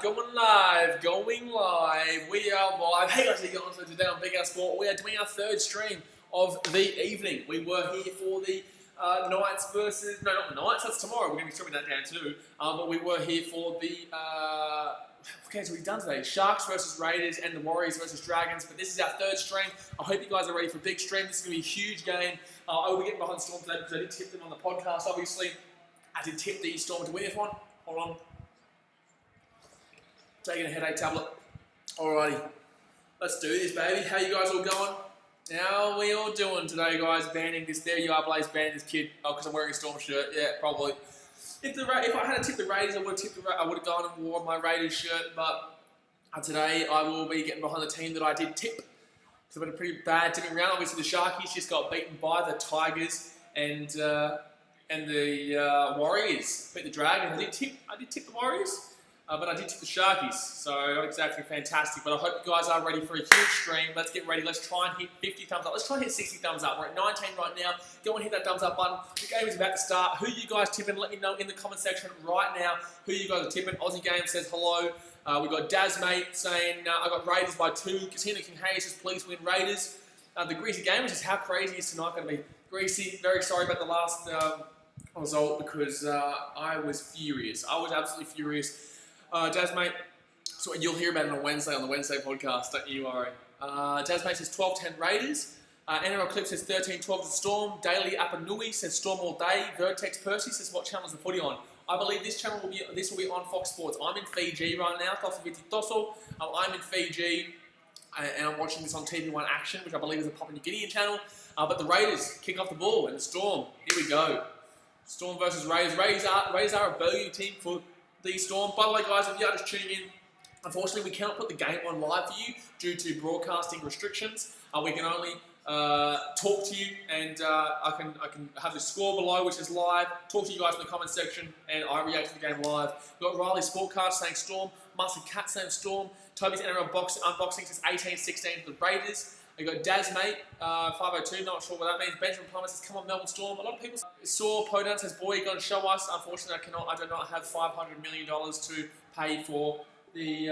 going live. We are live. Hey guys, how you going? So today on Big House Sport, we are doing our third stream of the evening. We were here for the Knights versus, no, not the Knights, that's tomorrow. We're going to be streaming that down too. But we were here for the, okay, so we've done today. Sharks versus Raiders and the Warriors versus Dragons. But this is our third stream. I hope you guys are ready for a big stream. This is going to be a huge game. I will be getting behind Storm today because I did tip them on the podcast, obviously. I did tip the Storm to win this one. Hold on. Taking a headache tablet. Alrighty. Let's do this, baby. How you guys all going? How are we all doing today, guys? Banning this. There you are, Blaze, banning this kid. Oh, because I'm wearing a Storm shirt. Yeah, probably. If I had to tip the Raiders, I would have gone and worn my Raiders shirt. But today, I will be getting behind the team that I did tip. Because I've had a pretty bad tipping round. Obviously, the Sharkies just got beaten by the Tigers and the Warriors. Beat the Dragons. I did tip the Warriors. But I did tip the Sharkies, so not exactly fantastic. But I hope you guys are ready for a huge stream. Let's get ready. Let's try and hit 50 thumbs up. Let's try and hit 60 thumbs up. We're at 19 right now. Go and hit that thumbs up button. The game is about to start. Who you guys tipping? Let me know in the comment section right now who you guys are tipping. Aussie Game says hello. We've got Dazmate saying, I got Raiders by 2. Casino King Hayes says, please win Raiders. The Greasy Game is just how crazy is tonight going to be. Greasy, very sorry about the last result because I was furious. I was absolutely furious. Dazmate, so you'll hear about it on Wednesday on the Wednesday podcast, don't you worry. Dazmate says 12-10 Raiders. NRL Clip says 13-12 the Storm. Daily Apanui says Storm all day. Vertex Percy says what channel is the footy on? I believe this channel will be on Fox Sports. I'm in Fiji right now. I'm in Fiji and I'm watching this on TV1 Action, which I believe is a Papua New Guinean channel. But the Raiders kick off the ball and the Storm. Here we go. Storm versus Raiders. Raiders are a bogey team for the Storm. By the way, guys, if you are just tuning in, unfortunately, we cannot put the game on live for you due to broadcasting restrictions. We can only talk to you, and I can have the score below, which is live. Talk to you guys in the comment section, and I react to the game live. We've got Riley Sportcard saying Storm, Mustard Cat saying Storm, Toby's NRL unboxing says 18-16 for the Raiders. We got Dazmate, 502, not sure what that means. Benjamin Plummer says, come on, Melbourne Storm. A lot of people saw Podan says, boy, you're going to show us. Unfortunately, I do not have $500 million to pay for the,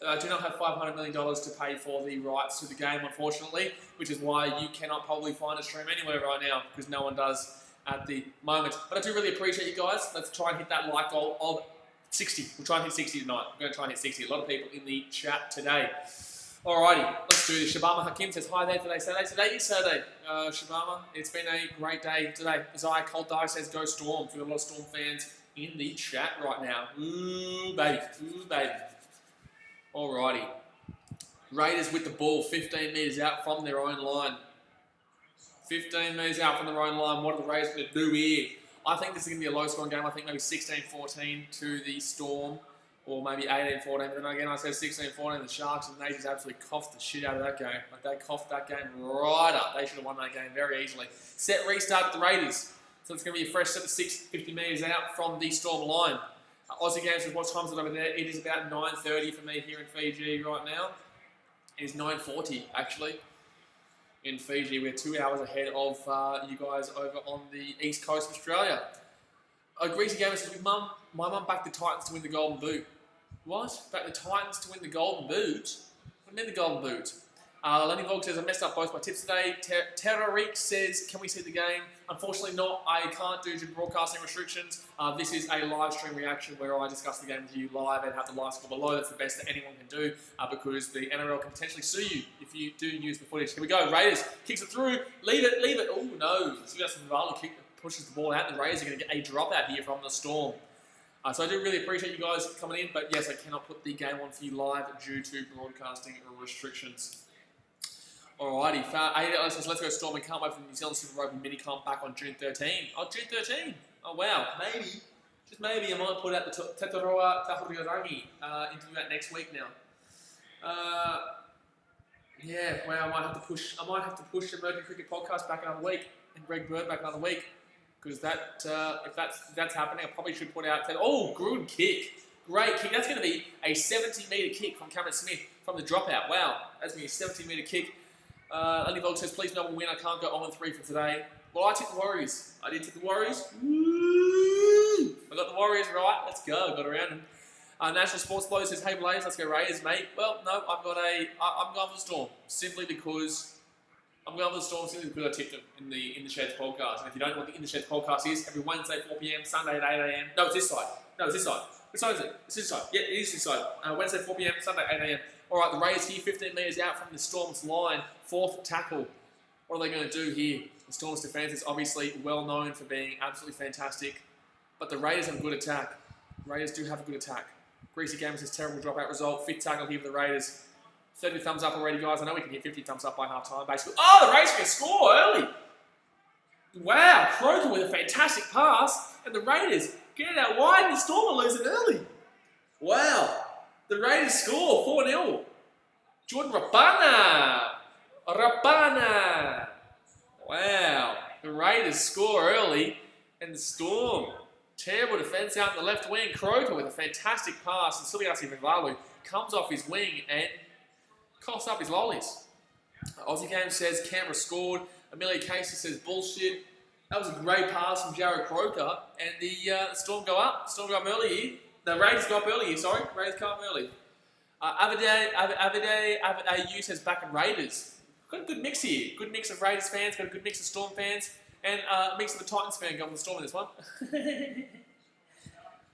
I do not have $500 million to pay for the rights to the game, unfortunately, which is why you cannot probably find a stream anywhere right now, because no one does at the moment. But I do really appreciate you guys. Let's try and hit that like goal of 60. We'll try and hit 60 tonight. We're going to try and hit 60. A lot of people in the chat today. Alrighty, let's do this. Shabama Hakim says, hi there, today's Saturday. Today is Saturday, Shabama. It's been a great day today. Isaiah Cold Dye says, go Storm. We've got a lot of Storm fans in the chat right now. Ooh, baby. Ooh, baby. Alrighty. Raiders with the ball, 15 metres out from their own line. 15 metres out from their own line. What are the Raiders going to do here? I think this is going to be a low-scoring game. I think maybe 16-14 to the Storm. Or maybe 18-14, but then again I said 16-14, the Sharks and they just absolutely coughed the shit out of that game. Like they coughed that game right up. They should have won that game very easily. Set restart with the Raiders. So it's going to be a fresh set of 50 metres out from the Storm line. Aussie Game says, what time is it over there? It is about 9:30 for me here in Fiji right now. It is 9:40 actually in Fiji. We're 2 hours ahead of you guys over on the east coast of Australia. Greasy Gamer says, my mum backed the Titans to win the Golden Boot. What? Backed the Titans to win the Golden Boot? What do you mean the Golden Boot? Lenny Vog says, I messed up both my tips today. Terrarik says, can we see the game? Unfortunately not. I can't due to broadcasting restrictions. This is a live stream reaction where I discuss the game with you live and have the live score below. That's the best that anyone can do because the NRL can potentially sue you if you do use the footage. Here we go. Raiders kicks it through. Leave it. Oh, no. So we got some Vivala kick. Pushes the ball out, and the Raiders are going to get a drop out here from the Storm. So I do really appreciate you guys coming in, but yes, I cannot put the game on for you live due to broadcasting restrictions. Alrighty, ADL says, let's go Storm. We can't wait for the New Zealand Super Rugby mini comp back on June 13. Oh, June 13? Oh, wow. Maybe, just maybe, I might put out the Tetoroa Tahurirangi interview out next week now. Yeah, well, I might have to push the American Cricket Podcast back another week and Greg Bird back another week. Because if that's happening, I probably should put out. Oh, good kick, great kick. That's going to be a 70-metre kick from Cameron Smith from the dropout. Wow, that's going to be a 70-metre kick. Andy Vog says, please Melbourne win. I can't go 0-3 for today. Well, I took the Warriors. I did take the Warriors. Woo! I got the Warriors right. Let's go. Got around them. National Sports Blow says, hey Blaze, let's go Raiders, mate. Well, no, I'm going for the Storm simply because I tipped them in the Sheds podcast. And if you don't know what the In the Sheds podcast is, every Wednesday 4 p.m, Sunday at 8 a.m. No, it's this side. Which side is it? It's this side. Yeah, it is this side. Wednesday 4 p.m, Sunday 8 a.m. All right, the Raiders here, 15 metres out from the Storm's line, 4th tackle. What are they going to do here? The Storm's defence is obviously well known for being absolutely fantastic, but the Raiders have a good attack. The Raiders do have a good attack. Greasy Gamer says terrible dropout result. 5th tackle here for the Raiders. 30 thumbs up already, guys. I know we can hit 50 thumbs up by half time, basically. Oh, the Raiders can score early. Wow, Croker with a fantastic pass, and the Raiders get it out wide, and the Storm are losing early. Wow, the Raiders score 4-0. Jordan Rapana. Wow, the Raiders score early, and the Storm. Terrible defence out in the left wing. Croker with a fantastic pass, and Suliasi Vivalu comes off his wing and costs up his lollies. Aussie Game says Canberra scored. Amelia Casey says bullshit. That was a great pass from Jared Croker, and the Storm go up. Storm go up early here. The Raiders go up early here, sorry. Raiders come up early. Avide says back in Raiders. Got a good mix here. Good mix of Raiders fans, got a good mix of Storm fans, and a mix of the Titans fan going with the Storm in this one.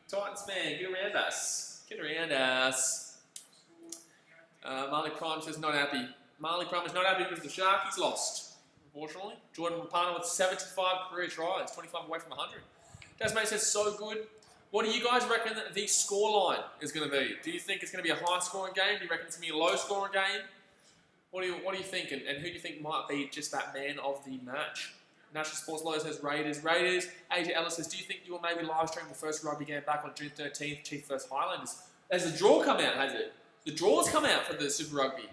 Titans fan, get around us. Get around us. Marley Prime says not happy. Marley Prime is not happy because the Sharkies lost, unfortunately. Jordan Rapana with 75 career tries, 25 away from 100. Dasmate says so good. What do you guys reckon that the scoreline is going to be? Do you think it's going to be a high-scoring game? Do you reckon it's going to be a low-scoring game? What do you think? And who do you think might be just that man of the match? National Sports Low says Raiders. AJ Ellis says, do you think you will maybe live stream the first rugby game back on June 13th, Chiefs vs Highlanders? Has the draw come out, has it? The draw's come out for the Super Rugby.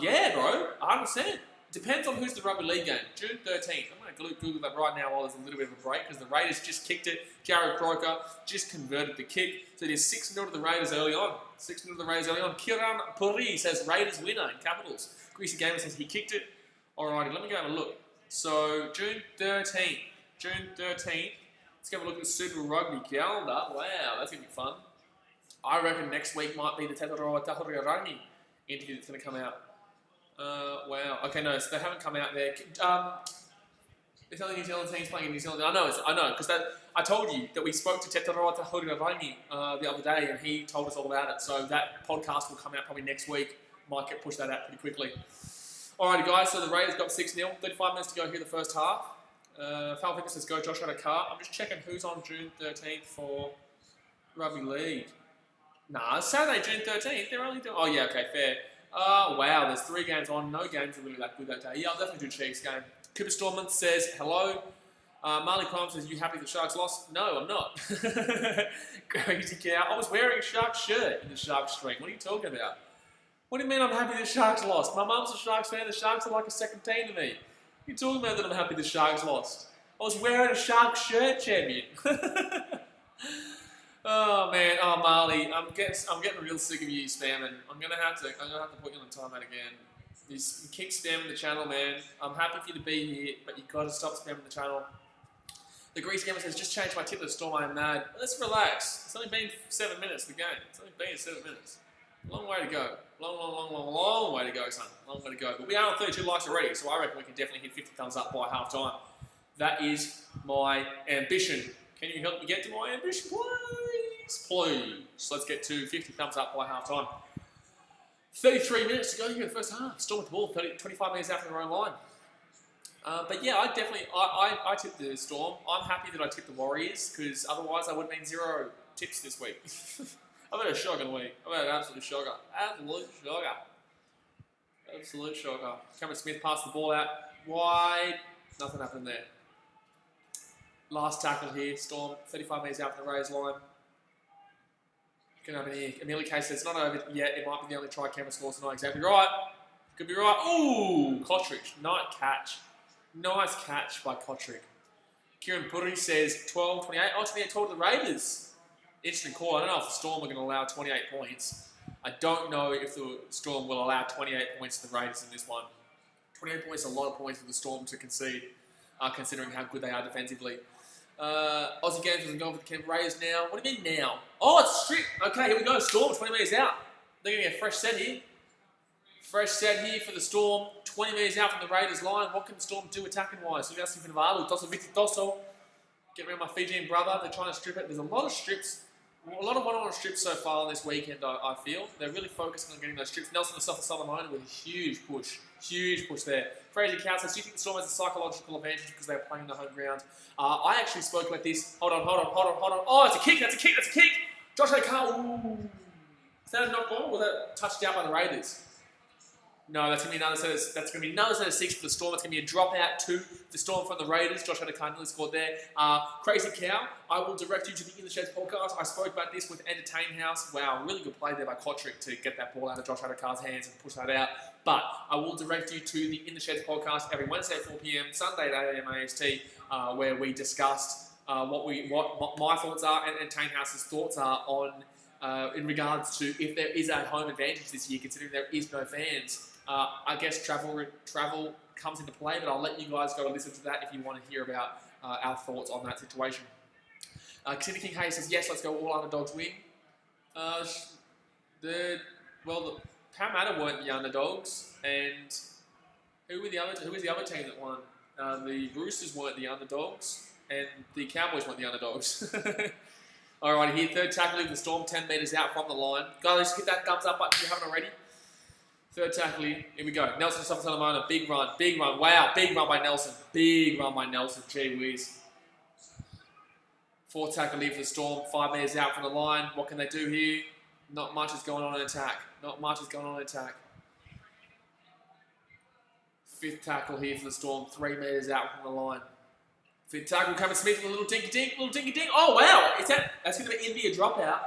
Yeah, bro, 100%. Depends on who's the rugby league game. June 13th. I'm going to Google that right now while there's a little bit of a break because the Raiders just kicked it. Jared Croker just converted the kick. So it is 6-0 to the Raiders early on. 6-0 to the Raiders early on. Kiran Puri says Raiders winner in capitals. Greasy Gamer says he kicked it. Alrighty, let me go have a look. So June 13th. Let's have a look at the Super Rugby calendar. Wow, that's going to be fun. I reckon next week might be the BKRmy interview that's going to come out. Wow. Okay, no, so they haven't come out there. There's only New Zealand teams playing in New Zealand. I know, because I told you that we spoke to BKRmy the other day, and he told us all about it. So that podcast will come out probably next week. Might get pushed that out pretty quickly. Alrighty, guys. So the Raiders got 6-0. 35 minutes to go here the first half. Foul Fitness says go Josh out of car. I'm just checking who's on June 13th for Rugby League. Nah, it's Saturday, June 13th. They're only doing... Oh, yeah, okay, fair. Wow, there's 3 games on. No games are really that good that day. Yeah, I'll definitely do Chiefs game. Cooper Stormont says, hello. Marley Prime says, you happy the Sharks lost? No, I'm not. Crazy cow. I was wearing a Sharks shirt in the Sharks stream. What are you talking about? What do you mean I'm happy the Sharks lost? My mum's a Sharks fan. The Sharks are like a second team to me. What are you talking about that I'm happy the Sharks lost? I was wearing a Sharks shirt, champion. Oh man, oh Marley, I'm getting real sick of you spamming. I'm gonna have to put you on the timeout again. You keep spamming the channel, man. I'm happy for you to be here, but you gotta stop spamming the channel. The Grease Gamer says, just changed my tip to the Storm, I am mad. Let's relax. It's only been 7 minutes, the game. It's only been 7 minutes. Long way to go. Long way to go, son. Long way to go. But we are on 32 likes already, so I reckon we can definitely hit 50 thumbs up by half time. That is my ambition. Can you help me get to my ambition, please? Please. Let's get to 50 thumbs up by half time. 33 minutes to go here in the first half. Storm with the ball, 25 minutes out from their own line. But yeah, I tipped the Storm. I'm happy that I tipped the Warriors, because otherwise I would have been 0 tips this week. I've had a shocking week. I've had an absolute shocker. Absolute shocker. Cameron Smith passed the ball out wide. Nothing happened there. Last tackle here. Storm, 35 metres out from the Raiders line. Gonna happen here. Amelia Case says it's not over yet. It might be the only try Canberra scores tonight. Exactly right. Could be right. Ooh, Kotrick. Nice catch. Nice catch by Kotrick. Kieran Puri says 12-28. Oh, 28 total to the Raiders. Interesting call. I don't know if the Storm are going to allow 28 points. I don't know if the Storm will allow 28 points to the Raiders in this one. 28 points is a lot of points for the Storm to concede, considering how good they are defensively. Aussie Games wasn't going for the Canberra Raiders now. What do you mean now? Oh, it's strict. Okay, here we go. Storm, 20 metres out. They're going to get a fresh set here. Fresh set here for the Storm. 20 metres out from the Raiders line. What can the Storm do attacking-wise? So we're asking for Navarro. Dosso, Vicky Dosso. Get around my Fijian brother. They're trying to strip it. There's a lot of strips. A lot of one-on-one strips so far this weekend, I feel. They're really focusing on getting those strips. Nelson the Solomon with a huge push. Huge push there. Fraser Cow says, do you think the Storm has a psychological advantage because they're playing the home ground? I actually spoke about this. Hold on. Oh, it's a kick. That's a kick. Josh O'Carl. Ooh. Is that a knock-on? Was that touched out by the Raiders? No, that's going to be another set of 6 for the Storm. It's going to be a dropout to the Storm from the Raiders. Josh O'Carl nearly scored there. Crazy Cow, I will direct you to the In the Sheds podcast. I spoke about this with Entertain House. Wow, really good play there by Kotrick to get that ball out of Josh O'Carl's hands and push that out. But I will direct you to the In the Sheds podcast every Wednesday at 4 p.m, Sunday at 8 a.m. AST, where we discussed what my thoughts are and Entertain House's thoughts are on in regards to if there is a home advantage this year, considering there is no fans. I guess travel comes into play, but I'll let you guys go and listen to that if you want to hear about our thoughts on that situation. Timmy King Hayes says, yes, let's go all underdogs win. The Parramatta weren't the underdogs, and who was the other team that won? The Roosters weren't the underdogs, and the Cowboys weren't the underdogs. Alrighty, here, third tackle of the Storm, 10 metres out from the line. Guys, hit that thumbs up button if you haven't already. Third tackle here. Here we go. Nelson Solomon, big run. Wow, big run by Nelson. Gee whiz. Fourth tackle here for the Storm, 5 metres out from the line. What can they do here? Not much is going on in attack. Fifth tackle here for the Storm, 3 metres out from the line. Fifth tackle, Cameron Smith with a little dinky dink. Oh wow! That's going to be a dropout.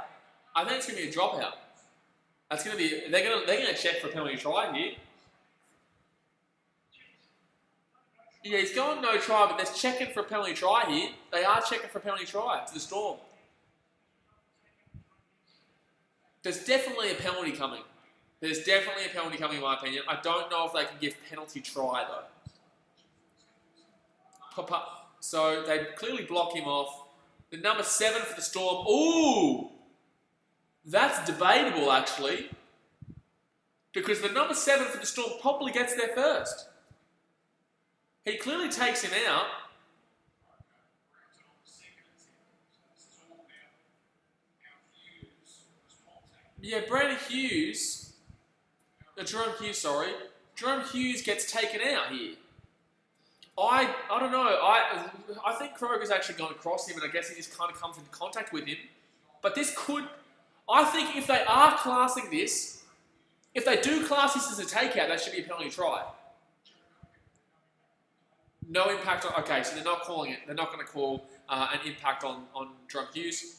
I think it's going to be a dropout. That's going to be. They're going to check for a penalty try here. Yeah, he's going no try, but they're checking for a penalty try here. They are checking for a penalty try to the Storm. There's definitely a penalty coming. In my opinion. I don't know if they can give penalty try though. So they clearly block him off. The number 7 for the Storm. Ooh! That's debatable, actually. Because the number 7 for the Storm probably gets there first. He clearly takes him out. Yeah, Jerome Hughes gets taken out here. I don't know. I think Kroger's actually gone across him, and I guess he just kind of comes into contact with him. But this could... I think if they are classing this, if they do class this as a takeout, that should be a penalty try. No impact on... Okay, so they're not calling it. They're not going to call an impact on Jerome Hughes.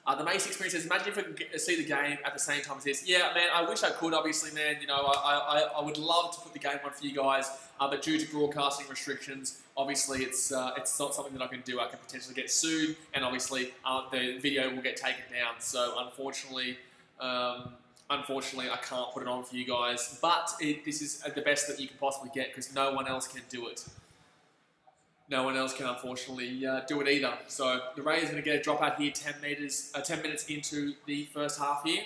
The Mace experience says, imagine if we could see the game at the same time as this. Yeah, man, I wish I could, obviously, man. You know, I would love to put the game on for you guys, but due to broadcasting restrictions, obviously it's not something that I can do. I could potentially get sued, and obviously the video will get taken down. So unfortunately, I can't put it on for you guys. But this is the best that you can possibly get because no one else can do it. No one else can, unfortunately, do it either. So the Raiders are going to get a dropout here 10 minutes into the first half here.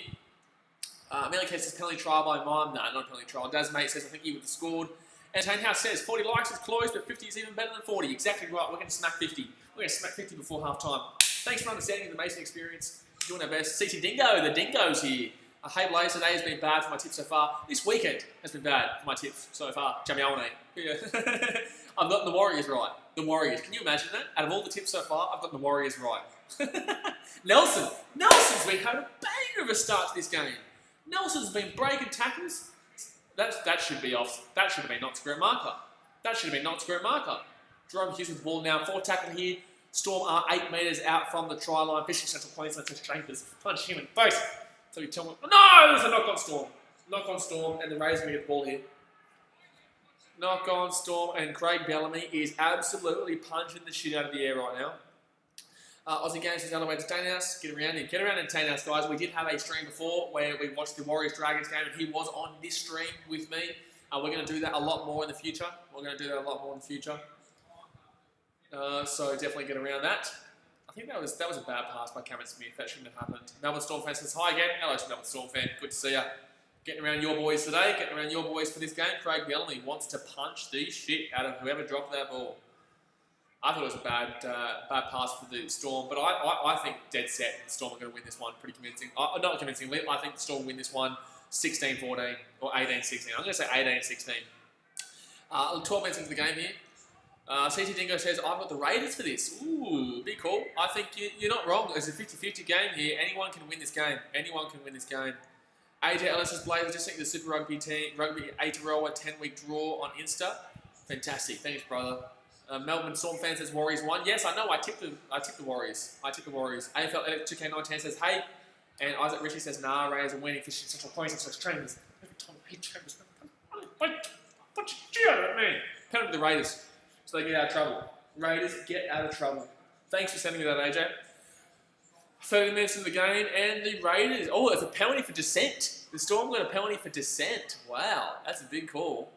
Amelia Case says penalty trial by mine. No, not penalty trial. Daz Mate says I think he would have scored. Entertain House says 40 likes is close, but 50 is even better than 40. Exactly right. We're going to smack 50. We're going to smack 50 before half time. Thanks for understanding the Mason experience. Doing our best. CC Dingo, the Dingo's here. Hey Blaze, today has been bad for my tips so far. This weekend has been bad for my tips so far. Jamione. Yeah. I've gotten the Warriors right. The Warriors. Can you imagine that? Out of all the tips so far, I've got the Warriors right. Nelson's been having a banger of a start to this game. Nelson's been breaking tackles. That should be off. That should have been not square marker. Jerome Hughes with the ball now. 4 tackle here. Storm are 8 metres out from the try line. Fishing Central Queensland to Chambers. Punch him in the face. So you tell me, no, there's a knock on Storm. And the Raiders going to get the ball here. Knock on Storm, and Craig Bellamy is absolutely punching the shit out of the air right now. Aussie Games is on the way to Entertainhouse. Get around Entertainhouse, guys. We did have a stream before where we watched the Warriors Dragons game, and he was on this stream with me. We're going to do that a lot more in the future. So definitely get around that. I think that was a bad pass by Cameron Smith. That shouldn't have happened. Melbourne Storm fan says hi again. Hello, Melbourne Storm fan. Good to see ya. Getting around your boys today. Getting around your boys for this game. Craig Bellamy wants to punch the shit out of whoever dropped that ball. I thought it was a bad pass for the Storm, but I think dead set the Storm are going to win this one pretty convincing. Not convincingly. I think the Storm will win this one 16-14 or 18-16. I'm going to say 18-16. 12 minutes into the game here. CT Dingo says, I've got the Raiders for this. Ooh, be cool. I think you're not wrong. It's a 50-50 game here. Anyone can win this game. Anyone can win this game. AJ Ellis's Blazers just think the Super Rugby team, Rugby 8-rower 10-week draw on Insta. Fantastic. Thanks, brother. Melbourne Storm fan says Warriors won. Yes, I know. I tipped the Warriors. AFL Edit 2K19 says, hey. And Isaac Ritchie says, nah, Raiders are winning. Fishing Central Points and such trainers. Every time I hate trainers, what you do at me? Penalty the Raiders. So they get out of trouble. Raiders get out of trouble. Thanks for sending me that, AJ. 30 minutes into the game, and the Raiders... Oh, it's a penalty for dissent. The Storm got a penalty for dissent. Wow, that's a big call.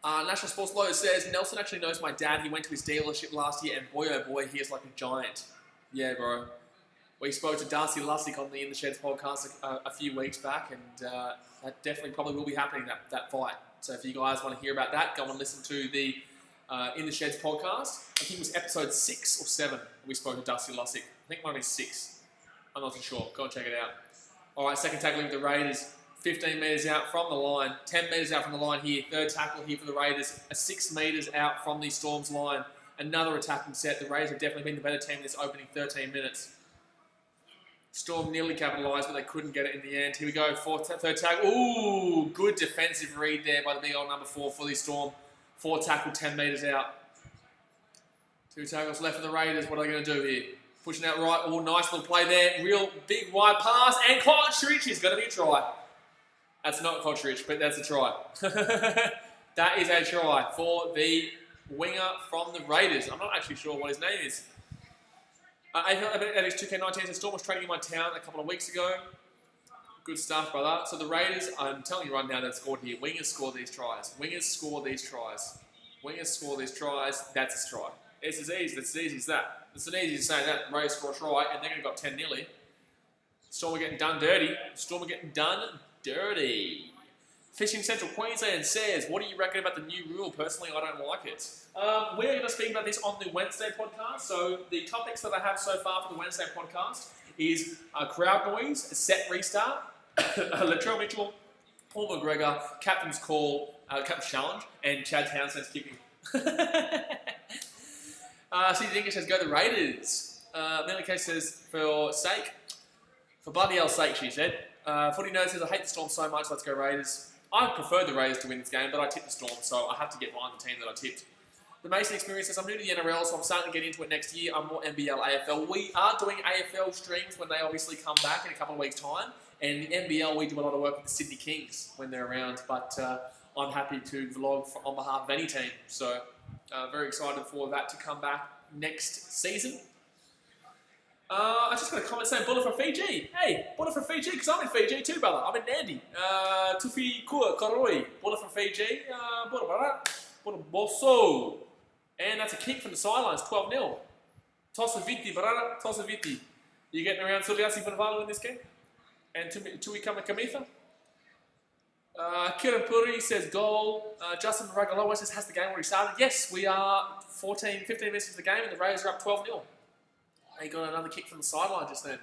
National Sports Lawyer says, Nelson actually knows my dad. He went to his dealership last year, and boy, oh boy, he is like a giant. Yeah, bro. We spoke to Darcy Lussick on the In the Sheds podcast a few weeks back, and that definitely probably will be happening, that fight. So if you guys want to hear about that, go and listen to the In the Sheds podcast. I think it was episode 6 or 7 we spoke to Darcy Lussick. I think it might be 6. I'm not too sure. Go and check it out. All right, second tackle with the Raiders. 15 metres out from the line. 10 metres out from the line here. Third tackle here for the Raiders. 6 metres out from the Storm's line. Another attacking set. The Raiders have definitely been the better team this opening 13 minutes. Storm nearly capitalised, but they couldn't get it in the end. Here we go. Third tackle. Ooh, good defensive read there by the big old number 4 for the Storm. 4 tackle, 10 metres out. 2 tackles left for the Raiders. What are they going to do here? Pushing out right. Oh, nice little play there. Real big wide pass. And Kotrich is going to be a try. That's not Kotrich, but that's a try. That is a try for the winger from the Raiders. I'm not actually sure what his name is. Alex 2K19 says, Storm was training in my town a couple of weeks ago. Good stuff, brother. So the Raiders, I'm telling you right now, they've scored here. Wingers score these tries. Wingers score these tries. Wingers score these tries. That's a try. It's as easy. That's as easy as that. It's as easy as saying that. The Raiders score a try, and they're going to got 10 nearly. Storm are getting done dirty. Storm are getting done dirty. Fishing Central Queensland says, what do you reckon about the new rule? Personally, I don't like it. We're going to speak about this on the Wednesday podcast. So the topics that I have so far for the Wednesday podcast is crowd noise, set restart, Latrell Mitchell, Paul McGregor, captain's call, captain's challenge, and Chad Townsend's kicking. City Dinker says, go the Raiders. Melanie Case says, for bloody hell's sake, she said. Footy Nerd says, I hate the Storm so much, let's go Raiders. I prefer the Raiders to win this game, but I tipped the Storm, so I have to get behind the team that I tipped. The Mason Experience says, I'm new to the NRL, so I'm starting to get into it next year. I'm more NBL, AFL. We are doing AFL streams when they obviously come back in a couple of weeks' time. And the NBL, we do a lot of work with the Sydney Kings when they're around. But I'm happy to vlog on behalf of any team. So very excited for that to come back next season. I just got a comment saying, Buller for Fiji. Hey, Buller for Fiji, because I'm in Fiji too, brother. I'm in Nandi. Tufi Kua Karoi. Buller for Fiji. Buller, brother. Buller Bosso. And that's a kick from the sidelines, 12-0. Tossa Viti, brother. Tossa Viti. You getting around Suliasi Fanvalo in this game? And Tui Kamitha? Kieran Puri says goal. Justin Ragalowa says, has the game already started? Yes, we are 15 minutes into the game and the Raiders are up 12-0. They got another kick from the sideline just then.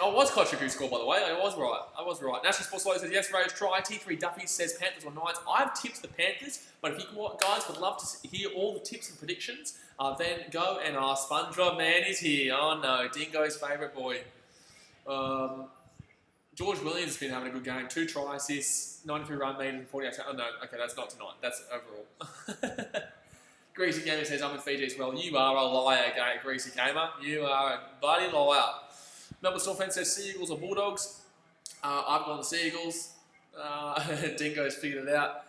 Oh, it was Kotrick who scored, by the way. I was right. National Sports Lawyer says, yes, Raiders try. T3 Duffy says Panthers or Knights. I've tipped the Panthers, but if you guys would love to hear all the tips and predictions, then go and ask. SpongeBob Man is here. Oh no, Dingo's favourite boy. George Williams has been having a good game. 2 try assists, 93 run made in 48. Oh no, okay, that's not tonight. That's overall. Greasy Gamer says, I'm in Fiji as well. You are a liar, Greasy Gamer. You are a bloody liar. Melbourne Storm fan says Seagulls or Bulldogs. I've gone the Seagulls. Dingo's figured it out.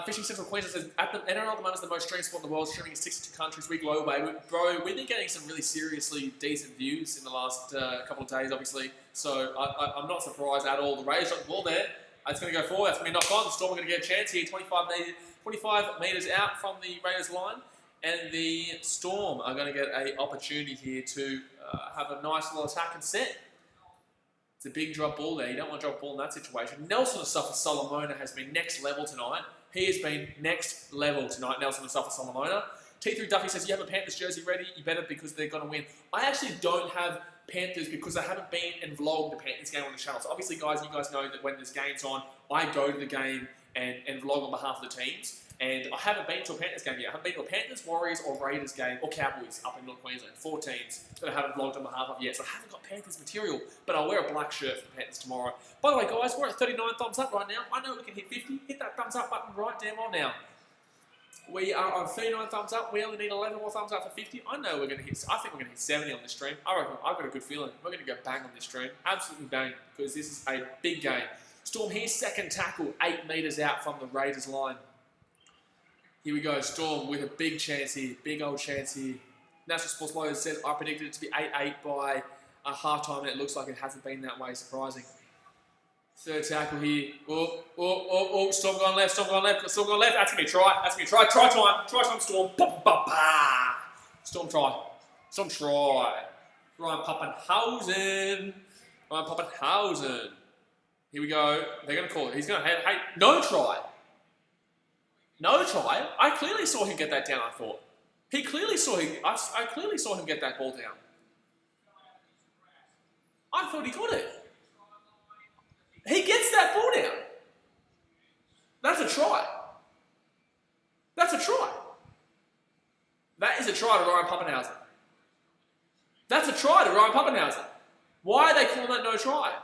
Fishing Central Queensland says, at the NRL at the moment is the most streamed sport in the world, streaming in 62 countries. We global, baby. Bro, we've been getting some really seriously decent views in the last couple of days, obviously. So I'm not surprised at all. The Raiders got the ball there. That's going to go forward. That's going to be knock on. The Storm are going to get a chance here. 25 metres out from the Raiders line. And the Storm are going to get an opportunity here to have a nice little attack and set. It's a big drop ball there. You don't want to drop a ball in that situation. Nelson Asafa-Solomona has been next level tonight. He has been next level tonight, Nelson Asafa-Solomona. T3 Duffy says, you have a Panthers jersey ready? You better, because they're going to win. I actually don't have Panthers because I haven't been and vlogged the Panthers game on the channel. So obviously, guys, you guys know that when there's games on, I go to the game and vlog on behalf of the teams. And I haven't been to a Panthers game yet. I haven't been to a Panthers, Warriors, or Raiders game, or Cowboys up in North Queensland. 4 teams that I haven't vlogged on behalf of yet. So I haven't got Panthers material, but I'll wear a black shirt for the Panthers tomorrow. By the way, guys, we're at 39 thumbs up right now. I know we can hit 50. Hit that thumbs up button right damn well now. We are on 39 thumbs up. We only need 11 more thumbs up for 50. I know we're going to hit, I think we're going to hit 70 on this stream. I reckon, I've got a good feeling. We're going to go bang on this stream. Absolutely bang, because this is a big game. Storm here, second tackle, 8 metres out from the Raiders line. Here we go, Storm with a big chance here, big old chance here. National Sports Lawyers says, I predicted it to be 8-8 by half-time, and it looks like it hasn't been that way, surprising. Third tackle here. Storm going left, Storm going left, Storm going left. That's going to be a try, that's going to be a try. Try time, Storm. Storm try. Storm try. Ryan Pappenhausen. Here we go. They're going to call it. He's going to, hey, no try. No try. I clearly saw him get that down, I thought. He clearly saw him, I clearly saw him get that ball down. I thought he got it. He gets that ball down. That's a try. That's a try. That is a try to Ryan Pappenhausen. That's a try to Ryan Pappenhausen. Why are they calling that no try?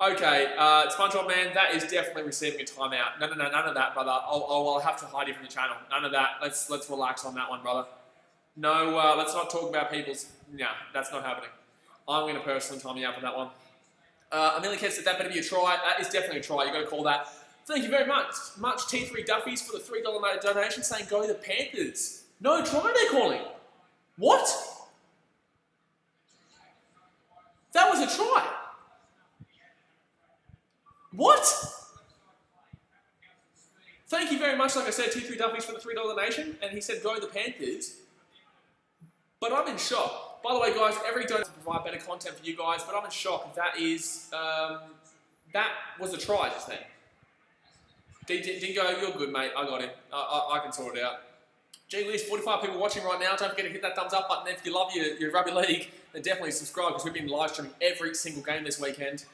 Okay, SpongeBob Man, that is definitely receiving a timeout. No, none of that, brother. I'll have to hide you from the channel. None of that. Let's relax on that one, brother. No, let's not talk about people's... No, that's not happening. I'm going to personally time you out for that one. Amelia Kent said that better be a try. That is definitely a try. You've got to call that. Thank you very much. T3 Duffies for the $3 donation saying go the Panthers. No try they're calling. What? That was a try. What? Thank you very much, like I said, T3 Duffies for the $3 donation, and he said go the Panthers. But I'm in shock. By the way, guys, every donation to provide better content for you guys, but I'm in shock. That is, that was a try just then. Dingo, you're good, mate. I got him. I can sort it out. Gee whiz, 45 people watching right now. Don't forget to hit that thumbs up button. If you love your rugby league, then definitely subscribe, because we've been live streaming every single game this weekend.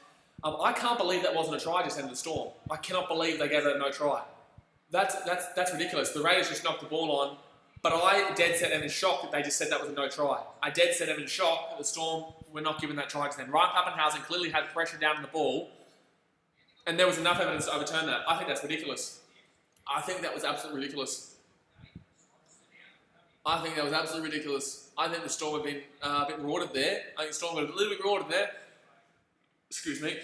I can't believe that wasn't a try just ended the Storm. I cannot believe they gave that no try. That's ridiculous. The Raiders just knocked the ball on, but I dead set am in shock that they just said that was a no try. I dead set am in shock that the Storm were not given that try just then. Ryan Pappenhausen clearly had pressure down on the ball, and there was enough evidence to overturn that. I think that's ridiculous. I think that was absolutely ridiculous. I think that was absolutely ridiculous. I think the Storm have been a bit rewarded there. I think the Storm got a little bit rewarded there. Excuse me.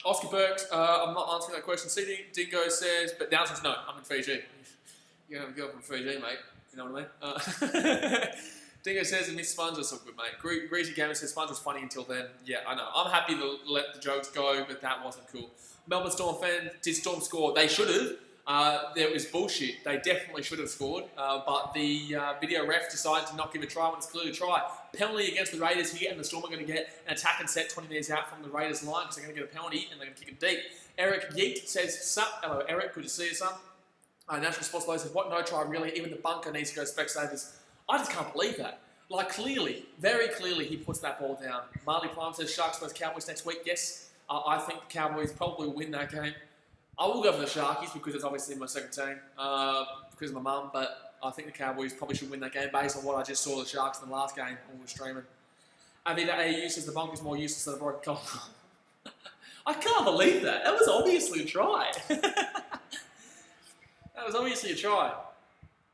Oscar Burks, I'm not answering that question. CD Dingo says, but now says no, I'm in Fiji. You're going to have a girl from Fiji, mate. You know what I mean? Dingo says, Miss Sponge was so good, mate. Greasy Gamer says, Sponge was funny until then. Yeah, I know. I'm happy to let the jokes go, but that wasn't cool. Melbourne Storm fan, did Storm score? They should have. There was bullshit. They definitely should have scored, but the video ref decided to not give a try when it's clearly a try. Penalty against the Raiders here, and the Storm are going to get an attack and set 20 metres out from the Raiders line because they're going to get a penalty and they're going to kick it deep. Eric Yeet says, sup? Hello, Eric. Good to see you, son. National Sports Law says, what no try, really? Even the bunker needs to go Specsavers. I just can't believe that. Like, clearly, very clearly, he puts that ball down. Marley Prime says, Sharks vs Cowboys next week. Yes, I think the Cowboys probably will win that game. I will go for the Sharkies because it's obviously my second team, because of my mum, but I think the Cowboys probably should win that game based on what I just saw the Sharks in the last game when we were streaming. Avida AU says the bunk is more useless than a broken collar. I can't believe that. That was obviously a try. That was obviously a try.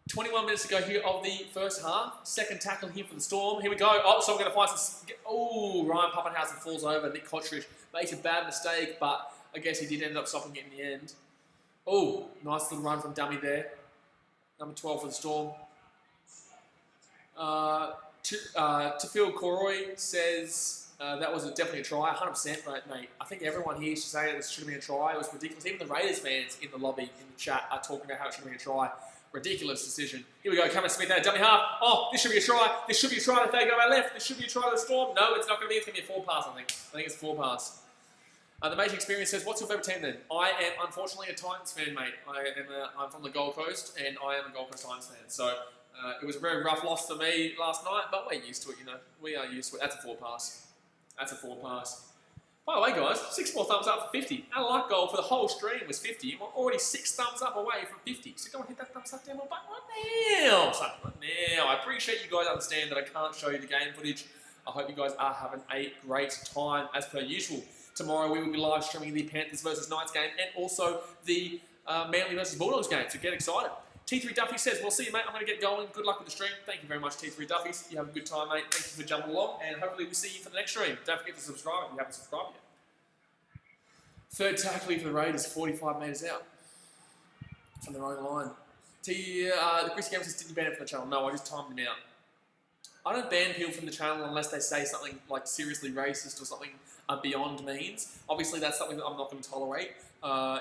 21 minutes to go here of the first half. Second tackle here for the Storm. Here we go. Oh, so I'm going to find some... Oh, Ryan Pappenhausen falls over. Nick Kotrich makes a bad mistake, but I guess he did end up stopping it in the end. Oh, nice little run from dummy there. Number 12 for the Storm. Tafil Koroy says, That was definitely a try, 100%, mate. I think everyone here should say it should have been a try. It was ridiculous. Even the Raiders fans in the lobby, in the chat, are talking about how it should have been a try. Ridiculous decision. Here we go, Cameron Smith out, dummy half. Oh, this should be a try. This should be a try if they go out left. This should be a try to the Storm. No, it's not going to be. It's going to be a 4 pass, I think. I think it's a 4 pass. The Major Experience says, what's your favourite team then? I am, unfortunately, a Titans fan, mate. I'm from the Gold Coast, and I am a Gold Coast Titans fan. So, it was a very rough loss for me last night, but we're used to it, you know. We are used to it. That's a 4 pass. That's a 4 pass. By the way, guys, 6 more thumbs up for 50. Our like goal for the whole stream was 50. We're already 6 thumbs up away from 50. So go and hit that thumbs up down button right now. Right now. I appreciate you guys understand that I can't show you the game footage. I hope you guys are having a great time as per usual. Tomorrow we will be live streaming the Panthers versus Knights game and also the Manly versus Bulldogs game. So get excited. T3 Duffy says, well, see you, mate. I'm going to get going. Good luck with the stream. Thank you very much, T3 Duffy. You have a good time, mate. Thank you for jumping along, and hopefully we'll see you for the next stream. Don't forget to subscribe if you haven't subscribed yet. Third tackling for the Raiders, 45 metres out from their own line. The Chris Games says, did you ban it from the channel? No, I just timed him out. I don't ban people from the channel unless they say something like seriously racist or something beyond means. Obviously, that's something that I'm not going to tolerate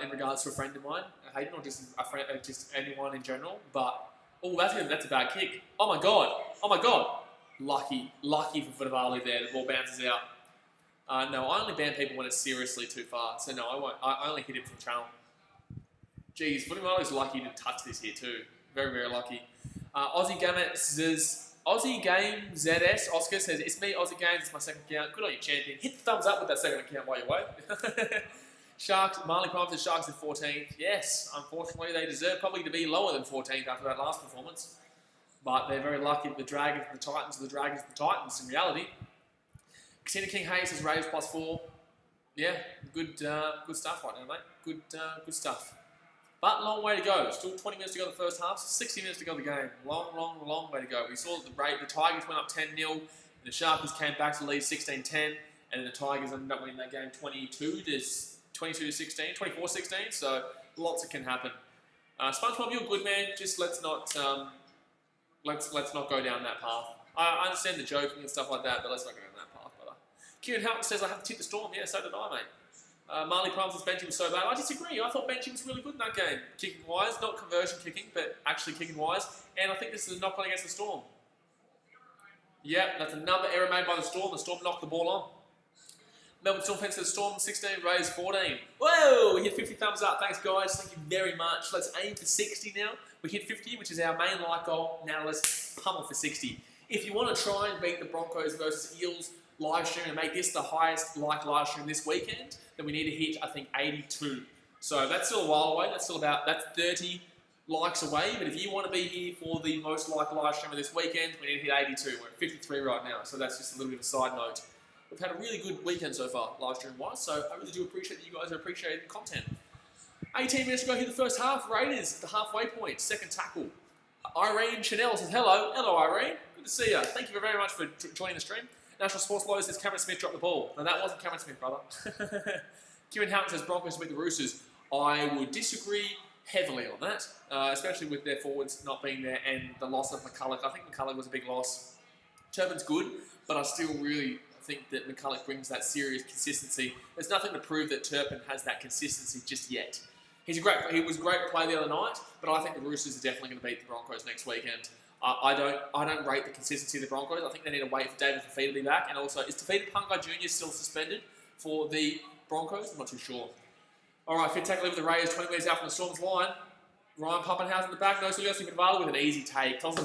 in regards to a friend of mine. Hayden, or just a friend, just anyone in general. But oh, that's a bad kick. Oh my god! Lucky for Vavali there. The ball bounces out. No, I only ban people when it's seriously too far. So no, I won't. I only hit him from the channel. Jeez, Vavali's lucky to touch this here too. Very, very lucky. Aussie Game ZS Oscar says, it's me, Aussie Games, it's my second account. Good on you, champion. Hit the thumbs up with that second account while you're away. Sharks, Marley Prime says Sharks in 14th. Yes, unfortunately, they deserve probably to be lower than 14th after that last performance. But they're very lucky that the Dragons and the Titans are the Dragons and the Titans in reality. Casino King Hayes says Raiders +4. Yeah, good stuff right now, mate. Good stuff. But long way to go. Still 20 minutes to go in the first half, so 60 minutes to go in the game. Long way to go. We saw that the Tigers went up 10-0, and the Sharkies came back to lead 16-10, and then the Tigers ended up winning that game 22-16, 24-16, so lots that can happen. SpongeBob, you're good, man. Just let's not go down that path. I understand the joking and stuff like that, but let's not go down that path, brother. Kieran Houghton says I have to tip the Storm. Yeah, so did I, mate. Marley Prime says benching was so bad. I disagree. I thought benching was really good in that game. Kicking-wise, not conversion kicking, but actually kicking-wise. And I think this is a knock-on against the Storm. Yep, that's another error made by the Storm. The Storm knocked the ball on. Melbourne Storm fence says Storm 16, Raiders 14. Whoa! We hit 50 thumbs up. Thanks, guys. Thank you very much. Let's aim for 60 now. We hit 50, which is our main like goal. Now let's pummel for 60. If you want to try and beat the Broncos versus Eels live stream and make this the highest like live stream this weekend, then we need to hit, I think, 82. So that's still a while away. That's 30 likes away. But if you want to be here for the most liked live stream of this weekend, we need to hit 82. We're at 53 right now. So that's just a little bit of a side note. We've had a really good weekend so far, live stream-wise. So I really do appreciate that you guys are appreciating the content. 18 minutes to go here the first half. Raiders at the halfway point. Second tackle. Irene Chanel says, hello. Hello, Irene. Good to see you. Thank you very much for joining the stream. National Sports Law says Cameron Smith dropped the ball. No, that wasn't Cameron Smith, brother. Kieran Houghton says Broncos beat the Roosters. I would disagree heavily on that, especially with their forwards not being there and the loss of McCulloch. I think McCulloch was a big loss. Turpin's good, but I still really think that McCulloch brings that serious consistency. There's nothing to prove that Turpin has that consistency just yet. He was a great play the other night, but I think the Roosters are definitely going to beat the Broncos next weekend. I don't rate the consistency of the Broncos. I think they need to wait for David Fafita to be back. And also, is Tafita Pungai Jr. still suspended for the Broncos? I'm not too sure. All right, fit tackle over the Raiders, 20 metres out from the Storm's line. Ryan Pappenhausen in the back. No Suliasi Vunavalu with an easy take. Tosso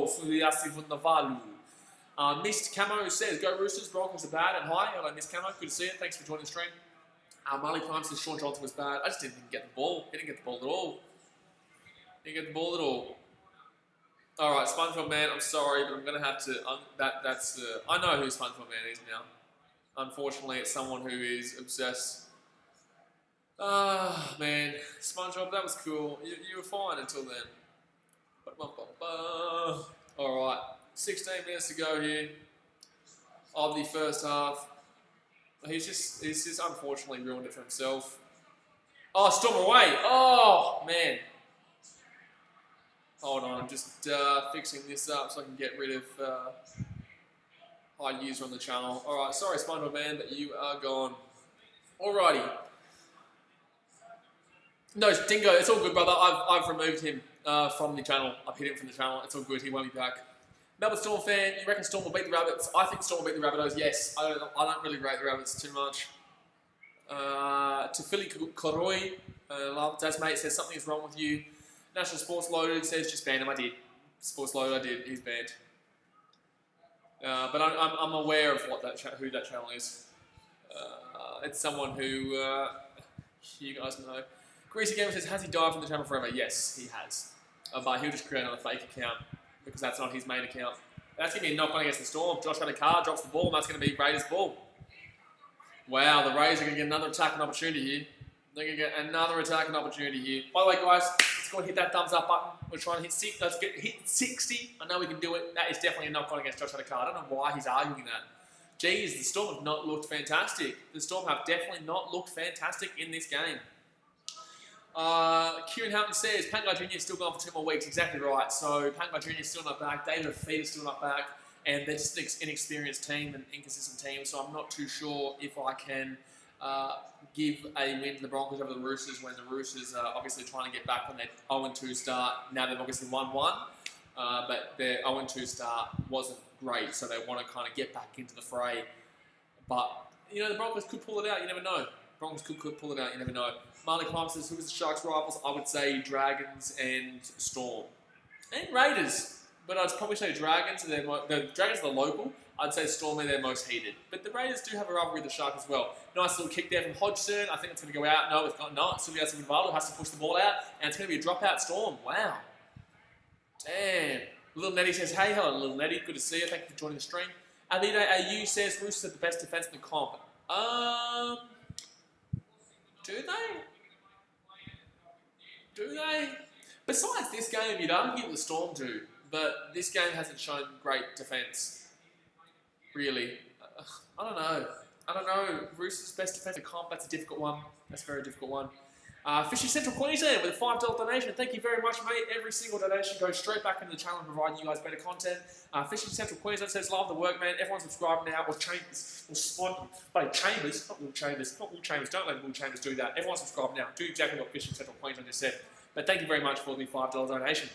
Suliasi Vunavalu. Missed Camo says, go Roosters, Broncos are bad. And hi, hello Miss Camo, good to see you. Thanks for joining the stream. Marley Prime says Sean Johnson was bad. I just didn't get the ball. He didn't get the ball at all. Didn't get the ball at all. All right, SpongeBob Man, I'm sorry, but I'm going to have to... I know who SpongeBob Man is now. Unfortunately, it's someone who is obsessed. Ah, man. SpongeBob, that was cool. You were fine until then. All right, 16 minutes to go here of the first half. He's just unfortunately ruined it for himself. Oh, Storm away. Oh, man. Hold on, I'm just fixing this up so I can get rid of... I use on the channel. Alright, sorry SpongeBob man, but you are gone. Alrighty. No, Dingo, it's all good, brother. I've removed him from the channel. I've hit him from the channel. It's all good. He won't be back. Melbourne Storm fan, you reckon Storm will beat the Rabbits? I think Storm will beat the Rabbitohs, yes. I don't really rate the Rabbits too much. To Philly Koroi, Daz mate says something is wrong with you. National Sports Loaded says just ban him. I did. Sports Loaded, I did. He's banned. But I'm aware of what who that channel is. It's someone who you guys know. Greasy Gamer says, has he died from the channel forever? Yes, he has. But he'll just create another fake account because that's not his main account. That's going to be a knock-on against the Storm. Josh got a car, drops the ball, and that's going to be Raiders' ball. Wow, the Raiders are going to get another attacking opportunity here. They're going to get another attacking opportunity here. By the way, guys, let's go and hit that thumbs up button. We're trying to hit 60. Let's hit 60. I know we can do it. That is definitely a knock-on against Josh Adokar. I don't know why he's arguing that. Geez, the Storm have not looked fantastic. The Storm have definitely not looked fantastic in this game. Kieran Houghton says, Pangai Jr. is still gone for 2 more weeks. Exactly right. So, Pangai Jr. is still not back. David Feed is still not back. And they're just an inexperienced team, an inconsistent team. So, I'm not too sure if I can give a win to the Broncos over the Roosters when the Roosters are obviously trying to get back on their 0-2 start. Now they've obviously won 1. But their 0-2 start wasn't great. So, they want to kind of get back into the fray. But, you know, the Broncos could pull it out. You never know. Broncos could pull it out. You never know. Marley Climb says, who is the Sharks' rivals? I would say Dragons and Storm. And Raiders. But I'd probably say Dragons. The Dragons are the local. I'd say Storm are their most heated. But the Raiders do have a rivalry with the Sharks as well. Nice little kick there from Hodgson. I think it's going to go out. No, it's not. Sylvia Silvalo has to push the ball out. And it's going to be a dropout Storm. Wow. Damn. Little Nettie says, hey, hello, Little Nettie. Good to see you. Thank you for joining the stream. Avide AU says, Roosters have the best defence in the comp. Do they? Do they? Besides this game, you'd argue the Storm do, but this game hasn't shown great defence. Really. I don't know. Roosters' best defence in comp, that's a difficult one. That's a very difficult one. Fishy Central Queensland with a $5 donation. Thank you very much, mate. Every single donation goes straight back into the channel and providing you guys better content. Fishy Central Queensland says, love the work, man. Everyone subscribe now. Or Chambers. Or Chambers. Not Will Chambers. Not Will Chambers. Don't let Will Chambers do that. Everyone subscribe now. Do exactly what Fishy Central Queensland just said. But thank you very much for the $5 donation.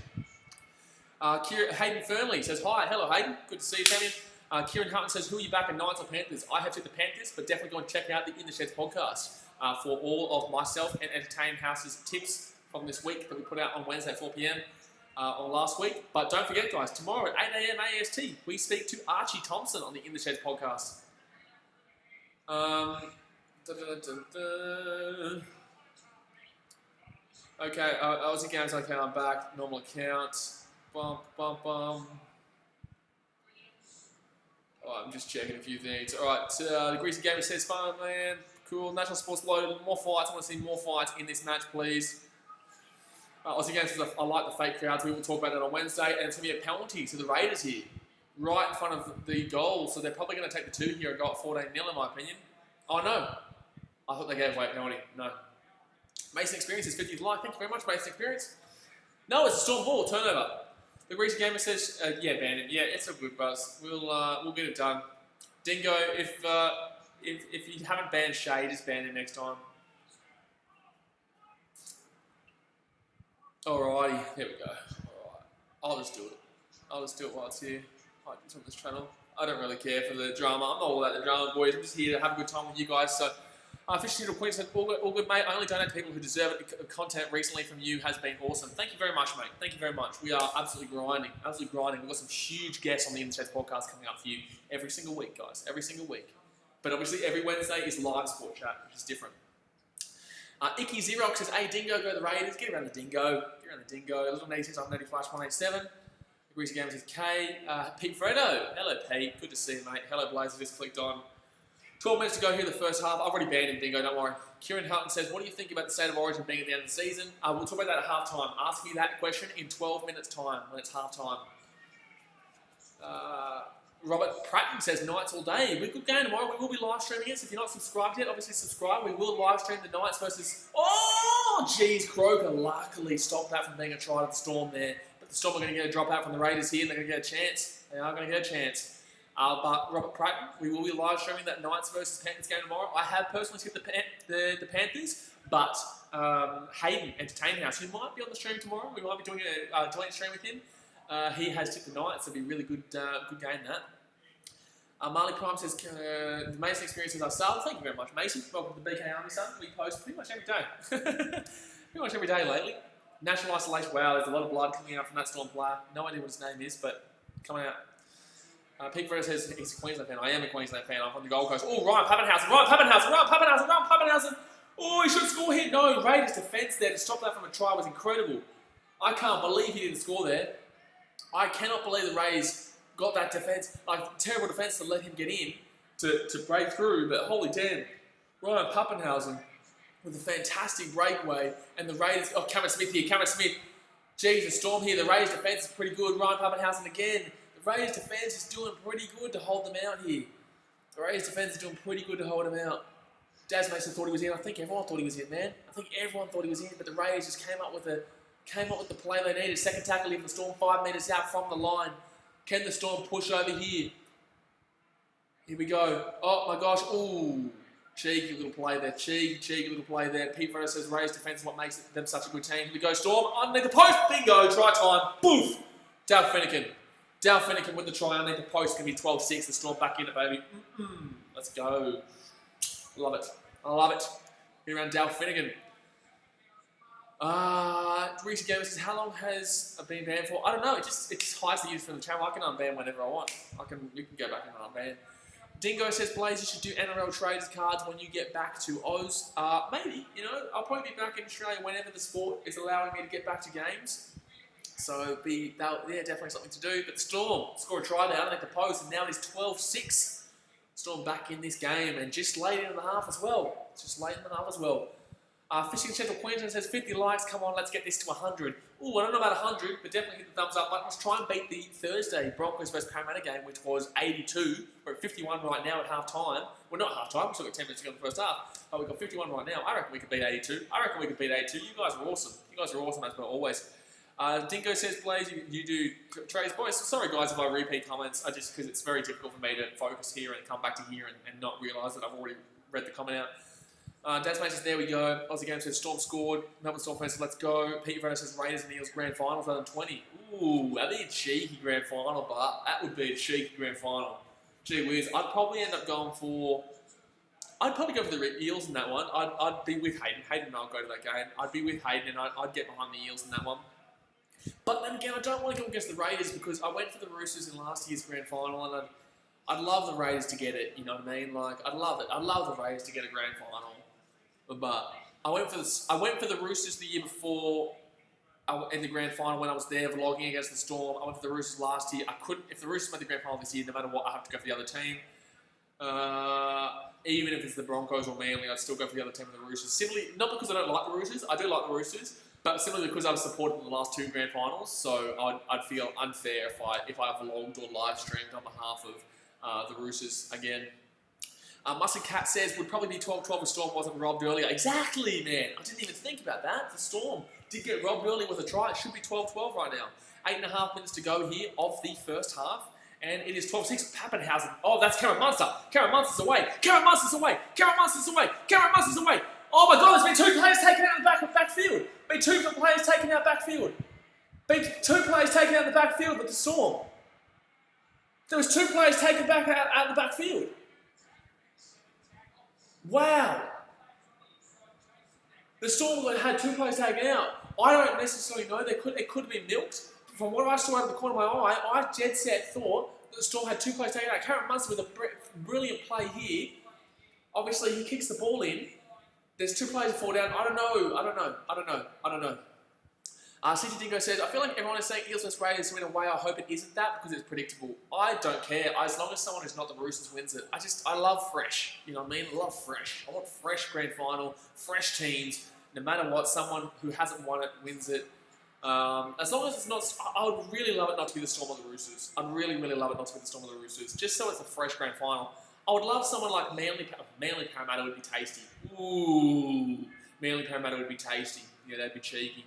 Hayden Fernley says, hi. Hello, Hayden. Good to see you, champion. Kieran Hutton says, who are you back at Knights or Panthers? I have said the Panthers, but definitely go and check out the In the Sheds podcast. For all of myself and Entertain House's tips from this week that we put out on Wednesday at 4 p.m. On last week. But don't forget, guys, tomorrow at 8 a.m. AST, we speak to Archie Thompson on the In the Sheds podcast. Okay, Aussie Games, okay, I'm back. Normal account. Oh, I'm just checking a few things. Alright, the Greasy Gamer says, fun, man. Cool. National Sports Loaded. More fights. I want to see more fights in this match, please. Aussie Games says, I like the fake crowds. We will talk about that on Wednesday. And it's going to be a penalty to the Raiders here. Right in front of the goal. So they're probably going to take the 2 here and go at 14-0 in my opinion. Oh, no. I thought they gave away a penalty. No. Mason Experience is 50th like. Thank you very much, Mason Experience. No, it's a Storm ball. Turnover. The Greasy Gamer says, yeah, ban him. Yeah, it's a good buzz. We'll get it done. Dingo, if you haven't banned Shay, just ban him next time. Alrighty, here we go. Alright, I'll just do it. I'll just do it while it's here. It's on this channel. I don't really care for the drama. I'm not all about the drama, boys. I'm just here to have a good time with you guys. So, Fishy Little Queensland, all good, mate. I only donate to people who deserve it. The content recently from you has been awesome. Thank you very much, mate. Thank you very much. We are absolutely grinding. Absolutely grinding. We've got some huge guests on the In the Sheds podcast coming up for you every single week, guys. Every single week. But obviously every Wednesday is live sport chat, which is different. Icky Xerox says, hey Dingo, go to the Raiders. Get around the Dingo. Get around the Dingo. Little Nate says, I'm Natty Flash 187. The Greasy Gamer says, K. Pete Fredo. Hello, Pete. Good to see you, mate. Hello, Blazer. Just clicked on. 12 minutes to go here in the first half. I've already banned him, Dingo. Don't worry. Kieran Houghton says, what do you think about the state of origin being at the end of the season? We'll talk about that at halftime. Ask me that question in 12 minutes' time when it's halftime. Robert Pratton says, Knights all day. We're good game tomorrow. We will be live streaming it. So if you're not subscribed yet, obviously subscribe. We will live stream the Knights versus... Oh, jeez. Croker luckily stopped that from being a try to the Storm there. But the Storm are going to get a drop out from the Raiders here, and they're going to get a chance. They are going to get a chance. But Robert Creighton, we will be live streaming that Knights versus Panthers game tomorrow. I have personally tipped the Panthers, but Hayden, Entertainment House, who might be on the stream tomorrow, we might be doing a joint stream with him. He has tipped the Knights, so it'll be a really good game, that. Marley Prime says, the Mason experience with ourselves. Thank you very much, Mason. Welcome to the BKRmy, son. We post pretty much every day. Pretty much every day lately. National isolation. Wow, there's a lot of blood coming out from that Storm player. No idea what his name is, but coming out. Pete Ferrer says he's a Queensland fan. I am a Queensland fan. I'm from the Gold Coast. Oh, Ryan Pappenhausen. Oh, he should score here. No, Raiders' defence there to stop that from a try was incredible. I can't believe he didn't score there. I cannot believe the Rays got that defence, like terrible defence to let him get in to break through, but holy damn. Ryan Pappenhausen with a fantastic breakaway, and the Raiders, oh, Cameron Smith here, Jeez, the Storm here, the Raiders defence is pretty good. Ryan Pappenhausen again. The Raiders defence is doing pretty good to hold them out here. The Raiders defence is doing pretty good to hold them out. Daz Mason thought he was in. I think everyone thought he was in, man. I think everyone thought he was in, but the Raiders just came up with the play they needed. Second tackle in the Storm, 5 metres out from the line. Can the Storm push over here? Here we go. Oh my gosh. Ooh. Cheeky little play there. Cheeky little play there. Pete Ferrer says Raiders defence is what makes them such a good team. Here we go. Storm underneath the post. Bingo. Try time. Boof. Dal Finnegan with the try underneath the post. Going to be 12-6. The Storm back in it, baby. Let's go. Love it. Here around Dal Finnegan. Reese Gamer says, how long has I been banned for? I don't know. It just hides the use from the channel. I can unban whenever I want. You can go back and unban. Dingo says, Blaze, you should do NRL traders cards when you get back to Oz. Maybe, I'll probably be back in Australia whenever the sport is allowing me to get back to games. So definitely something to do. But the Storm score a try down at the post, and now it is 12-6. Storm back in this game, and just late in the half as well. Fishing Central Queensland says 50 likes. Come on, let's get this to 100. Ooh, I don't know about 100, but definitely hit the thumbs up button. Let's try and beat the Thursday Broncos versus Parramatta game, which was 82. We're at 51 right now at half time. Well, not half time. We've still got 10 minutes to go in the first half. But we've got 51 right now. I reckon we could beat 82. You guys are awesome. As per always. Dingo says, Blaze, you do trades. Boys, sorry guys if I repeat comments. Because it's very difficult for me to focus here and come back to here and not realise that I've already read the comment out. Daz says, there we go. Aussie Game says, Storm scored. Melbourne Storm says, let's go. Peter Verno says, Raiders and Eels grand finals 2020. Ooh, that'd be a cheeky grand final, but that would be a cheeky grand final. Gee whiz, I'd probably go for the Eels in that one. I'd be with Hayden. Hayden and I'll go to that game. I'd be with Hayden and I'd get behind the Eels in that one. But then again, I don't want to go against the Raiders because I went for the Roosters in last year's grand final and I'd love the Raiders to get it, you know what I mean? Like, I'd love it. I'd love the Raiders to get a grand final. But I went for the Roosters the year before in the grand final when I was there vlogging against the Storm. I went for the Roosters last year. I couldn't. If the Roosters made the grand final this year, no matter what, I have to go for the other team. Even if it's the Broncos or Manly, I'd still go for the other team of the Roosters. Simply, not because I don't like the Roosters. I do like the Roosters, but simply because I've supported the last 2 grand finals. So I'd feel unfair if I vlogged or live streamed on behalf of the Roosters again. Mustard Cat says, would probably be 12-12 if Storm wasn't robbed earlier. Exactly, man. I didn't even think about that. The Storm did get robbed earlier with a try. It should be 12-12 right now. 8.5 minutes to go here of the first half. And it is 12-6. Pappenhausen. Oh, that's Cameron Munster. Cameron Munster's away. Oh my God, there's been 2 players taken out of the backfield. Been 2 players taken out backfield. With the Storm. There was 2 players taken out of the backfield. Wow. The Storm had 2 players taken out. I don't necessarily know. It could have been milked. From what I saw out of the corner of my eye, I dead set thought that the Storm had 2 players taken out. Cameron Munster with a brilliant play here. Obviously, he kicks the ball in. There's 2 players fall down. I don't know. CT Dingo says, I feel like everyone is saying Eels vs Raiders win away. I hope it isn't that because it's predictable. I don't care. As long as someone who's not the Roosters wins it. I love fresh. You know what I mean? I love fresh. I want fresh grand final, fresh teams. No matter what, someone who hasn't won it wins it. As long as it's not, I would really love it not to be the Storm or the Roosters. I'd really love it not to be the Storm or the Roosters. Just so it's a fresh grand final. I would love someone like Manly Parramatta would be tasty. Ooh, Manly Parramatta would be tasty. Yeah, that'd be cheeky.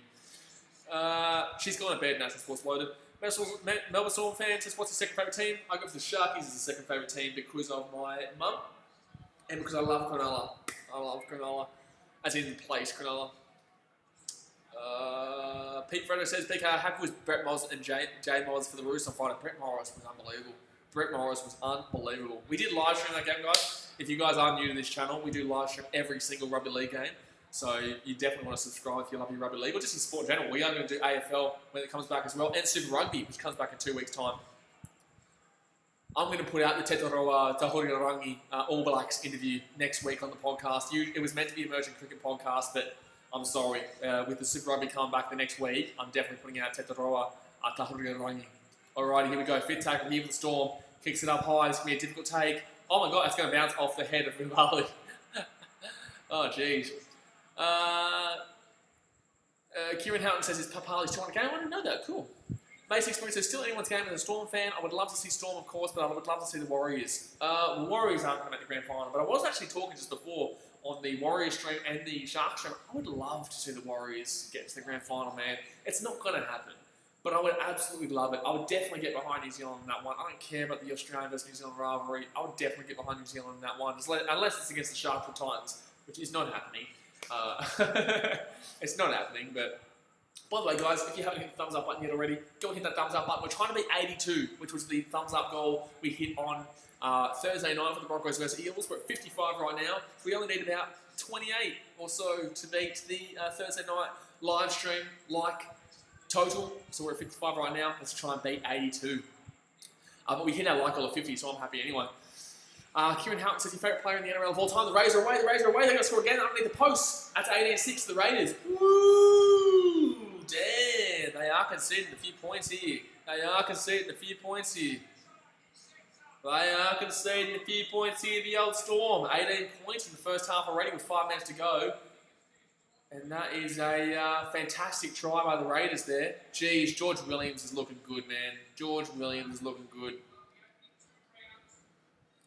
She's gone to bed, National Sports Loaded. Melbourne Storm fan says, what's your second favourite team? I go for the Sharkies as the second favourite team because of my mum and because I love Cronulla. I love Cronulla, as in place Cronulla. Pete Freddo says, BK, how happy was Brett Moz and Jay Moz for the Roosters on Friday? Brett Morris was unbelievable. Brett Morris was unbelievable. We did live stream that game, guys. If you guys are new to this channel, we do live stream every single rugby league game. So you definitely want to subscribe if you love your rugby league, or just in sport in general. We are going to do AFL when it comes back as well, and Super Rugby, which comes back in 2 weeks' time. I'm going to put out the Te Roa Rangi All Blacks interview next week on the podcast. It was meant to be an emerging cricket podcast, but I'm sorry. With the Super Rugby coming back the next week, I'm definitely putting out Te Roa Rangi. Alrighty, here we go. Fit tackle here for the Storm. Kicks it up high. It's going to be a difficult take. Oh my God, that's going to bounce off the head of Vivali. Oh, jeez. Kieran Houghton says it's Papali's 200 game. I didn't know that. Cool. Basic experience says still anyone's game as a Storm fan. I would love to see Storm, of course, but I would love to see the Warriors. The Warriors aren't going to make the grand final, but I was actually talking just before on the Warriors stream and the Sharks stream. I would love to see the Warriors get to the grand final, man. It's not going to happen, but I would absolutely love it. I would definitely get behind New Zealand in that one. I don't care about the Australian versus New Zealand rivalry. I would definitely get behind New Zealand in that one, unless it's against the Sharks or Titans, which is not happening. It's not happening, but by the way, guys, if you haven't hit the thumbs up button yet already, go and hit that thumbs up button. We're trying to beat 82, which was the thumbs up goal we hit on Thursday night for the Broncos versus Eels. We're at 55 right now. We only need about 28 or so to beat the Thursday night live stream total. So we're at 55 right now. Let's try and beat 82. But we hit our like goal of 50, so I'm happy anyway. Kieran Houghton says your favourite player in the NRL of all time. The Raiders are away. They're going to score again underneath the post. That's 18-6 the Raiders. Woo! Damn, they are conceding a few points here. They are conceding a few points here. The old Storm. 18 points in the first half already with 5 minutes to go. And that is a fantastic try by the Raiders there. Geez, George Williams is looking good, man. George Williams is looking good.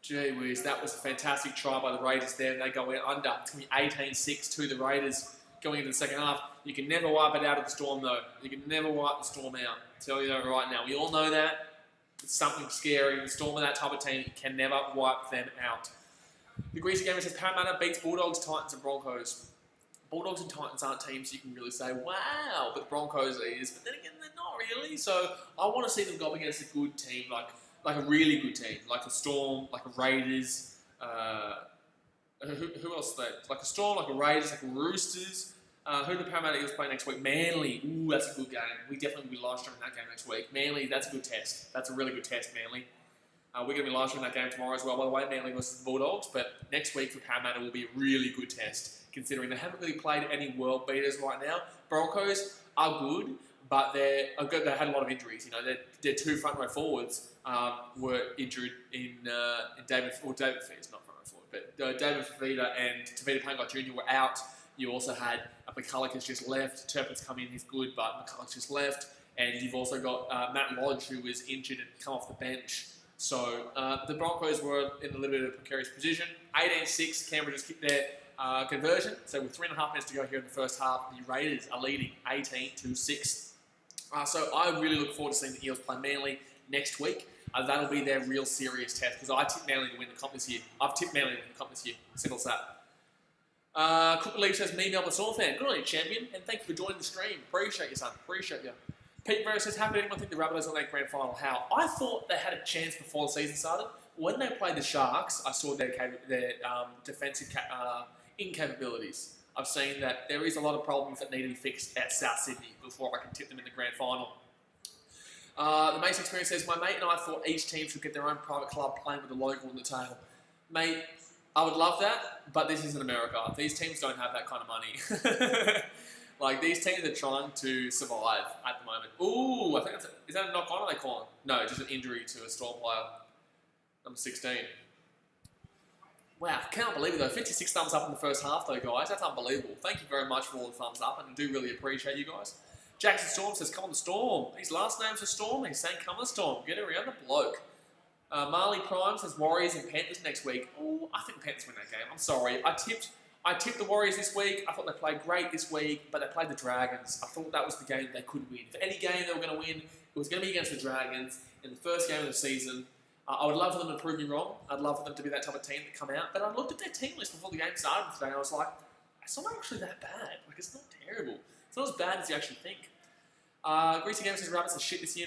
Gee whiz, that was a fantastic try by the Raiders there, and they go in under. It's going to be 18-6 to the Raiders going into the second half. You can never wipe it out of the Storm, though. You can never wipe the Storm out. I'll tell you that right now. We all know that. It's something scary. The Storm are that type of team. You can never wipe them out. The Greasy Gamer says Parramatta beats Bulldogs, Titans, and Broncos. Bulldogs and Titans aren't teams you can really say, wow, but the Broncos is. But then again, they're not really. So I want to see them go up against a good team, like a really good team, like a Storm, like a Raiders. Who else? Like a Storm, like a Raiders, like a Roosters. Who do the Parramatta Eagles play next week? Manly. Ooh, that's a good game. We definitely will be live streaming that game next week. Manly, that's a good test. That's a really good test, Manly. We're going to be live streaming that game tomorrow as well, by the way, Manly versus the Bulldogs. But next week for Parramatta will be a really good test, considering they haven't really played any world beaters right now. Broncos are good, but they had a lot of injuries. You know, their 2 front row forwards were injured in David Fifita's not front row forward, but David Fifita and Tavita Pangai Jr. were out. You also had McCulloch has just left. Turpin's come in, he's good, but McCulloch's just left. And you've also got Matt Lodge, who was injured and come off the bench. So the Broncos were in a little bit of a precarious position. 18-6, Canberra just kicked their conversion. So with 3.5 minutes to go here in the first half, the Raiders are leading 18-6. So I really look forward to seeing the Eels play Manly next week. That'll be their real serious test, because I tipped Manly to win the comp this year. I've tipped Manly to win the comp this year. Simple as that. Cooper League says, me, Melbourne Storm fan. Good on you, champion, and thank you for joining the stream. Appreciate you, son. Appreciate you. Pete Vera says, how could anyone think the Rabbitohs will make grand final? How? I thought they had a chance before the season started. When they played the Sharks, I saw their defensive incapabilities. I've seen that there is a lot of problems that need to be fixed at South Sydney before I can tip them in the grand final. The Mace Experience says, my mate and I thought each team should get their own private club playing with a logo on the tail. Mate, I would love that, but this isn't America. These teams don't have that kind of money. Like, these teams are trying to survive at the moment. Ooh, I think is that a knock-on, or are they calling? No, just an injury to a Storm player. Number 16. Wow, can't believe it though. 56 thumbs up in the first half though, guys. That's unbelievable. Thank you very much for all the thumbs up, and I do really appreciate you guys. Jackson Storm says, come on the Storm. His last name's a Storm. He's saying, come on the Storm. Get around the bloke. Marley Prime says, Warriors and Panthers next week. Ooh, I think Panthers win that game. I'm sorry. I tipped the Warriors this week. I thought they played great this week, but they played the Dragons. I thought that was the game they could win. If any game they were going to win, It was going to be against the Dragons in the first game of the season. I would love for them to prove me wrong. I'd love for them to be that type of team that come out. But I looked at their team list before the game started today, and I was like, it's not actually that bad. Like, it's not terrible. It's not as bad as you actually think. Greasy Gamer says Rabbits are shit this year.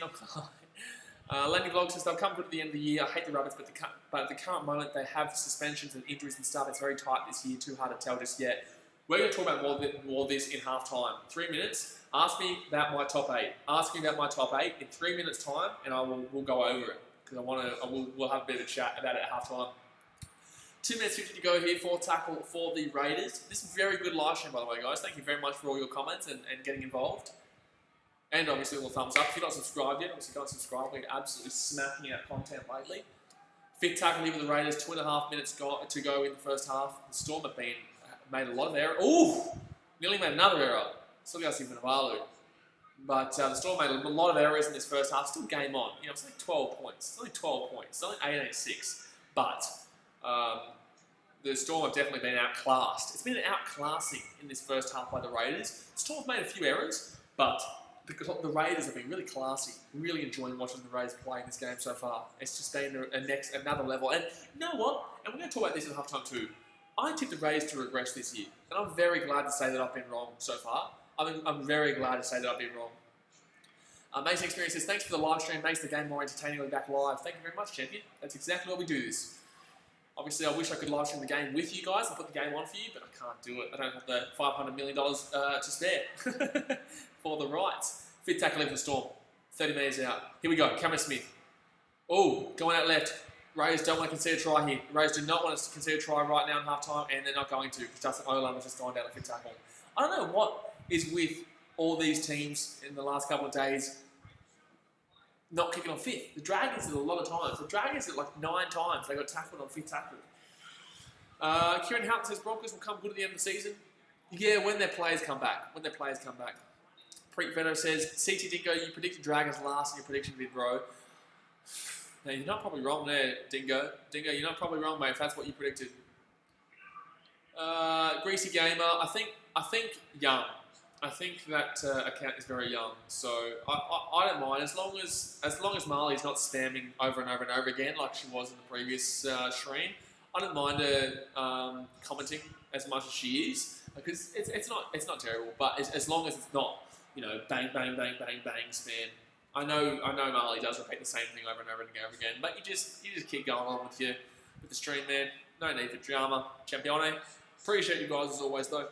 Lenny Vlog says they'll come good at the end of the year. I hate the Rabbits, but at the current moment they have suspensions and injuries and stuff. It's very tight this year. Too hard to tell just yet. We're going to talk about more of this in half time. 3 minutes. Ask me about my top 8. Ask me about my top 8 in 3 minutes time, and we'll go over it because we'll have a bit of a chat about it at half time. 2 minutes 50 to go here for tackle for the Raiders. This is a very good live stream, by the way, guys. Thank you very much for all your comments and getting involved. And obviously all the thumbs up. If you're not subscribed yet, obviously go and subscribe. We're absolutely smacking out content lately. Fifth tackle here with the Raiders. 2.5 minutes to go in the first half. The Storm have made a lot of errors. Ooh! Nearly made another error. Still got to see Vanavalu. But the Storm made a lot of errors in this first half. Still game on. You know, it's only 12 points. It's only 12 points. It's only 18-6. But the Storm have definitely been outclassed. It's been an outclassing in this first half by the Raiders. The Storm have made a few errors, but the Raiders have been really classy. Really enjoying watching the Raiders play in this game so far. It's just been another level. And you know what? And we're going to talk about this at halftime too. I tipped the Raiders to regress this year, and I'm very glad to say that I've been wrong so far. I'm very glad to say that I've been wrong. Amazing Experience says, thanks for the live stream. Makes the game more entertaining when we're back live. Thank you very much, champion. That's exactly why we do this. Obviously, I wish I could live stream the game with you guys and put the game on for you, but I can't do it. I don't have the $500 million to spare for the rights. Fifth tackle in for the Storm. 30 metres out. Here we go. Cameron Smith. Oh, going out left. Raiders don't want to concede a try here. The Raiders do not want to concede a try right now in half time, and they're not going to because Justin Olam has just gone down a fifth tackle. I don't know what is with all these teams in the last couple of days not kicking on fifth. The Dragons did a lot of times. The Dragons did like 9 times. They got tackled on fifth tackle. Kieran Houghton says Broncos will come good at the end of the season. Yeah, when their players come back. When their players come back. Preet Veto says, CT Dingo, you predicted Dragons last and your prediction did, bro. Now, you're not probably wrong there, Dingo. Dingo, you're not probably wrong, mate, if that's what you predicted. Greasy Gamer, I think young. I think that account is very young, so I don't mind as long as Marley's not spamming over and over and over again like she was in the previous stream. I don't mind her commenting as much as she is because it's not terrible, but as long as it's not bang bang bang bang bang spam. I know Marley does repeat the same thing over and over and over again, but you just keep going on with the stream, man. No need for drama, Champione. Appreciate you guys as always though.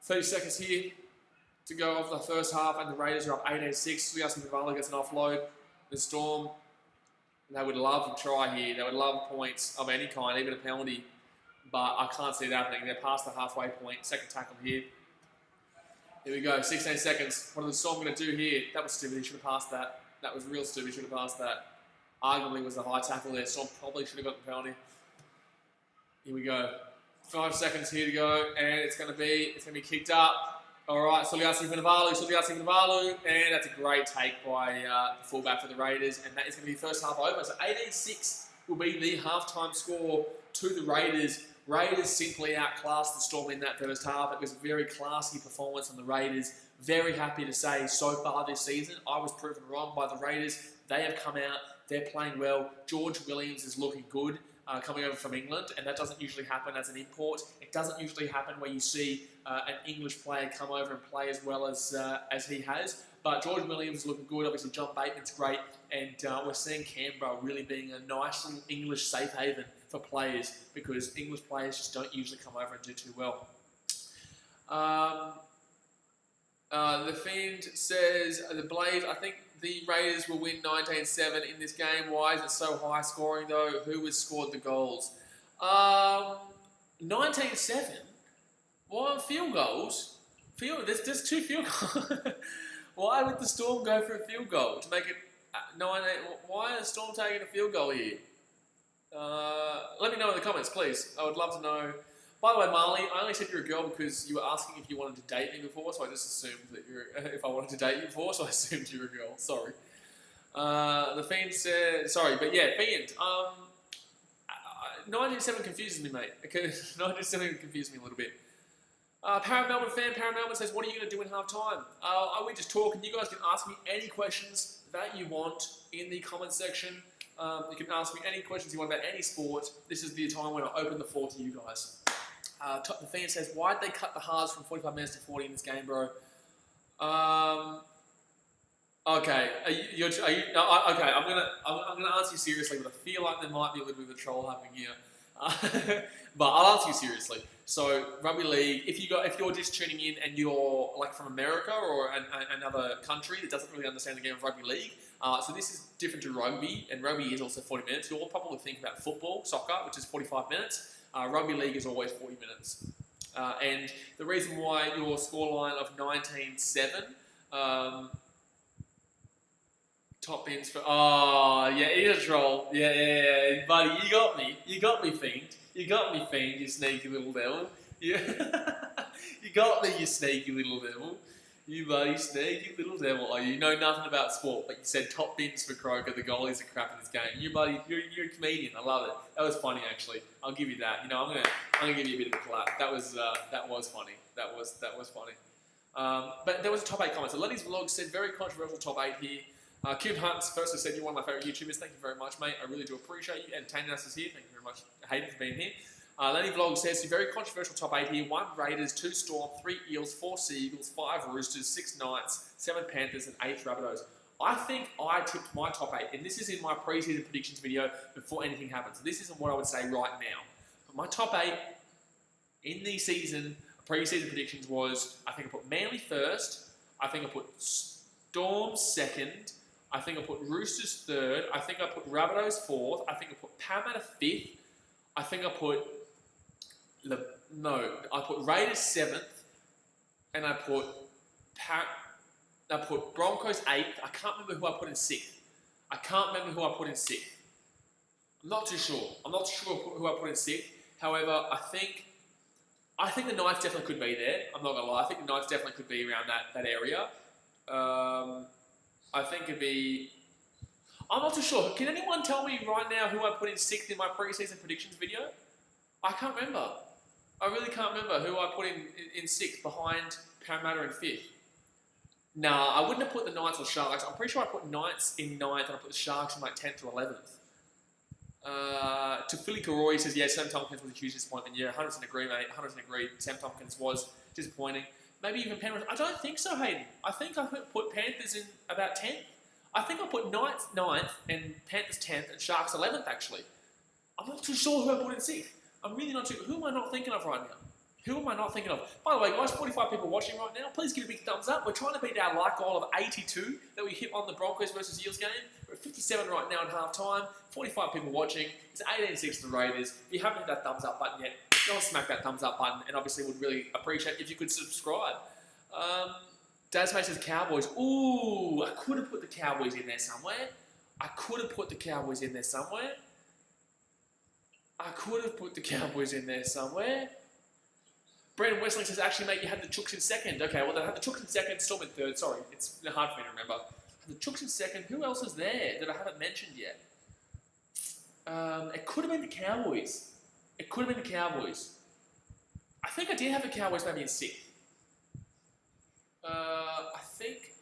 30 seconds here to go off the first half, and the Raiders are up 18-6. Suliasi Vanavalu gets an offload. The Storm, they would love a try here. They would love points of any kind, even a penalty. But I can't see it happening. They're past the halfway point. Second tackle here. Here we go. 16 seconds. What are the Storm going to do here? That was stupid. He should have passed that. That was real stupid. He should have passed that. Arguably was the high tackle there. Storm probably should have got the penalty. Here we go. 5 seconds here to go, and it's going to be kicked up. All right, Suliasi Vanavalu, and that's a great take by the fullback for the Raiders, and that is going to be first half over. So 18-6 will be the halftime score to the Raiders. Raiders simply outclassed the Storm in that first half. It was a very classy performance from the Raiders. Very happy to say so far this season, I was proven wrong by the Raiders. They have come out, they're playing well. George Williams is looking good. Coming over from England, and that doesn't usually happen as an import. It doesn't usually happen where you see an English player come over and play as well as he has. But George Williams is looking good. Obviously, John Bateman's great, and we're seeing Canberra really being a nice little English safe haven for players because English players just don't usually come over and do too well. The Fiend says the Blaze. I think the Raiders will win 19-7 in this game. Why is it so high scoring though? Who has scored the goals? 19-7? Why field goals? There's 2 field goals. Why would the Storm go for a field goal to make it 9-8? Why are the Storm taking a field goal here? Let me know in the comments, please. I would love to know. By the way, Marley, I only said you're a girl because you were asking if you wanted to date me before, so I just assumed that if I wanted to date you before, so I assumed you were a girl. Sorry. The Fiend said, sorry, but yeah, Fiend. 19-7 confuses me, mate. Okay, 19-7 confused me a little bit. Melbourne fan, Melbourne says, what are you going to do in half time? We just talk, and you guys can ask me any questions that you want in the comment section. You can ask me any questions you want about any sport. This is the time when I open the floor to you guys. The fan says, why'd they cut the halves from 45 minutes to 40 in this game, bro? Okay, okay, I'm gonna answer you seriously, but I feel like there might be a little bit of a troll happening here. But I'll answer you seriously. So rugby league, if you're just tuning in and you're like from America or another country that doesn't really understand the game of rugby league, so this is different to rugby, and rugby is also 40 minutes. You'll probably think about football, soccer, which is 45 minutes. Rugby league is always 40 minutes. And the reason why your scoreline of 19-7, top ends for, oh, yeah, it is a troll. Yeah, buddy, you got me, Fiend. You got me, Fiend, you sneaky little devil. You got me, you sneaky little devil. You buddy, sneaky little devil. Oh, you know nothing about sport, but you said top bins for Croker, the goalies are crap in this game. You buddy, you're a comedian, I love it. That was funny actually. I'll give you that. You know, I'm gonna give you a bit of a clap. That was funny. That was funny. But there was a top 8 comment. So Lenny's vlog said very controversial top 8 here. Cube Hunts firstly said you're one of my favourite YouTubers. Thank you very much, mate. I really do appreciate you entertaining us is here. Thank you very much, Hayden, for being here. Lenny Vlog says, you're very controversial top 8 here. 1 Raiders, 2 Storm, 3 Eels, 4 Seagulls, 5 Roosters, 6 Knights, 7 Panthers, and 8 Rabbitohs. I think I tipped my top 8, and this is in my pre-season predictions video before anything happens. So this isn't what I would say right now. But my top 8 in the season, pre-season predictions was, I think I put Manly first, I think I put Storm second, I think I put Roosters third, I think I put Rabbitohs fourth, I think I put Parramatta fifth, I think I put Raiders 7th, and I put Broncos 8th. I can't remember who I put in 6th. I'm not too sure. Who I put in 6th. However, I think the Knights definitely could be there. I'm not gonna lie. I think the Knights definitely could be around that area. I think it'd be. I'm not too sure. Can anyone tell me right now who I put in 6th in my pre-season predictions video? I can't remember. I really can't remember who I put in 6th behind Parramatta in 5th. Nah, I wouldn't have put the Knights or Sharks. I'm pretty sure I put Knights in 9th and I put the Sharks in like 10th or 11th. To Philly Karoy says, yeah, Sam Tompkins was a huge disappointment. Yeah, 100% agree, mate. 100% agree. Sam Tompkins was disappointing. Maybe even Penrith. I don't think so, Hayden. I think I put Panthers in about 10th. I think I put Knights 9th and Panthers 10th and Sharks 11th, actually. I'm not too sure who I put in 6th. I'm really not too. Who am I not thinking of right now? Who am I not thinking of? By the way, guys, 45 people watching right now. Please give a big thumbs up. We're trying to beat our like goal of 82 that we hit on the Broncos versus Eels game. We're at 57 right now at half time. 45 people watching. It's 18-6 to the Raiders. If you haven't hit that thumbs up button yet, go and smack that thumbs up button. And obviously, would really appreciate if you could subscribe. Dazmay says Cowboys. Ooh, I could have put the Cowboys in there somewhere. Brandon Westling says, actually, mate, you had the Chooks in 2nd. Okay, well, I had the Chooks in 2nd, Storm in 3rd. Sorry, it's hard for me to remember. The Chooks in 2nd. Who else is there that I haven't mentioned yet? It could have been the Cowboys. I think I did have the Cowboys maybe in 6th. I think.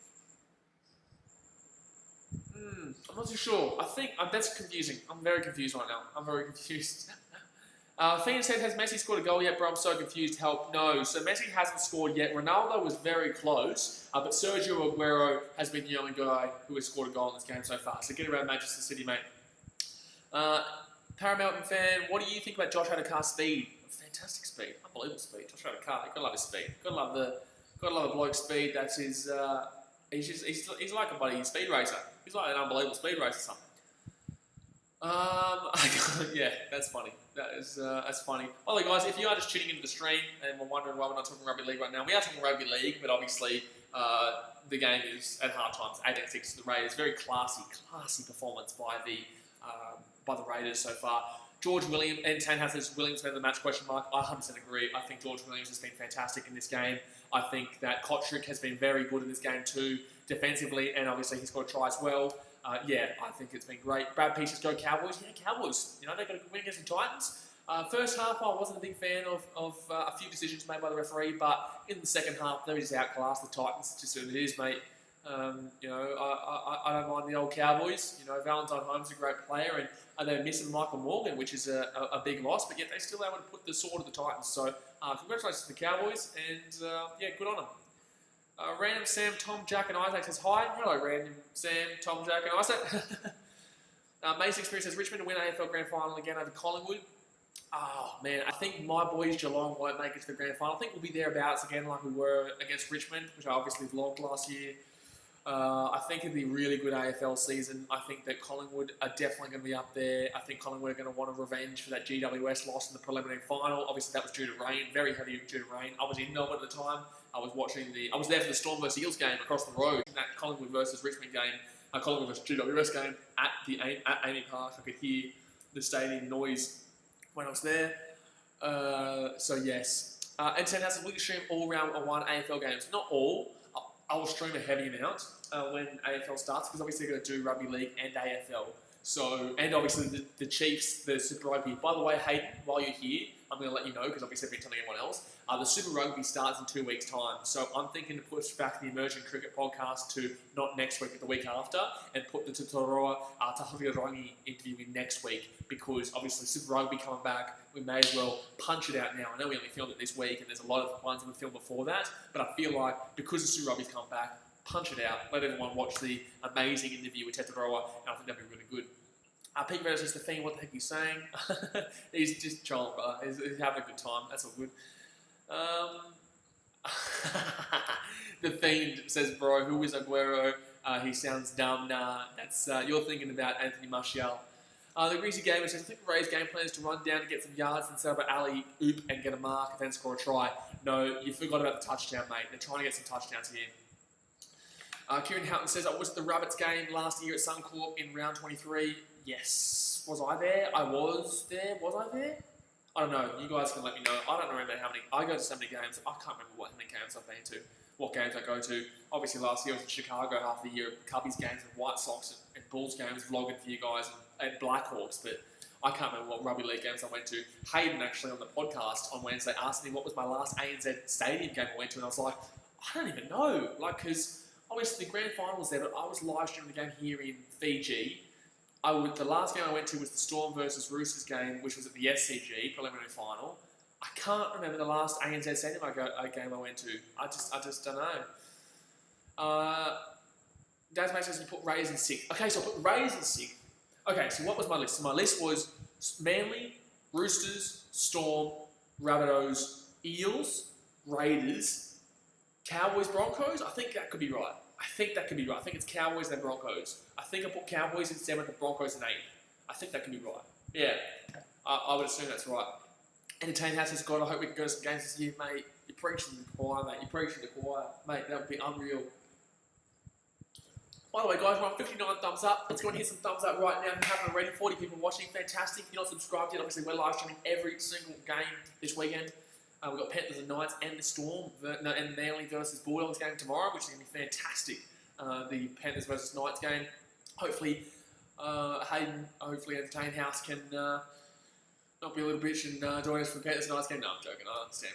I'm not too sure. I think that's confusing. I'm very confused right now. Phoenix said, has Messi scored a goal yet, bro? I'm so confused. Help. No. So Messi hasn't scored yet. Ronaldo was very close, but Sergio Aguero has been the only guy who has scored a goal in this game so far. So get around Manchester City, mate. Paramount fan, what do you think about Josh Adokar speed? Fantastic speed. Unbelievable speed. Josh Adokar, you gotta love his speed. Gotta love the bloke's speed. That's his. He's like a bloody speed racer. He's like an unbelievable speed racer or something. Yeah, that's funny. That's funny. By the way, guys, if you are just tuning into the stream and we're wondering why we're not talking rugby league right now, we are talking rugby league, but obviously the game is at half time. It's 18-6 to the Raiders. Very classy performance by the Raiders so far. George Williams and Tanhath's Williams man of the match question mark. I 100% agree. I think George Williams has been fantastic in this game. I think that Kotrick has been very good in this game too, defensively, and obviously he's got a try as well. Yeah, I think it's been great. Brad Peace says, go Cowboys. Yeah, Cowboys. You know, they got a good win against the Titans. First half, I wasn't a big fan of a few decisions made by the referee, but in the second half, they just outclassed the Titans. Just what it is, mate. You know, I don't mind the old Cowboys. You know, Valentine Holmes is a great player, and they're missing Michael Morgan, which is a big loss, but yet they still able to put the sword to the Titans. So congratulations to the Cowboys, and yeah, good on them. Random Sam, Tom, Jack, and Isaac says hi. Hello, Random Sam, Tom, Jack, and Isaac. Mason Experience says Richmond to win AFL Grand Final again over Collingwood. Oh, man, I think my boys Geelong won't make it to the Grand Final. I think we'll be thereabouts again like we were against Richmond, which I obviously vlogged last year. I think it'll be a really good AFL season. I think that Collingwood are definitely going to be up there. I think Collingwood are going to want a revenge for that GWS loss in the preliminary final. Obviously, that was due to rain, very heavy due to rain. I was in Melbourne at the time. I was there for the Storm versus Eels game across the road. That Collingwood versus Richmond game, Collingwood versus GWS game at Amy Park. I could hear the stadium noise when I was there. So yes. And Ted has a weekly stream all round on one AFL games. Not all. I will stream a heavy amount when AFL starts because obviously they're going to do rugby league and AFL. So, and obviously the Chiefs, the Super Rugby. By the way, Hayden, while you're here, I'm going to let you know because obviously I've been telling everyone else. The Super Rugby starts in 2 weeks' time. So I'm thinking to push back the Emerging Cricket podcast to not next week, but the week after, and put the Totoroa Tahurangi interview in next week because obviously Super Rugby coming back. We may as well punch it out now. I know we only filmed it this week and there's a lot of ones that we filmed before that, but I feel like because the Super Rugby's come back, punch it out, let everyone watch the amazing interview with Totoroa, and I think that'd be really good. Pete Reyes says, the Fiend, what the heck are you saying? He's just chilling, brother. He's having a good time. That's all good. The Fiend says, bro, who is Aguero? He sounds dumb. Nah, that's you're thinking about Anthony Martial. The Greasy Gamer says, I think the Rays' game plan is to run down to get some yards and set up an alley oop and get a mark and then score a try. No, you forgot about the touchdown, mate. They're trying to get some touchdowns here. Kieran Houghton says, I was at the Rabbits game last year at Suncorp in round 23. Yes. Was I there? I was there. Was I there? I don't know. You guys can let me know. I don't remember how many. I go to so many games. I can't remember how many games I've been to. What games I go to. Obviously, last year I was in Chicago half the year at Cubbies games and White Sox and Bulls games, vlogging for you guys and Blackhawks. But I can't remember what rugby league games I went to. Hayden, actually, on the podcast on Wednesday, asked me what was my last ANZ Stadium game I went to. And I was like, I don't even know. Like, because obviously the grand final was there, but I was live streaming the game here in Fiji. The last game I went to was the Storm versus Roosters game, which was at the SCG preliminary final. I can't remember the last ANZ Stadium game I went to. I just don't know. Daz Mate says you put Rays in sixth. Okay, so I put Rays in sixth. Okay, so what was my list? So my list was Manly, Roosters, Storm, Rabbitohs, Eels, Raiders, Cowboys, Broncos. I think that could be right. I think it's Cowboys and Broncos. I think I put Cowboys in 7th and Broncos in 8th. I think that could be right. Yeah, I would assume that's right. Entertain House says, God, I hope we can go to some games this year, mate. You're preaching to the choir, mate. You're preaching to the choir. Mate, that would be unreal. By the way, guys, we're on 59 thumbs up. Let's go and hit some thumbs up right now. If you haven't already, 40 people watching. Fantastic. If you're not subscribed yet, obviously we're live streaming every single game this weekend. We've got Panthers and Knights and the Storm and Manly versus Bulldogs game tomorrow, which is going to be fantastic. The Panthers versus Knights game. Hopefully, Hayden, Entertain House can not be a little bitch and join us for the Panthers Knights game. No, I'm joking. I understand,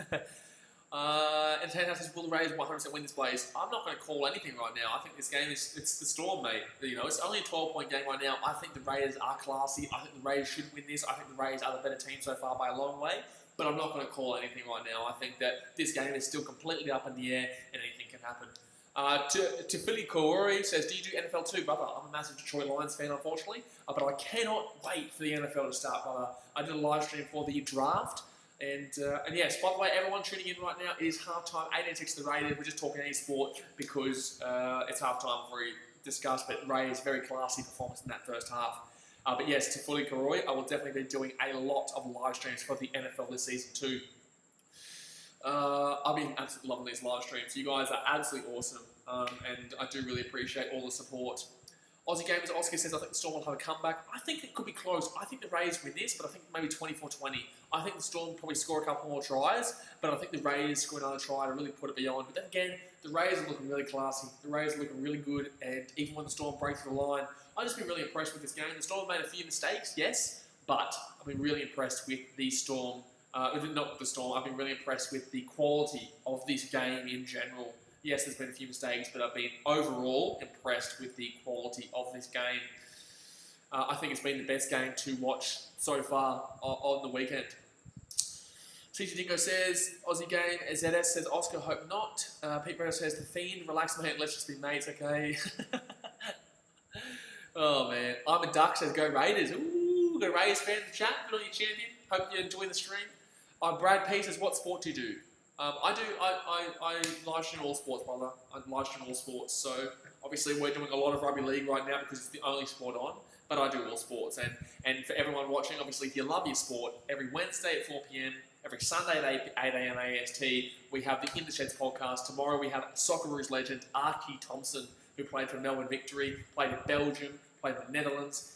brother. Entertain House says, will the Raiders 100% win this place? I'm not going to call anything right now. I think this game it's the Storm, mate. You know, it's only a 12-point game right now. I think the Raiders are classy. I think the Raiders should win this. I think the Raiders are the better team so far by a long way. But I'm not going to call anything right now. I think that this game is still completely up in the air and anything can happen. To Philly Kaori says, do you do NFL too, brother? I'm a massive Detroit Lions fan, unfortunately. But I cannot wait for the NFL to start, brother. I did a live stream for the draft. And yes, by the way, everyone tuning in right now, it is halftime, 18-6 to the Raiders. We're just talking any sport because it's halftime before we discuss. But Raiders, very classy performance in that first half. But yes, to Fully Karoy, I will definitely be doing a lot of live streams for the NFL this season too. I've been absolutely loving these live streams. You guys are absolutely awesome, and I do really appreciate all the support. Aussie Gamers Oscar says, I think the Storm will have a comeback. I think it could be close. I think the Raiders win this, but I think maybe 24-20. I think the Storm will probably score a couple more tries, but I think the Raiders score another try to really put it beyond. But then again, the Raiders are looking really classy. The Raiders are looking really good, and even when the Storm breaks through the line, I've just been really impressed with this game. The Storm made a few mistakes, yes, but I've been really impressed with the Storm. Not with the Storm, I've been really impressed with the quality of this game in general. Yes, there's been a few mistakes, but I've been overall impressed with the quality of this game. I think it's been the best game to watch so far on the weekend. CG Dingo says, Aussie game. ZS says, Oscar, hope not. Pete Brenner says, The Fiend, relax mate, let's just be mates, okay? Oh man. I'm a Duck says, go Raiders. Ooh, got a Raiders fan in the chat, good on you champion. Hope you're enjoying the stream. Brad P says, what sport do you do? I live stream all sports, brother. I live stream all sports. So obviously we're doing a lot of rugby league right now because it's the only sport on. But I do all sports. And for everyone watching, obviously if you love your sport, every Wednesday at 4 p.m, every Sunday at 8 a.m. AST, we have the In the Sheds podcast. Tomorrow we have Socceroos legend Archie Thompson, who played for Melbourne Victory, played in Belgium, played in the Netherlands.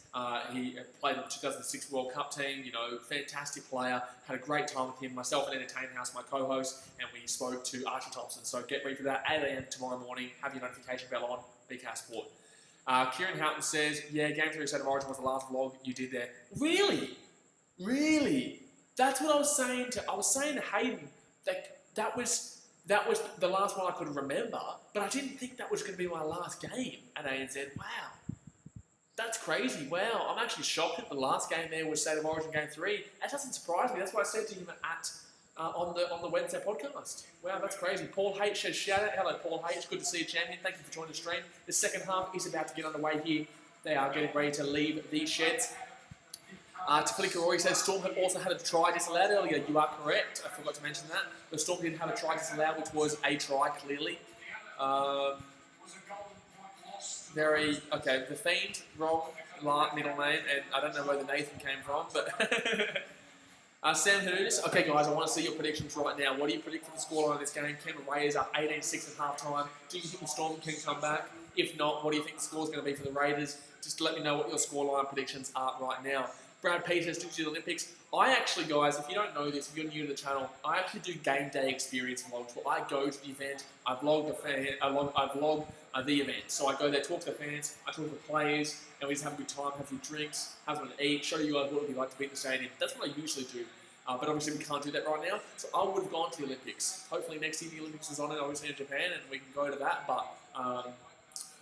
He played in the 2006 World Cup team, fantastic player. Had a great time with him, myself and Entertainment House, my co-host, and we spoke to Archie Thompson. So get ready for that, 8 a.m. tomorrow morning. Have your notification bell on, BK Sport. Kieran Houghton says, yeah, Game 3 State of Origin was the last vlog you did there. Really? Really? That's what I was saying to Hayden. That was the last one I could remember, but I didn't think that was going to be my last game at ANZ. Wow. That's crazy. Wow. I'm actually shocked that the last game there was State of Origin Game 3. That doesn't surprise me. That's what I said to him on the Wednesday podcast. Wow, that's crazy. Paul H says, shout out. Hello, Paul H. Good to see you, champion. Thank you for joining the stream. The second half is about to get underway here. They are getting ready to leave the sheds. Tafili Karori says, Storm had also had a try disallowed earlier. You are correct. I forgot to mention that. The Storm did have a try disallowed, which was a try, clearly. The Fiend, wrong middle name, and I don't know where the Nathan came from, but Sam Hernandez. Okay, guys, I want to see your predictions right now. What do you predict for the scoreline of this game? Canberra Raiders up 18-6 at halftime. Do you think the Storm can come back? If not, what do you think the score is going to be for the Raiders? Just let me know what your scoreline predictions are right now. Brad Peters to the Olympics. I actually, guys, if you don't know this, if you're new to the channel, I actually do game day experience vlogs where I go to the event, I vlog the event. So I go there, talk to the fans, I talk to the players, and we just have a good time, have a few drinks, have something to eat, show you guys what it would be like to be in the stadium. That's what I usually do. But obviously we can't do that right now. So I would have gone to the Olympics. Hopefully next year the Olympics is on it, obviously in Japan, and we can go to that. But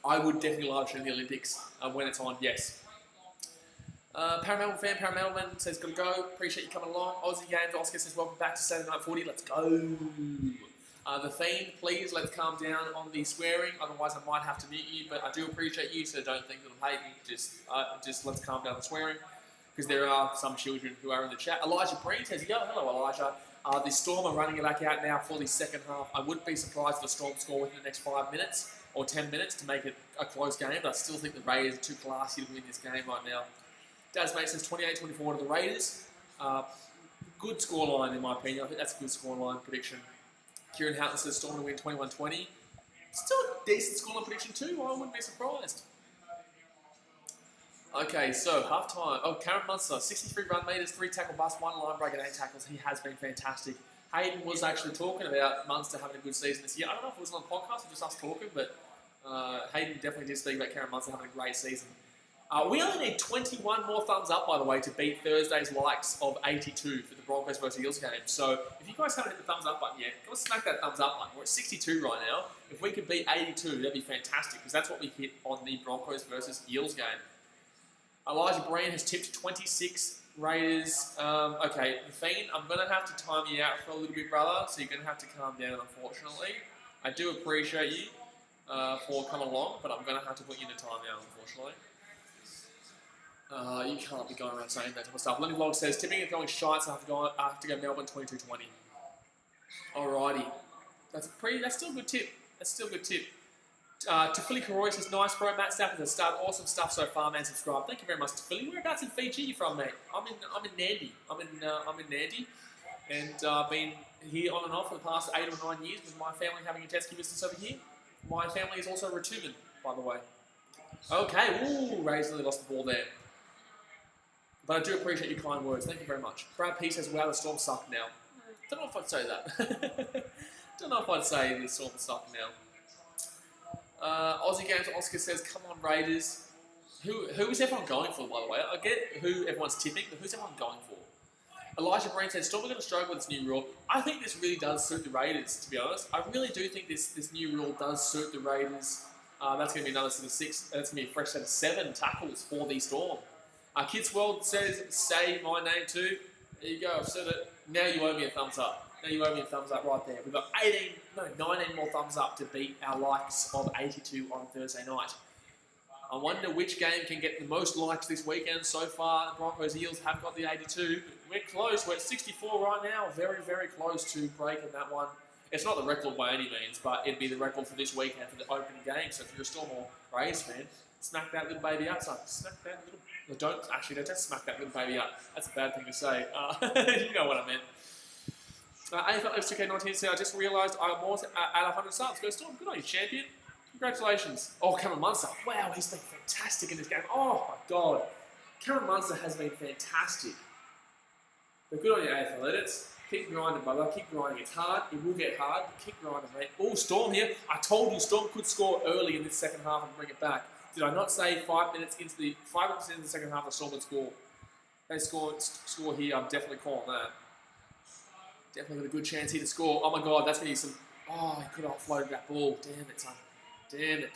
I would definitely live stream the Olympics when it's on, yes. Paramelman fan, Paramelman says, gotta go. Appreciate you coming along. Aussie Games, Oscar says, welcome back to Saturday Night Footy. Let's go. The Fiend, please, let's calm down on the swearing. Otherwise, I might have to mute you. But I do appreciate you, so don't think that I'm hating. Just let's calm down the swearing. Because there are some children who are in the chat. Elijah Breen says, yo, hello, Elijah. The Storm are running it back out now for the second half. I wouldn't be surprised if the Storm score within the next 5 minutes or 10 minutes to make it a close game. But I still think the Raiders are too classy to win this game right now. Daz Mate says 28-24 to the Raiders. Good scoreline in my opinion. I think that's a good scoreline prediction. Kieran Houghton says Storm to win 21-20. Still a decent scoreline prediction too. I wouldn't be surprised. Okay, so half-time. Oh, Cameron Munster, 63 run meters, 3 tackle busts, 1 line break and 8 tackles. He has been fantastic. Hayden was actually talking about Munster having a good season this year. I don't know if it was on the podcast or just us talking, but Hayden definitely did speak about Cameron Munster having a great season. We only need 21 more thumbs up, by the way, to beat Thursday's likes of 82 for the Broncos versus Eels game. So if you guys haven't hit the thumbs up button yet, go smack that thumbs up button. We're at 62 right now. If we could beat 82, that'd be fantastic, because that's what we hit on the Broncos versus Eels game. Elijah Breen has tipped 26 Raiders. Okay, the Fiend, I'm going to have to time you out for a little bit, brother, so you're going to have to calm down, unfortunately. I do appreciate you for coming along, but I'm going to have to put you in a timeout, unfortunately. You can't be going around saying that type of stuff. Lenny Vlog says, tipping is going shite, so I have to go Melbourne 22-20. Alrighty. That's still a good tip. That's still a good tip. Tafili Karoi says, nice bro, Matt Stafford has started awesome stuff so far, man. Subscribe. Thank you very much, Tafili. Whereabouts in Fiji are you from, mate? I'm in Nandi. I'm in Nandi, and I've been here on and off for the past 8 or 9 years with my family having a jet ski business over here. My family is also Ratuman, by the way. Okay, ooh, Rays really lost the ball there. But I do appreciate your kind words. Thank you very much. Brad P says, wow, the Storm suck now. Don't know if I'd say that. Don't know if I'd say the Storm suck now. Aussie Games Oscar says, come on Raiders. Who is everyone going for, by the way? I get who everyone's tipping, but who's everyone going for? Elijah Breen said, Storm are going to struggle with this new rule. I think this really does suit the Raiders, to be honest. I really do think this new rule does suit the Raiders. That's going to be another set of 6. That's going to be a fresh set of 7 tackles for the Storm. Kids World says, say my name too. There you go, I've said it. Now you owe me a thumbs up. Now you owe me a thumbs up right there. We've got 19 more thumbs up to beat our likes of 82 on Thursday night. I wonder which game can get the most likes this weekend. So far, the Broncos Eels have got the 82. We're close. We're at 64 right now. Very, very close to breaking that one. It's not the record by any means, but it'd be the record for this weekend for the opening game. So if you're a Storm or Raiders fan, smack that little baby out, son. Smack that little... No, don't smack that little baby out. That's a bad thing to say. You know what I meant. AFL F2K19 said, I just realised I'm almost at 100 subs. Go Storm. Good on you, champion. Congratulations. Oh, Cameron Munster. Wow, he's been fantastic in this game. Oh, my God. Cameron Munster has been fantastic. But good on you, AFL edits. Keep grinding, brother. Keep grinding. It's hard. It will get hard. But keep grinding, mate. Oh, Storm here. I told you Storm could score early in this second half and bring it back. Did I not say 5 minutes into the second half the Storm would score? They score here. I'm definitely calling that. Definitely got a good chance here to score. Oh, my God. That's going to be some... Oh, he could have offloaded that ball. Damn it, son. Damn it.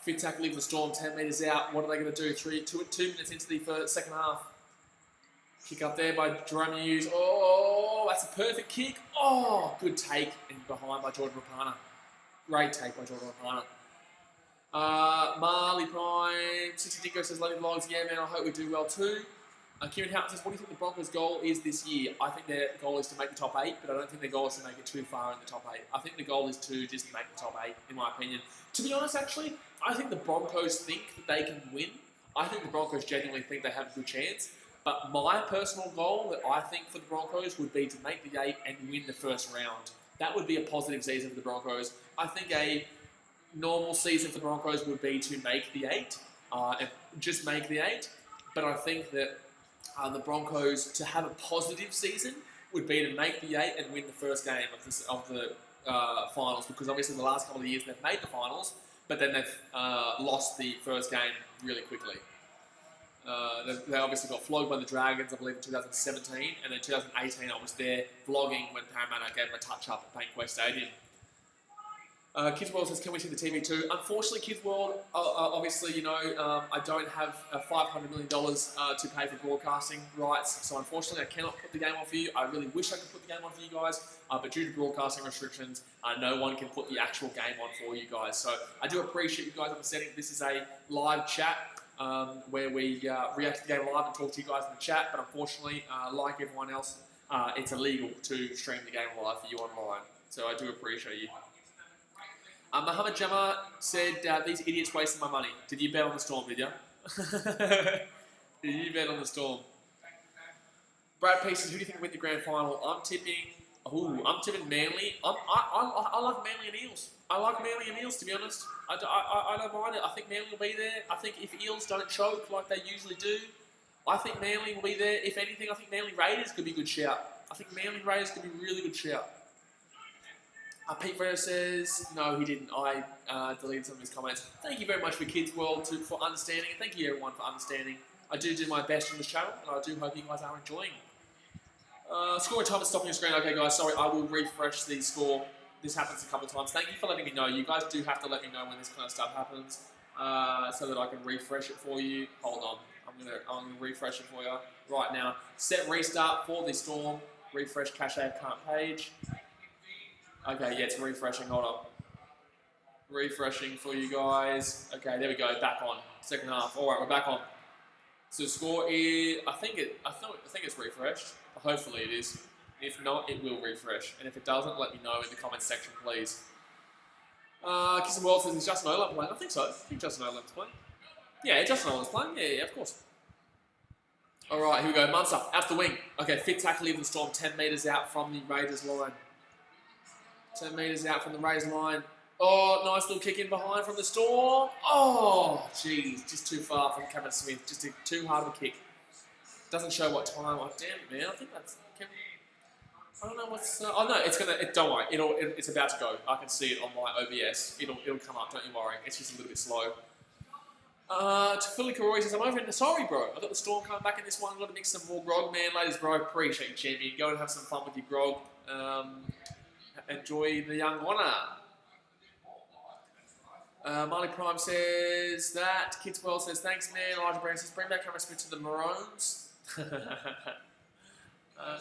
Fit tackle leaving the Storm 10 metres out. What are they going to do? 2 minutes into the second half. Kick up there by Jerome Hughes. Oh, that's a perfect kick. Oh, good take and behind by Jordan Rapana. Great take by Jordan Rapana. Marley Prime, 60 Dingo says, Lovely Vlogs. Yeah, man, I hope we do well too. Kieran Houghton says, what do you think the Broncos' goal is this year? I think their goal is to make the top 8, but I don't think their goal is to make it too far in the top 8. I think the goal is to just make the top 8, in my opinion. To be honest, actually, I think the Broncos think that they can win. I think the Broncos genuinely think they have a good chance. But my personal goal that I think for the Broncos would be to make the 8 and win the first round. That would be a positive season for the Broncos. I think a normal season for the Broncos would be to make the 8, and just make the 8. But I think that the Broncos, to have a positive season, would be to make the 8 and win the first game of the finals. Because obviously the last couple of years they've made the finals, but then they've lost the first game really quickly. They obviously got flogged by the Dragons, I believe, in 2017, and then 2018 I was there vlogging when Parramatta gave them a touch-up at Bankwest Stadium. Kids World says, can we see the TV too? Unfortunately, Kids World, obviously, you know, I don't have $500 million to pay for broadcasting rights, so unfortunately I cannot put the game on for you. I really wish I could put the game on for you guys, but due to broadcasting restrictions, no one can put the actual game on for you guys. So I do appreciate you guys understanding this is a live chat where we react to the game live and talk to you guys in the chat, but unfortunately, like everyone else, it's illegal to stream the game live for you online. So I do appreciate you. Mohammed Jama said, these idiots wasting my money. Did you bet on the Storm, did you? Did you bet on the Storm? Brad Peace says, who do you think will win the grand final? I'm tipping Manly. I like Manly and Eels. I like Manly and Eels, to be honest. I don't mind it. I think Manly will be there. I think if Eels don't choke like they usually do, I think Manly will be there. If anything, I think Manly Raiders could be a good shout. I think Manly Raiders could be a really good shout. Pete Ferrer says, no, he didn't. I deleted some of his comments. Thank you very much for Kids World for understanding. And thank you, everyone, for understanding. I do my best on this channel, and I do hope you guys are enjoying. Scoring time is stopping your screen. Okay, guys, sorry, I will refresh the score. This happens a couple of times. Thank you for letting me know. You guys do have to let me know when this kind of stuff happens so that I can refresh it for you. Hold on. I'm gonna refresh it for you right now. Set restart for the Storm. Refresh cache current page. Okay, yeah, it's refreshing. Hold on. Refreshing for you guys. Okay, there we go. Back on. Second half. All right, we're back on. So the score is, I think it's refreshed. Hopefully it is. If not, it will refresh. And if it doesn't, let me know in the comments section, please. Kissin World says, is Justin Olam playing? I think so. I think Justin Olam's playing. Yeah, Justin Olam's playing. Yeah, of course. All right, here we go. Munster, out to the wing. Okay, fit tackle leaving the Storm 10 metres out from the Raiders line. 10 metres out from the Raiders line. Oh, nice little kick in behind from the Storm. Oh, jeez, just too far from Cameron Smith. Just too hard of a kick. Doesn't show what time. Oh, damn it, man. I think that's... I don't know what's... oh, no, it's going to... Don't worry. It's about to go. I can see it on my OBS. It'll come up. Don't you worry. It's just a little bit slow. To Philly Corroy says, I'm over in sorry, bro. I got the Storm coming back in this one. Got to mix some more grog, man. Ladies, bro, appreciate you, champion. Go and have some fun with your grog. Enjoy the young honour. Marley Prime says that. Kidswell says, thanks, man. Elijah Brown says, bring back Cameron Smith to the Maroons.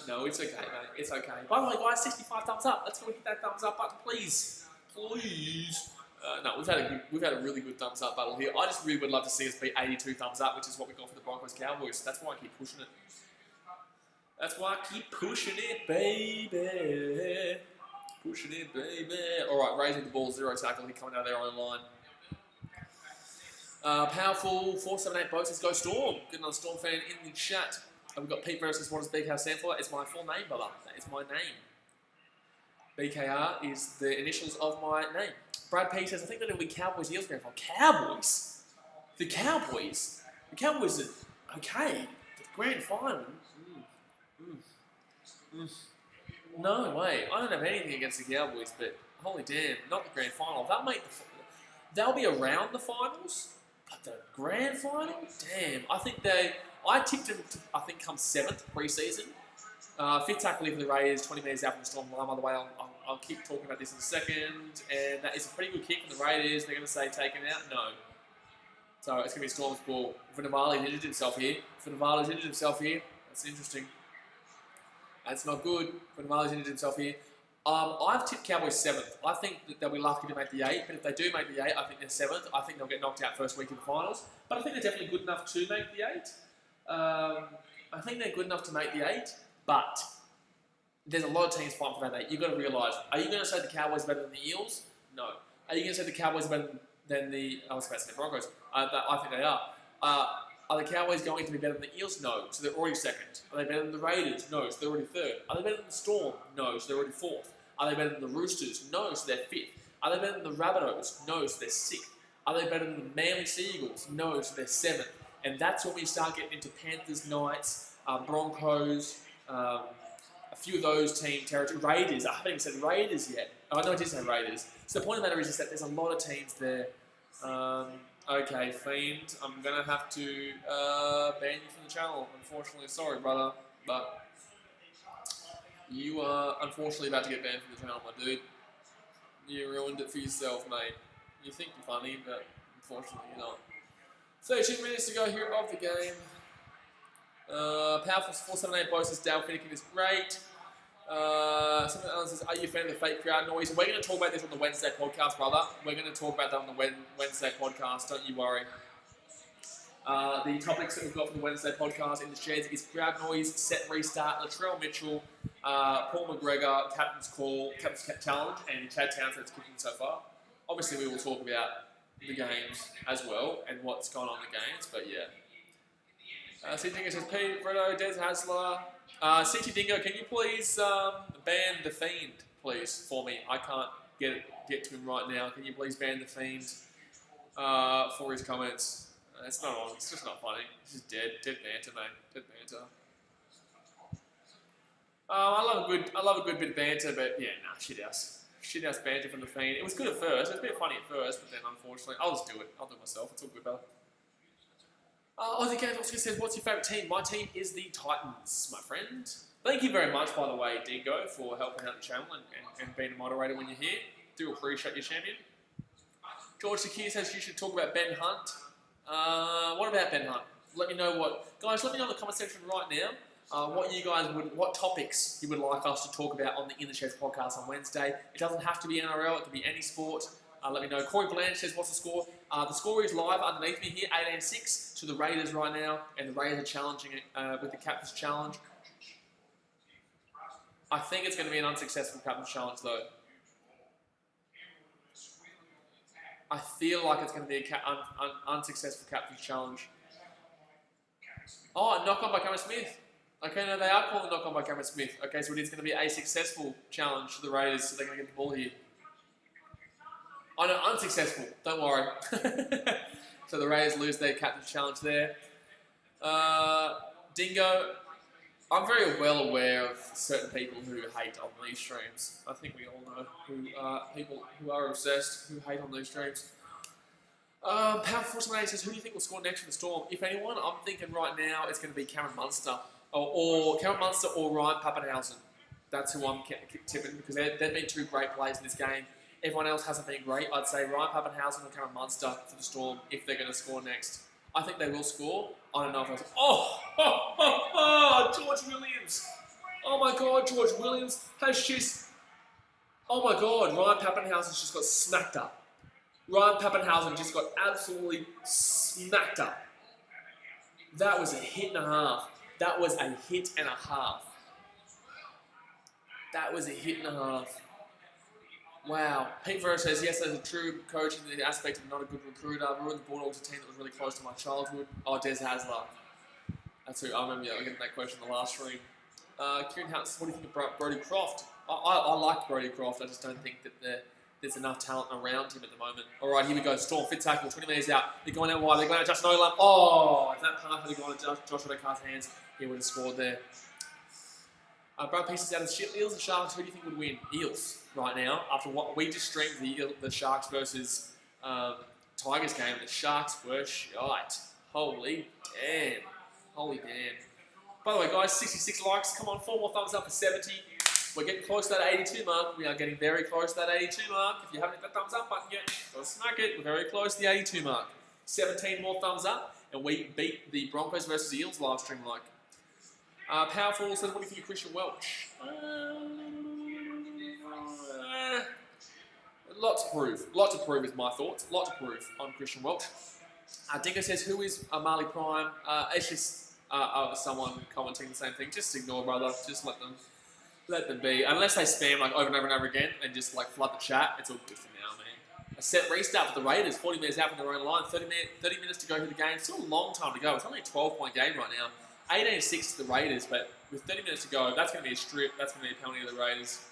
No, it's okay, mate. It's okay. By the way, guys, 65 thumbs up. Let's go hit that thumbs up button, please. Please. No, we've had a really good thumbs up battle here. I just really would love to see us beat 82 thumbs up, which is what we got for the Broncos Cowboys. That's why I keep pushing it. That's why I keep pushing it, baby. Pushing it, baby. All right, raising the ball, 0 tackle. He coming out of their own line. Powerful 478 boats. Let's go Storm. Good another Storm fan in the chat. We've got Pete versus what does BKR stand for? It's my full name, brother. That is my name. BKR is the initials of my name. Brad P says, I think that it'll be Cowboys Eels grand final. Cowboys? The Cowboys? The Cowboys are okay. The grand final? No way. I don't have anything against the Cowboys, but holy damn, not the grand final. They'll be around the finals, but the grand final? Damn. I tipped them to, I think, come 7th pre-season. 5th tackle for the Raiders, 20 metres out from the Storm line. By the way, I'll keep talking about this in a second. And that is a pretty good kick from the Raiders. They're going to say taken out? No. So it's going to be Storm's ball. Vunivalu's injured himself here. That's interesting. That's not good. Vunivalu's injured himself here. I've tipped Cowboys 7th. I think that they'll be lucky to make the 8th. But if they do make the 8th, I think they're 7th. I think they'll get knocked out first week in the finals. But I think they're definitely good enough to make the 8th. I think they're good enough to make the 8th. But there's a lot of teams fighting for that 8. You've got to realise, are you going to say the Cowboys are better than the Eels? No. Are you going to say the Cowboys are better than the Broncos? I think they are. Are the Cowboys going to be better than the Eels? No. So they're already 2nd. Are they better than the Raiders? No. So they're already 3rd. Are they better than the Storm? No. So they're already 4th. Are they better than the Roosters? No. So they're 5th. Are they better than the Rabbitohs? No. So they're 6th. Are they better than the Manly Seagulls? No. So they're 7th. And that's when we start getting into Panthers, Knights, Broncos, a few of those team territory. Raiders. I haven't even said Raiders yet. Oh, no, I did say Raiders. So the point of the matter is that there's a lot of teams there. Okay, Fiend, I'm going to have to ban you from the channel, unfortunately. Sorry, brother, but you are unfortunately about to get banned from the channel, my dude. You ruined it for yourself, mate. You think you're funny, but unfortunately you're not. 32 minutes to go here of the game. Powerful 478 boys says Dale Finnegan is great. Something else says, are you a fan of the fake crowd noise? We're going to talk about this on the Wednesday podcast, brother. We're going to talk about that on the Wednesday podcast, don't you worry. The topics that we've got for the Wednesday podcast in the sheds is crowd noise, set restart, Latrell Mitchell, Paul McGregor, captain's call, captain's challenge, and Chad Townsend's kicking so far. Obviously, we will talk about the games as well and what's going on in the games, but yeah. CT Dingo says, Pete, Fredo, Des Hasler. CT Dingo, can you please ban the Fiend, please, for me? I can't get to him right now. Can you please ban the Fiend for his comments? It's not on. It's just not funny. It's just dead banter, mate. Dead banter. I love a good bit of banter, but yeah, nah, shit house banter from the Fiend. It was good at first. It was a bit funny at first, but then unfortunately, I'll just do it. I'll do it myself. It's all good, brother. Aussie Games also says, what's your favourite team? My team is the Titans, my friend. Thank you very much, by the way, Dingo, for helping out the channel and being a moderator when you're here. Do appreciate your champion. George Sakir says you should talk about Ben Hunt. What about Ben Hunt? Let me know guys, let me know in the comment section right now what topics you would like us to talk about on the In the Sheds podcast on Wednesday. It doesn't have to be NRL, it can be any sport. Let me know. Corey Blanche says, what's the score? The score is live underneath me here, 18-6 to the Raiders right now, and the Raiders are challenging it with the Captain's Challenge. I think it's going to be an unsuccessful Captain's Challenge, though. I feel like it's going to be an unsuccessful Captain's Challenge. Oh, knock on by Cameron Smith. Okay, no, they are calling knock on by Cameron Smith. Okay, so it is going to be a successful challenge to the Raiders, so they're going to get the ball here. Oh no, unsuccessful. Don't worry. So the Raiders lose their captain's challenge there. Dingo, I'm very well aware of certain people who hate on these streams. I think we all know who are people who are obsessed, who hate on these streams. Power Force Man says, who do you think will score next for the Storm? If anyone, I'm thinking right now it's going to be Cameron Munster. Or Cameron Munster or Ryan Pappenhausen. That's who I'm tipping because they've been two great players in this game. Everyone else hasn't been great. I'd say Ryan Pappenhausen or Cameron Munster for the Storm if they're going to score next. I think they will score. I don't know if George Williams. Oh my God, George Williams has just... Oh my God, Ryan Pappenhausen's just got smacked up. Ryan Pappenhausen just got absolutely smacked up. That was a hit and a half. That was a hit and a half. That was a hit and a half. Wow. Pete Verro says, yes, as a true coach in the aspect of not a good recruiter, I ruined the Bulldogs, a team that was really close to my childhood. Oh, Des Hasler. That's who I remember getting that question in the last stream. Kieran House, what do you think about Brodie Croft? I like Brodie Croft. I just don't think that there's enough talent around him at the moment. All right, here we go. Storm, fit tackle, 20 metres out. They're going out wide. They're going out Justin Olam. Oh, if that pass had gone to Josh Adokar's hands, he would have scored there. Brad Pieces out of shit. Eels and Sharks, who do you think would win? Eels, right now. After what we just streamed the Sharks versus Tigers game, the Sharks were shite. Holy damn. Holy damn. By the way, guys, 66 likes. Come on, 4 more thumbs up for 70. We're getting close to that 82 mark. We are getting very close to that 82 mark. If you haven't hit that thumbs up button yet, go smack it. We're very close to the 82 mark. 17 more thumbs up, and we beat the Broncos versus Eels live stream like. Powerful says, what do you think of Christian Welch? Lot to prove. Lot to prove is my thoughts. Lot to prove on Christian Welch. Dingo says, who is Marley Prime? It's just someone commenting the same thing. Just ignore, brother. Just let them be. Unless they spam like over and over and over again and just like flood the chat, it's all good for now, man. A set restart for the Raiders. 40 minutes out from their own line. 30 minutes to go through the game. Still a long time to go. It's only a 12-point game right now. 18-6 to the Raiders, but with 30 minutes to go, that's going to be a strip. That's going to be a penalty to the Raiders.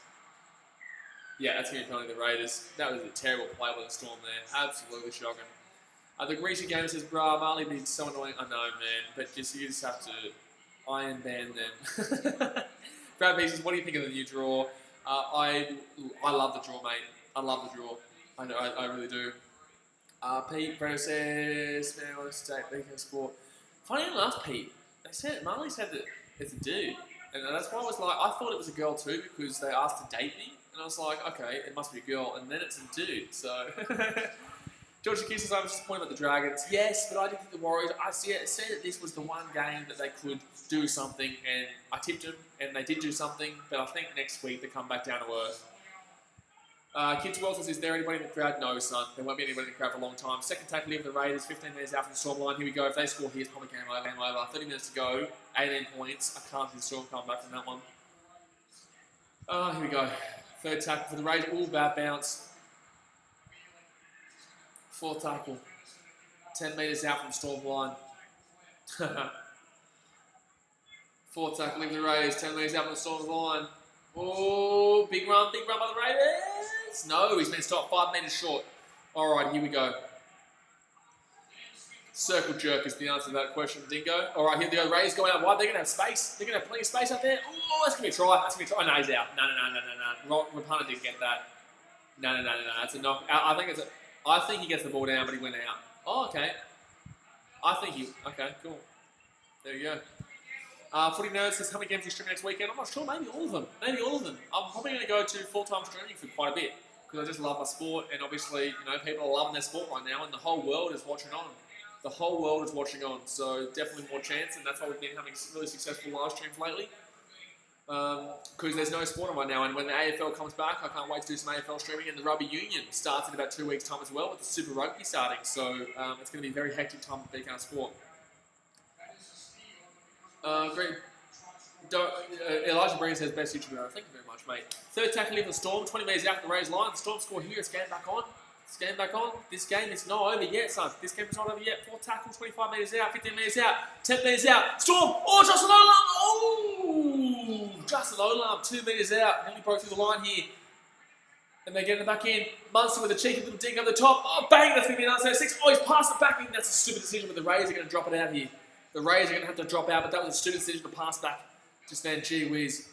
Yeah, that's going to be a penalty to the Raiders. That was a terrible play by the Storm there. Absolutely shocking. The Greasy Gamer says, bruh, Marley being so annoying. I know, man, but you just have to iron ban them. Brad B says, what do you think of the new draw? I love the draw, mate. I love the draw. I know, I really do. Pete Brenner says, man, I want to stay at BK Sport. Funny enough, Pete, they said Marley said that it's a dude, and that's why I was like, I thought it was a girl too because they asked to date me, and I was like, okay, it must be a girl, and then it's a dude. So, George Akis says, I was disappointed about the Dragons. Yes, but I did think the Warriors. I said that this was the one game that they could do something, and I tipped them, and they did do something. But I think next week they come back down to earth. Kids Wells says, is there anybody in the crowd? No, son. There won't be anybody in the crowd for a long time. Second tackle in for the Raiders, 15 minutes out from the Storm line. Here we go. If they score here, it's probably game over. 30 minutes to go, 18 points. I can't see the Storm come back from that one. Here we go. Third tackle for the Raiders. All bad bounce. Fourth tackle. 10 metres out from the Storm line. Fourth tackle in the Raiders. 10 metres out from the Storm line. Oh, big run by the Raiders. No, he's been stopped 5 metres short. All right, here we go. Circle jerk is the answer to that question, Dingo. All right, here they go. Raiders going out wide. They're going to have space. They're going to have plenty of space out there. Oh, that's going to be a try. That's going to be a try. Oh, no, he's out. No. Rapana didn't get that. No. That's a knock. I think he gets the ball down, but he went out. Oh, okay. Okay, cool. There you go. Footy Nerd says, how many games do you stream next weekend? I'm not sure, maybe all of them. I'm probably going to go to full-time streaming for quite a bit because I just love my sport, and obviously, people are loving their sport right now, and the whole world is watching on. The whole world is watching on, so definitely more chance, and that's why we've been having really successful live streams lately. Because there's no sport on right now, and when the AFL comes back, I can't wait to do some AFL streaming, and the Rugby Union starts in about 2 weeks' time as well, with the Super Rugby starting, so it's going to be a very hectic time for BK Sport. Great. Elijah Breen says, best YouTube ever. Thank you very much, mate. Third tackle in for the Storm, 20 metres out from the Raiders line. The Storm score here, it's game back on. This game is not over yet, son. This game is not over yet. Fourth tackle, 25 metres out, 15 metres out, 10 metres out. Storm! Oh, Justin Olam! Oh! Justin Olam, 2 metres out. Nearly broke through the line here. And they're getting it back in. Munster with a cheeky little dink over the top. Oh, bang! That's going to be an answer. 6. Oh, he's passed it back in. That's a stupid decision, but the Raiders are going to drop it out here. The Raiders are going to have to drop out, but that was a stupid decision to pass back. Just then, gee whiz.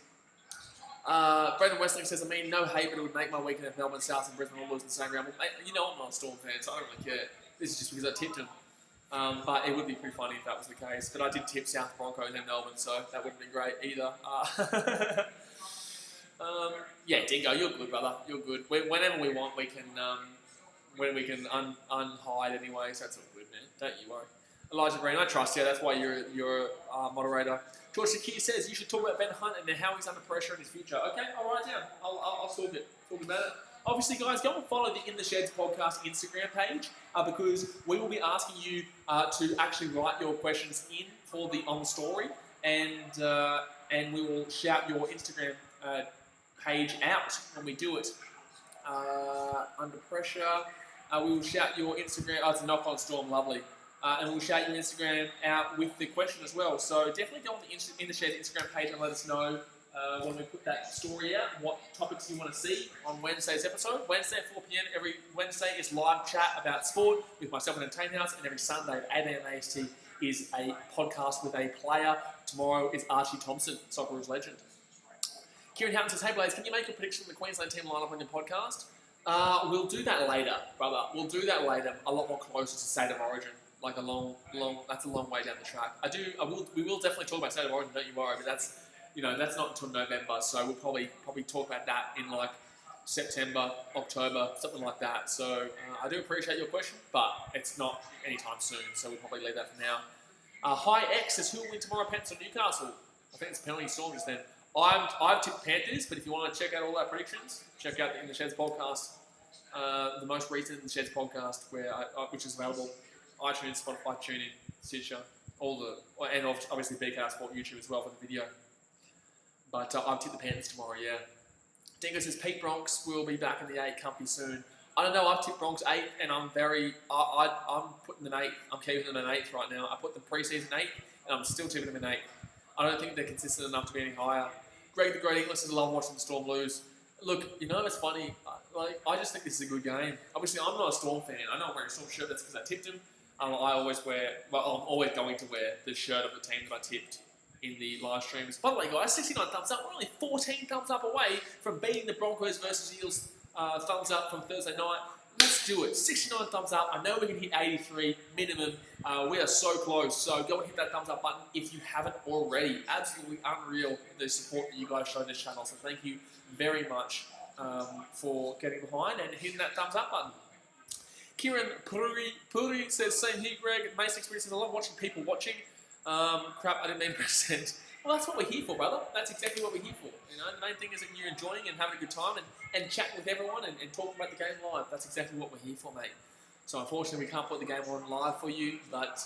Brendan Westling says, no hate, but it would make my weekend if Melbourne South and Brisbane all lose in the same round. Well, you know I'm not a Storm fan, so I don't really care. This is just because I tipped them. But it would be pretty funny if that was the case. But I did tip South Broncos and Melbourne, so that wouldn't be great either. Yeah, Dingo, you're good, brother. You're good. Whenever we want, we can unhide anyway, so that's all good, man. Don't you worry. Elijah Green, I trust you. That's why you're moderator. George Sakir says you should talk about Ben Hunt and how he's under pressure in his future. Okay, I'll write it down. I'll talk about it. Obviously, guys, go and follow the In the Sheds podcast Instagram page because we will be asking you to actually write your questions in for on the story, and we will shout your Instagram page out when we do it. Under pressure, we will shout your Instagram. Oh, it's a knock on Storm, lovely. And we'll shout your Instagram out with the question as well. So definitely go on the In the Sheds Instagram page and let us know when we put that story out, what topics you want to see on Wednesday's episode. Wednesday at 4 p.m. every Wednesday is live chat about sport with myself and Entertainment House, and every Sunday at 8 a.m. AST is a podcast with a player. Tomorrow is Archie Thompson, Socceroos legend. Kieran Houghton says, hey Blaze, can you make a prediction of the Queensland team lineup on your podcast? We'll do that later, brother. We'll do that later, a lot more closer to State of Origin. Like that's a long way down the track. We will definitely talk about State of Origin, don't you worry, but that's not until November, so we'll probably talk about that in like September, October, something like that. So I do appreciate your question, but it's not anytime soon, so we'll probably leave that for now. Hi X says, who will win tomorrow, Panthers or Newcastle? I think it's penalty Storm just then. I've tipped Panthers, but if you want to check out all our predictions, check out the In the Sheds podcast, the most recent In the Sheds podcast, which is available iTunes, Spotify, TuneIn, Stitcher, and obviously BKR Sport YouTube as well for the video. But I've tipped the Panthers tomorrow, yeah. Dingo says Pete Bronx will be back in the 8 comfy soon. I don't know, I've tipped Bronx 8, and I'm putting them 8. I'm keeping them in 8th right now. I put them pre-season 8, and I'm still tipping them in 8th. I don't think they're consistent enough to be any higher. Greg the Great English says, I love watching the Storm lose. Look, it's funny. I just think this is a good game. Obviously, I'm not a Storm fan. I know I'm wearing a Storm shirt. That's because I tipped them. I'm always going to wear the shirt of the team that I tipped in the live streams. By the way, guys, 69 thumbs up. We're only 14 thumbs up away from beating the Broncos versus Eels thumbs up from Thursday night. Let's do it. 69 thumbs up. I know we can hit 83 minimum. We are so close. So go and hit that thumbs up button if you haven't already. Absolutely unreal the support that you guys show this channel. So thank you very much for getting behind and hitting that thumbs up button. Kieran Puri says, same here, Greg. Mason Experience says, I love watching people watching. Crap, I didn't mean to send. Well, that's what we're here for, brother. That's exactly what we're here for. The main thing is that you're enjoying and having a good time and chatting with everyone and talking about the game live. That's exactly what we're here for, mate. So unfortunately, we can't put the game on live for you, but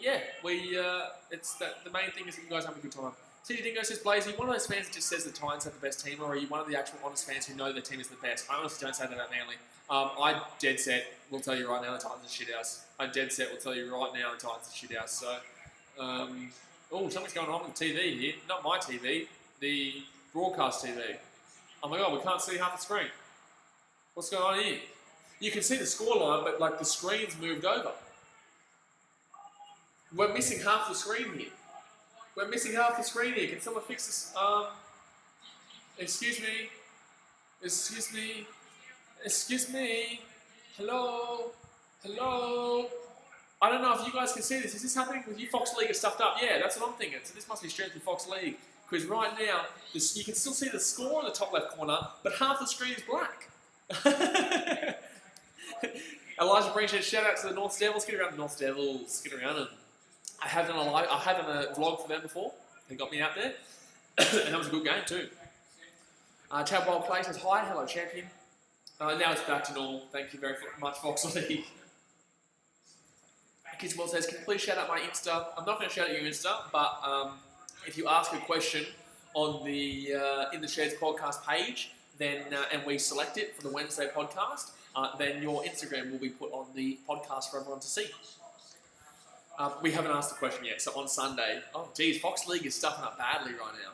yeah, the main thing is that you guys have a good time. CD Dingo says, Blaze, are you one of those fans that just says the Titans have the best team, or are you one of the actual honest fans who know their team is the best? I honestly don't say that about Manly. I dead set will tell you right now the Titans are shit house. I dead set will tell you right now the Titans are shit house. So, something's going on with the TV here. Not my TV, the broadcast TV. Oh my god, we can't see half the screen. What's going on here? You can see the scoreline, but like the screen's moved over. We're missing half the screen here. Can someone fix this? Excuse me. Hello. I don't know if you guys can see this. Is this happening with you? Fox League is stuffed up. Yeah, that's what I'm thinking. So this must be straight through Fox League. Because right now, you can still see the score in the top left corner, but half the screen is black. Elijah Breen says, shout out to the North Devils. Get around the North Devils. Get around them. I have done a vlog for them before. They got me out there. And that was a good game too. Chad Wild Play says, hi, hello champion. Now it's back to normal. Thank you very much, Fox League. Kids World says, can you please shout out my Insta? I'm not going to shout out your Insta, but if you ask a question on the In the Sheds podcast page, then and we select it for the Wednesday podcast, then your Instagram will be put on the podcast for everyone to see. We haven't asked the question yet, so on Sunday, Fox League is stuffing up badly right now.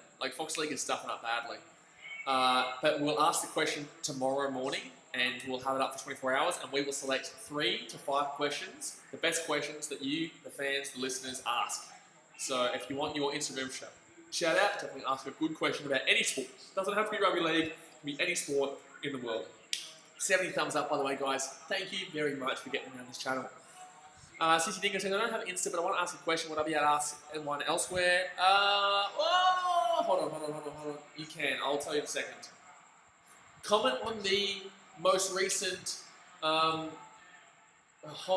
But we'll ask the question tomorrow morning, and we'll have it up for 24 hours, and we will select 3 to 5 questions, the best questions that you, the fans, the listeners, ask. So if you want your Instagram shout out, definitely ask a good question about any sport. Doesn't have to be rugby league, it can be any sport in the world. 70 thumbs up, by the way, guys. Thank you very much for getting around this channel. Sissy Dingo says, I don't have Insta, but I want to ask a question. Would I be able to ask one elsewhere? Hold on. You can. I'll tell you in a second. Comment on the most recent... hold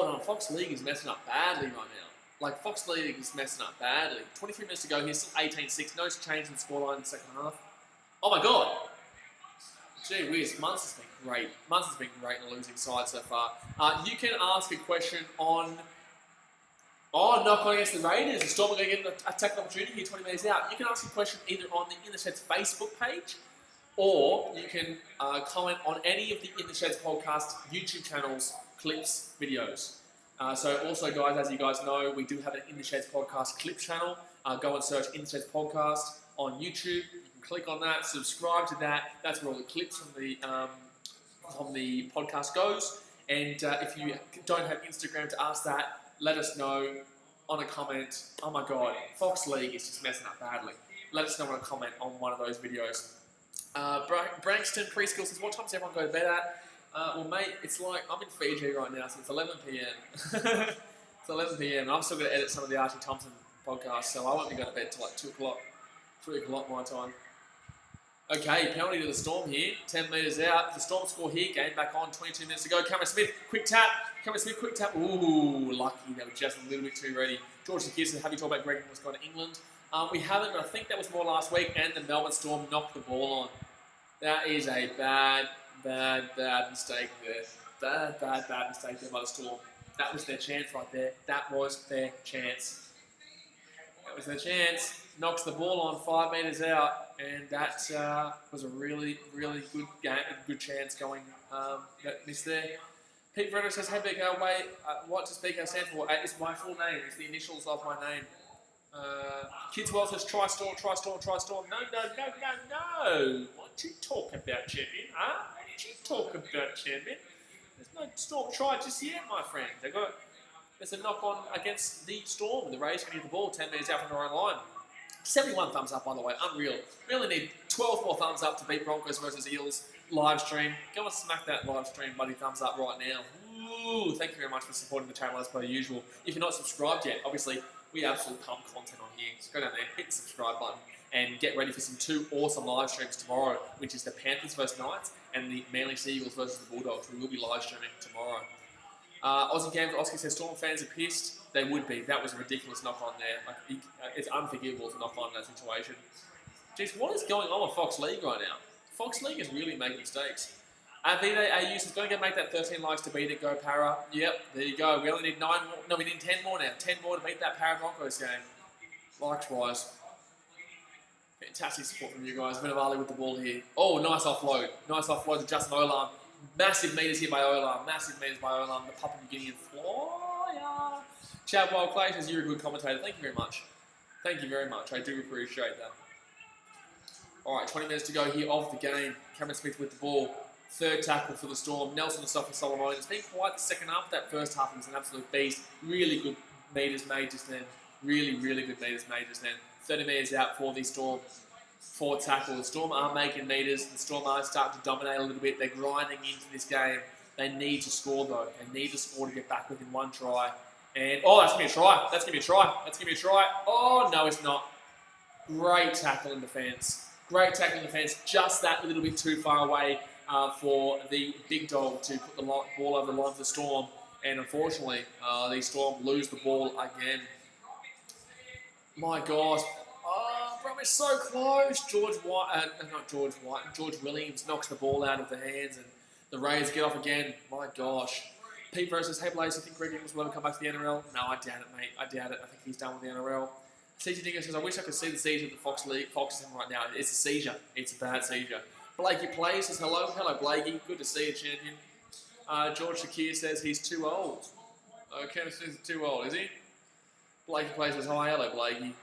on. Fox League is messing up badly right now. Like, Fox League is messing up badly. 23 minutes to go here. Still 18-6. No change in the scoreline in the second half. Oh, my God. Gee whiz, Munster has been great. Munster's been great in the losing side so far. You can ask a question on... knock on against the Raiders. The Storm are going to get an attack opportunity here 20 metres out. You can ask a question either on the In The Sheds Facebook page, or you can comment on any of the In The Sheds podcast YouTube channels, clips, videos. So also, guys, as you guys know, we do have an In The Sheds podcast clip channel. Go and search In The Sheds podcast on YouTube. Click on that, subscribe to that. That's where all the clips from the podcast goes. And if you don't have Instagram to ask that, let us know on a comment. Oh my God, Fox League is just messing up badly. Let us know on a comment on one of those videos. Brankston Preschool says, what time does everyone go to bed at? Well, mate, it's like, I'm in Fiji right now, so it's 11 p.m. It's 11 p.m. I'm still going to edit some of the Archie Thompson podcasts, so I won't be going to bed till like 2 o'clock, 3 o'clock my time. Okay, penalty to the Storm here, 10 metres out. The Storm score here, game back on, 22 minutes to go. Cameron Smith, quick tap. Cameron Smith, quick tap. Ooh, lucky. They were just a little bit too ready. George Sakir, have you talked about Greg was going to England? We haven't, but I think that was more last week, and the Melbourne Storm knocked the ball on. That is a bad mistake there. Bad mistake there by the Storm. That was their chance right there. That was their chance. That was their chance. Knocks the ball on 5 metres out, and that was a really good game, a good chance going. That missed there. Pete Frederick says, hey BK, wait, what does BK stand for? It's my full name, it's the initials of my name. Kidswell says, try Storm. No. What you talking about, champion? Huh? What you talking about, champion? There's no Storm try just yet, my friend. There's a knock on against the Storm, and the Raiders can get the ball 10 metres out from their own line. 71 thumbs up, by the way. Unreal. We only need 12 more thumbs up to beat Broncos versus Eels live stream. Go and smack that live stream buddy thumbs up right now. Ooh, thank you very much for supporting the channel as per usual. If you're not subscribed yet, obviously, we absolutely pump content on here. So go down there, hit the subscribe button, and get ready for some 2 awesome live streams tomorrow, which is the Panthers versus Knights and the Manly Seagulls versus the Bulldogs. We will be live streaming tomorrow. Aussie Games, Oscar says, Storm fans are pissed. They would be. That was a ridiculous knock on there. Like, it's unforgivable to knock on in that situation. Jeez, what is going on with Fox League right now? Fox League is really making mistakes. Avide AU says, going to make that 13 likes to beat it. Go Para. Yep, there you go. We only need 9 more. No, we need 10 more now. 10 more to beat that Para Broncos game. Likes-wise. Fantastic support from you guys. Vinavali with the ball here. Oh, nice offload. Nice offload to Justin Olam. Massive metres here by Olam. The Papua New Guinean flyer. Chad Wildclay says, you're a good commentator. Thank you very much. I do appreciate that. Alright, 20 minutes to go here of the game. Cameron Smith with the ball. Third tackle for the Storm. Nelson Asafa Solomon. It's been quite the second half. That first half was an absolute beast. Really good metres made just then. Really good metres made just then. 30 metres out for the Storm. 4 tackles. The Storm are making metres. The Storm are starting to dominate a little bit. They're grinding into this game. They need to score though. They need to score to get back within 1 try. And, oh, that's going to be a try. Oh, no, it's not. Great tackle in defence. Just that little bit too far away for the big dog to put the ball over the line of the Storm. And unfortunately, the Storm lose the ball again. My God. Oh, bro, we're so close. George Williams knocks the ball out of the hands and the Raiders get off again. My gosh. Pete versus, hey Blaze, I think Greg Inglis will ever come back to the NRL. No, I doubt it, mate. I think he's done with the NRL. CJ Dingo says, I wish I could see the seizure that Fox League focuses on right now. It's a seizure. It's a bad seizure. Blakey Plays says, hello. Hello, Blakey. Good to see you, champion. George Shakir says he's too old. Kevin says he's too old, is he? Blakey Plays says, hi, hello, Blakey.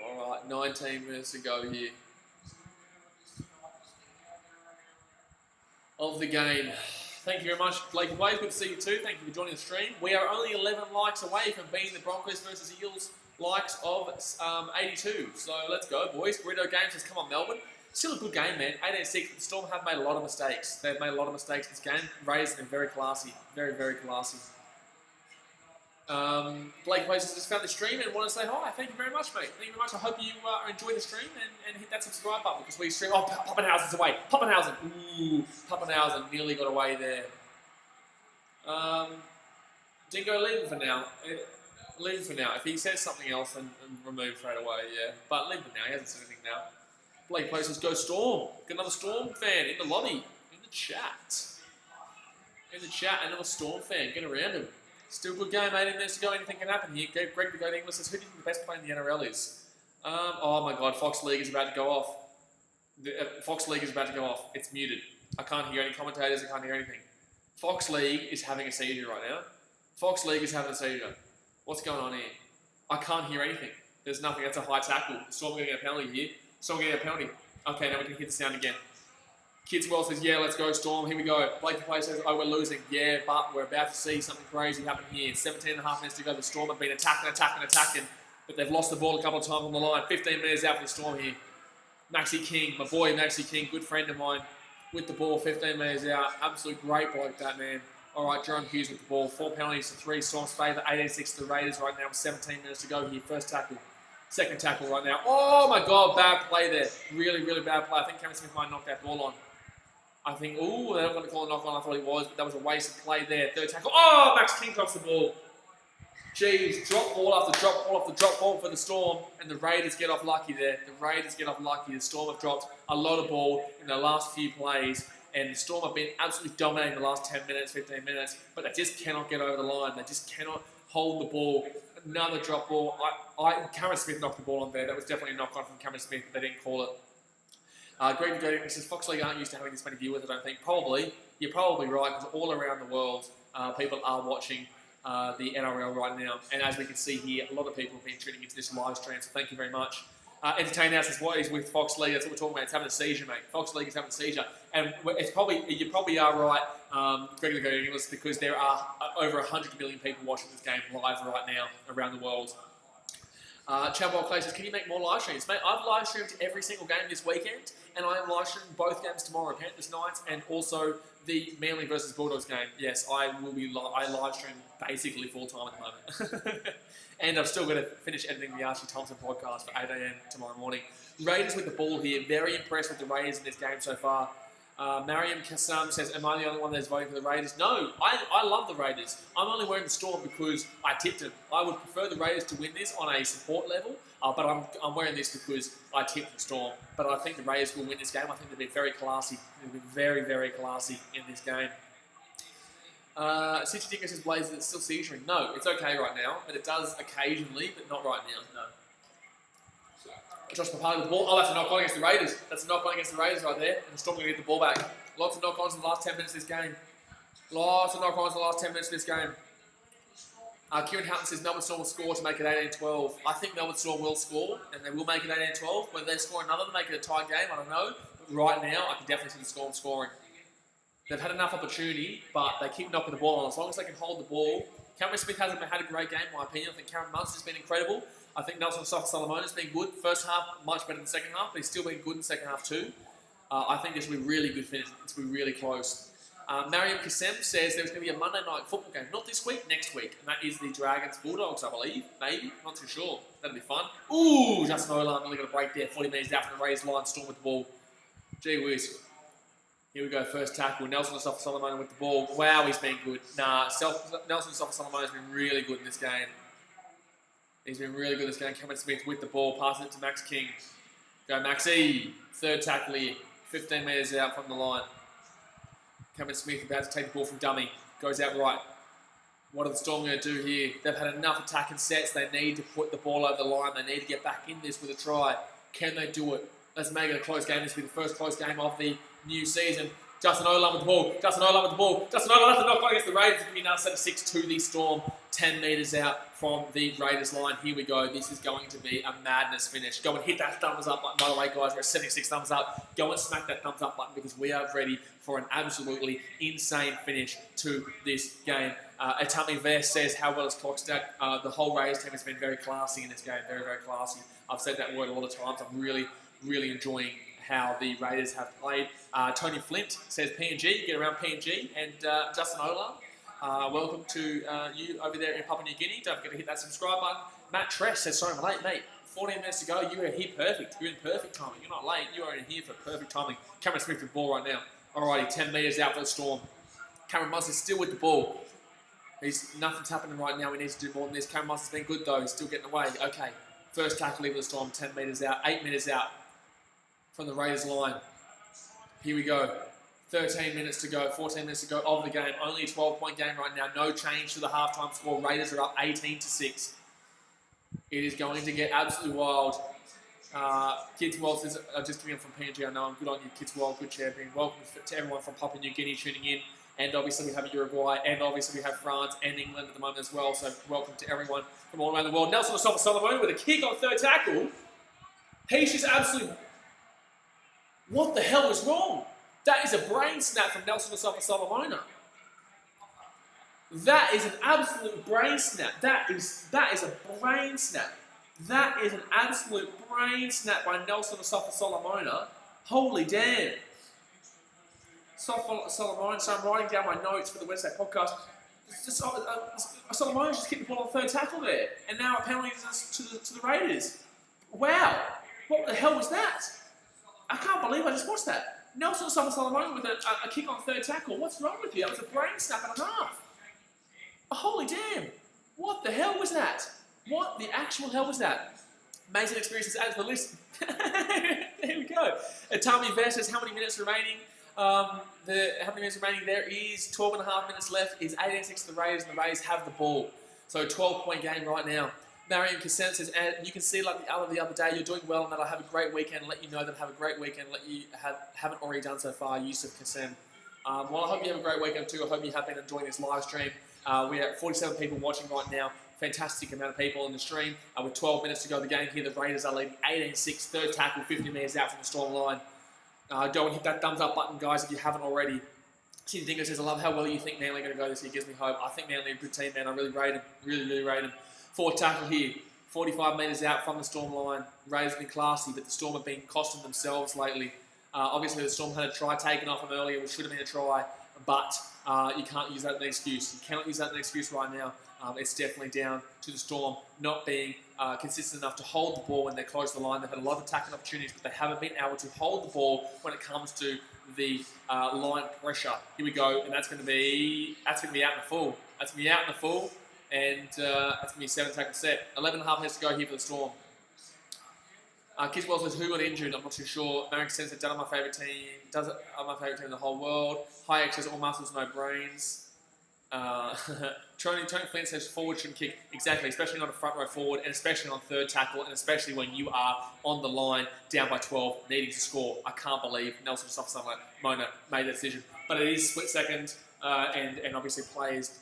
Alright, 19 minutes to go here. Of the game. Thank you very much, Blakey Plays. Good to see you too. Thank you for joining the stream. We are only 11 likes away from beating the Broncos versus Eels likes of 82. So let's go, boys. Burrito Games says, come on, Melbourne. Still a good game, man. 18-6. The Storm have made a lot of mistakes. They've made a lot of mistakes in this game. Raiders have been very classy. Very, very classy. Blake Places just found the stream and want to say hi. Thank you very much, mate. Thank you very much. I hope you enjoy the stream and hit that subscribe button because we stream. Oh, Pappenhausen's away. Pappenhausen. Ooh, Pappenhausen nearly got away there. Dingo, leave him for now. Leave him for now. If he says something else, then remove straight away, yeah. But leave him now. He hasn't said anything now. Blake Places, go Storm. Got another Storm fan in the lobby, in the chat. Another Storm fan. Get around him. Still good game, 18 minutes to go. Anything can happen here. Greg the Goat English says, who do you think the best player in the NRL is? Oh my God, Fox League is about to go off. Fox League is about to go off. It's muted. I can't hear any commentators. I can't hear anything. Fox League is having a seizure right now. Fox League is having a seizure. What's going on here? I can't hear anything. There's nothing. That's a high tackle. The Storm are going to get a penalty here. Storm getting a penalty. Okay, now we can hear the sound again. Kids World says, yeah, let's go Storm. Here we go. Blake the Player says, oh, we're losing. Yeah, but we're about to see something crazy happen here. 17 and a half minutes to go. The Storm have been attacking. But they've lost the ball a couple of times on the line. 15 minutes out for the Storm here. Maxi King, my boy Maxi King, good friend of mine, with the ball, 15 minutes out. Absolute great bloke, that man. All right, Jerome Hughes with the ball. 4 penalties to 3. Storm's favour. 18-6 to the Raiders right now with 17 minutes to go here. First tackle. Second tackle right now. Oh, my God, bad play there. Really, really bad play. I think Cameron Smith might knock that ball on. I think, ooh, they're not going to call a knock on. I thought it was, but that was a wasted play there. Third tackle. Oh, Max King drops the ball. Jeez, drop ball after drop ball after drop ball for the Storm, and the Raiders get off lucky there. The Storm have dropped a lot of ball in the last few plays, and the Storm have been absolutely dominating the last 10 minutes, 15 minutes, but they just cannot get over the line. They just cannot hold the ball. Another drop ball. Cameron Smith knocked the ball on there. That was definitely a knock on from Cameron Smith, but they didn't call it. Greg Gooding says, Fox League aren't used to having this many viewers, I don't think. Probably. You're probably right, because all around the world, people are watching the NRL right now. And as we can see here, a lot of people have been tuning into this live stream, so thank you very much. Entertain House is what is with Fox League. That's what we're talking about. It's having a seizure, mate. Fox League is having a seizure. And you probably are right, Greg Gooding, because there are over 100 million people watching this game live right now around the world. Chadwell Clay says, can you make more live streams? Mate, I've live streamed every single game this weekend, and I am live streaming both games tomorrow, Panthers Knights, and also the Manly versus Bulldogs game. Yes, I live stream basically full time at the moment. And I've still got to finish editing the Archie Thompson podcast for 8 a.m. tomorrow morning. Raiders with the ball here. Very impressed with the Raiders in this game so far. Mariam Kassam says, am I the only one that's voting for the Raiders? No, I love the Raiders. I'm only wearing the Storm because I tipped them. I would prefer the Raiders to win this on a support level, but I'm wearing this because I tipped the Storm. But I think the Raiders will win this game. I think they've been very classy. They've been very, very classy in this game. City Dingo says, Blaze, it's still seizuring. No, it's okay right now, but it does occasionally, but not right now, no. Josh Papali with the ball. Oh, that's a knock-on against the Raiders. That's a knock-on against the Raiders right there. And the Storm going to get the ball back. Lots of knock-ons in the last 10 minutes of this game. Lots of knock-ons in the last 10 minutes of this game. Kieran Houghton says Melbourne Storm will score to make it 18-12. I think Melbourne Storm will score, and they will make it 18-12. Whether they score another to make it a tight game, I don't know. But right now, I can definitely see the Storm scoring. They've had enough opportunity, but they keep knocking the ball on. As long as they can hold the ball. Cameron Smith hasn't had a great game, in my opinion. I think Cameron Munster has been incredible. I think Nelson Solomon has been good. First half, much better than the second half, but he's still been good in the second half too. I think this will be a really good finish. It's going to be really close. Mariam Kassem says there's going to be a Monday night football game. Not this week, next week. And that is the Dragons Bulldogs, I believe. Maybe. Not too sure. That'll be fun. Ooh, Justin Olam really got a break there. 40 minutes out from the Raiders line. Storm with the ball. Gee whiz. Here we go, first tackle. Nelson Solomon with the ball. Wow, he's been good. Nelson Solomon has been really good in this game. He's been really good in this game. Cameron Smith with the ball, passing it to Max King. Go Maxi. Third tackle here. 15 metres out from the line. Cameron Smith about to take the ball from dummy. Goes out right. What are the Storm going to do here? They've had enough attacking sets. They need to put the ball over the line. They need to get back in this with a try. Can they do it? Let's make it a close game. This will be the first close game of the new season. Justin Olam with the ball. Justin Olam with the ball. Justin Olam has to knock on against the Raiders. It's going to be another set of 6 to the Storm. 10 metres out from the Raiders line. Here we go. This is going to be a madness finish. Go and hit that thumbs up button. By the way, guys, we're at 76 thumbs up. Go and smack that thumbs up button because we are ready for an absolutely insane finish to this game. Atami Vest says, how well is Clockstack? The whole Raiders team has been very classy in this game. Very, very classy. I've said that word a lot of times. I'm really, really enjoying how the Raiders have played. Tony Flint says PNG, get around PNG, and Justin Olam, welcome to you over there in Papua New Guinea. Don't forget to hit that subscribe button. Matt Tresh says, sorry I'm late, mate. 14 minutes to go, you are here perfect. You're in perfect timing. You're not late, you are in here for perfect timing. Cameron Smith with the ball right now. Alrighty, 10 metres out for the Storm. Cameron Musk is still with the ball. Nothing's happening right now. We need to do more than this. Cameron Musk has been good though. He's still getting away. Okay, first tackle leave of the Storm. 10 metres out. 8 metres out from the Raiders line. Here we go. 13 minutes to go. 14 minutes to go of the game. Only a 12-point game right now. No change to the halftime score. Raiders are up 18-6. It is going to get absolutely wild. Kids World says, just coming in from PNG, I know I'm good on you, Kids World, good champion. Welcome to everyone from Papua New Guinea tuning in. And obviously we have Uruguay, and obviously we have France and England at the moment as well. So welcome to everyone from all around the world. Nelson Solomon with a kick on third tackle. He's just absolutely... What the hell is wrong? That is a brain snap from Nelson Solomon. That is an absolute brain snap. That is a brain snap. That is an absolute brain snap by Nelson Solomon. Holy damn. Solomon, so I'm writing down my notes for the Wednesday podcast. Solomon just kicked the ball on third tackle there. And now a penalty to the Raiders. Wow. What the hell was that? I can't believe I just watched that. Nelson Solomon with a kick on third tackle. What's wrong with you? That was a brain snap and a half. Holy damn. What the hell was that? What the actual hell was that? Amazing experiences added to the list. There we go. Tommy Vest says, how many minutes remaining? How many minutes remaining? There is 12 and a half minutes left. It's 18-6 to the Raiders, and the Raiders have the ball. So 12-point game right now. Marion Cassette says, and you can see like the other day, you're doing well, and that I'll have a great weekend. Let you know that have a great weekend. Let you haven't already done so far. Yusuf Kassem. Well, I hope you have a great weekend too. I hope you have been enjoying this live stream. We have 47 people watching right now. Fantastic amount of people in the stream. With 12 minutes to go the game here, the Raiders are leading 18-6. Third tackle, 50 metres out from the Storm line. Go and hit that thumbs up button, guys, if you haven't already. Sidney Dingo says, I love how well you think Manly are going to go this year. Gives me hope. I think Manly are a good team, man. I really rate them. Really rate them. Fourth tackle here. 45 metres out from the Storm line. Raiders have been classy, but the Storm have been costing themselves lately. Obviously, the Storm had a try taken off them earlier, which should have been a try, but you can't use that as an excuse. You cannot use that as an excuse right now. It's definitely down to the Storm not being consistent enough to hold the ball when they're close to the line. They've had a lot of attacking opportunities, but they haven't been able to hold the ball when it comes to the line pressure. Here we go, and that's going to be out in the full. That's going to be out in the full, and that's going to be a 7-tackle set. 11 and a half minutes to go here for the Storm. Kiswell says, who got injured? I'm not too sure. Merrick says, done on my favourite team. Does it on my favourite team in the whole world. Hayek says, all muscles, no brains. Tony Flint says, forward shouldn't kick. Exactly, especially on a front row forward, and especially on third tackle, and especially when you are on the line, down by 12, needing to score. I can't believe Nelson Mona made that decision. But it is split second, and obviously players,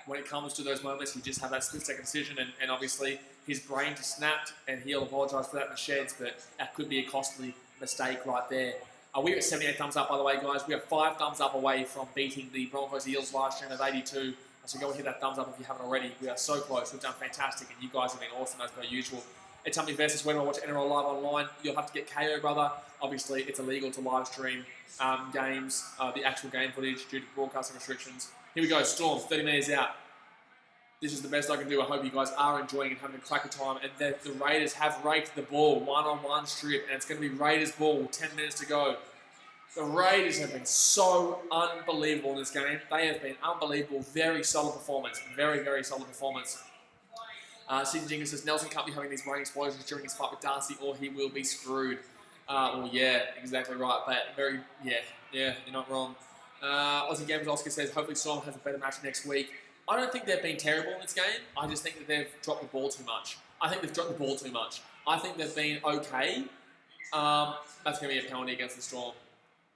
when it comes to those moments, you just have that split second decision, and obviously his brain just snapped, and he'll apologise for that in the sheds, but that could be a costly mistake right there. We're at 78 thumbs up, by the way, guys. We are 5 thumbs up away from beating the Broncos Eels live stream of 82. So go and hit that thumbs up if you haven't already. We are so close. We've done fantastic, and you guys have been awesome as per usual. At Tummy versus when I watch NRL live online, you'll have to get KO, brother. Obviously, it's illegal to live stream games, the actual game footage due to broadcasting restrictions. Here we go, Storm, 30 metres out. This is the best I can do. I hope you guys are enjoying and having a cracker time. And the Raiders have raked the ball, one-on-one strip, and it's going to be Raiders ball, 10 minutes to go. The Raiders have been so unbelievable in this game. They have been unbelievable. Very solid performance. Very solid performance. Sidney Jenkins says, Nelson can't be having these brain explosions during his fight with Darcy or he will be screwed. Well, yeah, exactly right. But yeah, you're not wrong. Aussie Games Oscar says, hopefully Storm has a better match next week. I don't think they've been terrible in this game. I just think that they've dropped the ball too much. I think they've been okay. That's going to be a penalty against the Storm.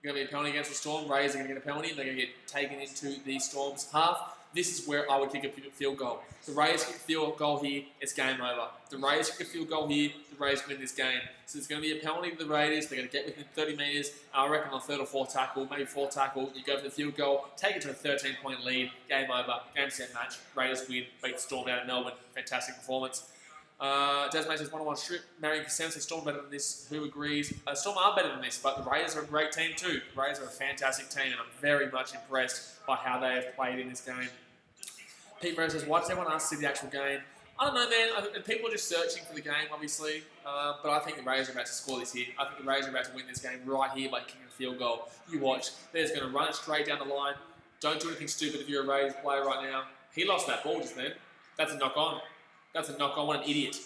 Going to be a penalty against the Storm. Raiders are going to get a penalty. They're going to get taken into the Storm's half. This is where I would kick a field goal. The Raiders kick a field goal here, it's game over. The Raiders kick a field goal here, the Raiders win this game. So there's going to be a penalty to the Raiders. They're going to get within 30 metres. I reckon on third or fourth tackle, maybe fourth tackle, you go for the field goal, take it to a 13-point lead, game over, game set match. Raiders win, beat the Storm out of Melbourne. Fantastic performance. Desmond says 1-on-1 strip. Marion Cassell says Storm better than this. Who agrees? Storm are better than this, but the Raiders are a great team too. The Raiders are a fantastic team, and I'm very much impressed by how they have played in this game. Pete Rose says, why does everyone ask to see the actual game? I don't know, man. I think people are just searching for the game, obviously. But I think the Raiders are about to score this here. I think the Raiders are about to win this game right here by kicking a field goal. You watch. They're just going to run it straight down the line. Don't do anything stupid if you're a Raiders player right now. He lost that ball just then. That's a knock-on. That's a knock-on. What an idiot.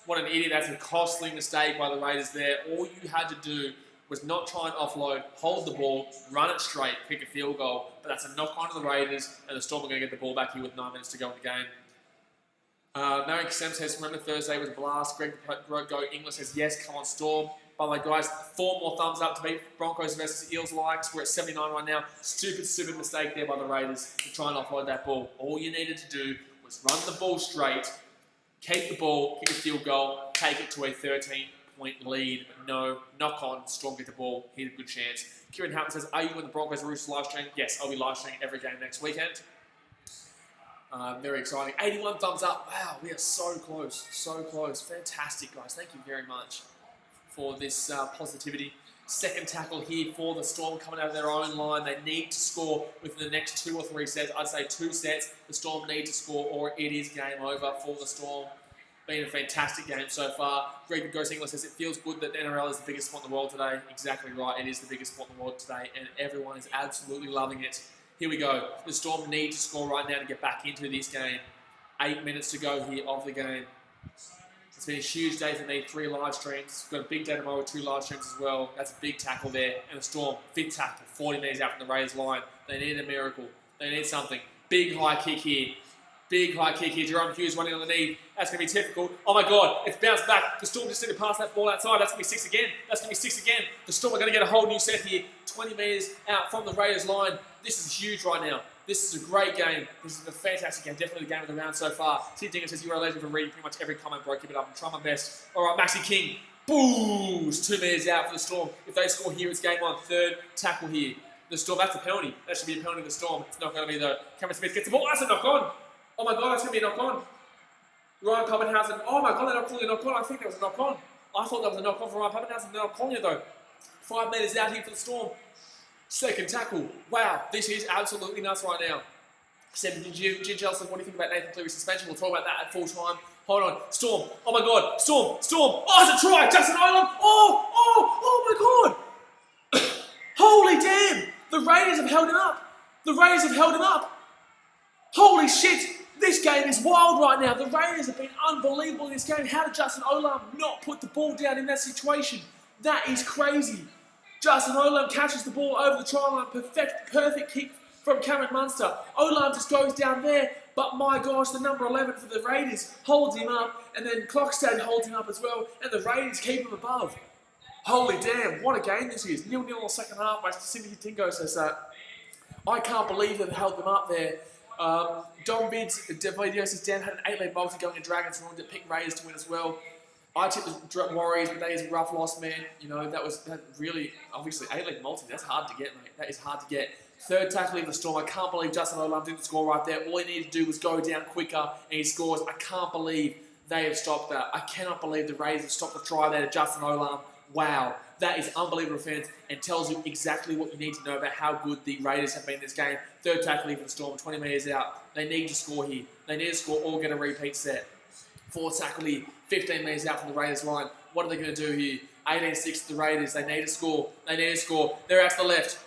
What an idiot. That's a costly mistake by the Raiders there. All you had to do was not try and offload, hold the ball, run it straight, kick a field goal. But that's a knock-on to the Raiders, and the Storm are going to get the ball back here with 9 minutes to go in the game. Marion Cassell says, remember Thursday was a blast. Greg Go English says, yes, come on Storm. By the way, guys, 4 more thumbs up to beat Broncos versus Eels likes. We're at 79 right now. Stupid mistake there by the Raiders to try and offload that ball. All you needed to do was run the ball straight, keep the ball, kick a field goal, take it to a 13-point lead. But no, knock on, Storm get the ball. Here's a good chance. Kieran Houghton says, are you in the Broncos Roosters live stream? Yes, I'll be live streaming every game next weekend. Very exciting. 81 thumbs up. Wow, we are so close. So close. Fantastic, guys. Thank you very much for this positivity. Second tackle here for the Storm coming out of their own line. They need to score within the next 2 or 3 sets. I'd say 2 sets. The Storm need to score or it is game over for the Storm. Been a fantastic game so far. Greg Ghost English says it feels good that the NRL is the biggest sport in the world today. Exactly right. It is the biggest sport in the world today and everyone is absolutely loving it. Here we go. The Storm need to score right now to get back into this game. 8 minutes to go here of the game. It's been a huge day for me. 3 live streams. Got a big day tomorrow with 2 live streams as well. That's a big tackle there. And the Storm, 5th tackle, 40 metres out from the Raiders line. They need a miracle. They need something. Big high kick here. Big high kick here. Jerome Hughes running on the knee. That's going to be difficult. Oh my God, it's bounced back. The Storm just need to pass that ball outside. That's going to be 6 again. That's going to be 6 again. The Storm are going to get a whole new set here. 20 metres out from the Raiders line. This is huge right now. This is a great game. This is a fantastic game. Definitely the game of the round so far. T. Dinger says, you're a legend for reading pretty much every comment, bro. Keep it up. I'm trying my best. All right, Maxi King. Booms. 2 metres out for the Storm. If they score here, it's game on. 3rd tackle here. The Storm, that's a penalty. That should be a penalty to the Storm. It's not going to be though. Cameron Smith gets the ball. That's a knock on. Oh my God, that's going to be a knock on. Ryan Pappenhausen. Oh my God, they're not calling a knock on. I think that was a knock on. I thought that was a knock on for Ryan Pappenhausen. They're not calling it though. 5 metres out here for the Storm. 2nd tackle. Wow, this is absolutely nuts right now. Seven Gingelson, what do you think about Nathan Cleary's suspension? We'll talk about that at full time. Hold on. Storm. Oh my God. Storm. Oh, it's a try. Justin Olam. Oh my God. Holy damn. The Raiders have held him up. Holy shit. This game is wild right now. The Raiders have been unbelievable in this game. How did Justin Olam not put the ball down in that situation? That is crazy. Justin Olam catches the ball over the try line. Perfect kick from Cameron Munster. Olam just goes down there, but my gosh, the number 11 for the Raiders holds him up, and then Clockstad holds him up as well, and the Raiders keep him above. Holy damn, what a game this is. 0-0 in the second half. Cindy Tingo says that. I can't believe they've held them up there. Dom Vids, video says Dan had an 8-leg multi going in Dragons and wanted to pick Raiders to win as well. I tipped the Warriors, but that is a rough loss, man. You know, that really, obviously, 8-leg multi, that's hard to get, mate. That is hard to get. 3rd tackle in the Storm. I can't believe Justin Olam didn't score right there. All he needed to do was go down quicker, and he scores. I can't believe they have stopped that. I cannot believe the Raiders have stopped the try there to Justin Olam. Wow. That is unbelievable, fans, and tells you exactly what you need to know about how good the Raiders have been in this game. 3rd tackle in the Storm, 20 metres out. They need to score here. They need to score or get a repeat set. 4th tackle here, 15 metres out from the Raiders line. What are they going to do here? 18-6 to the Raiders. They need to score. They're out to the left.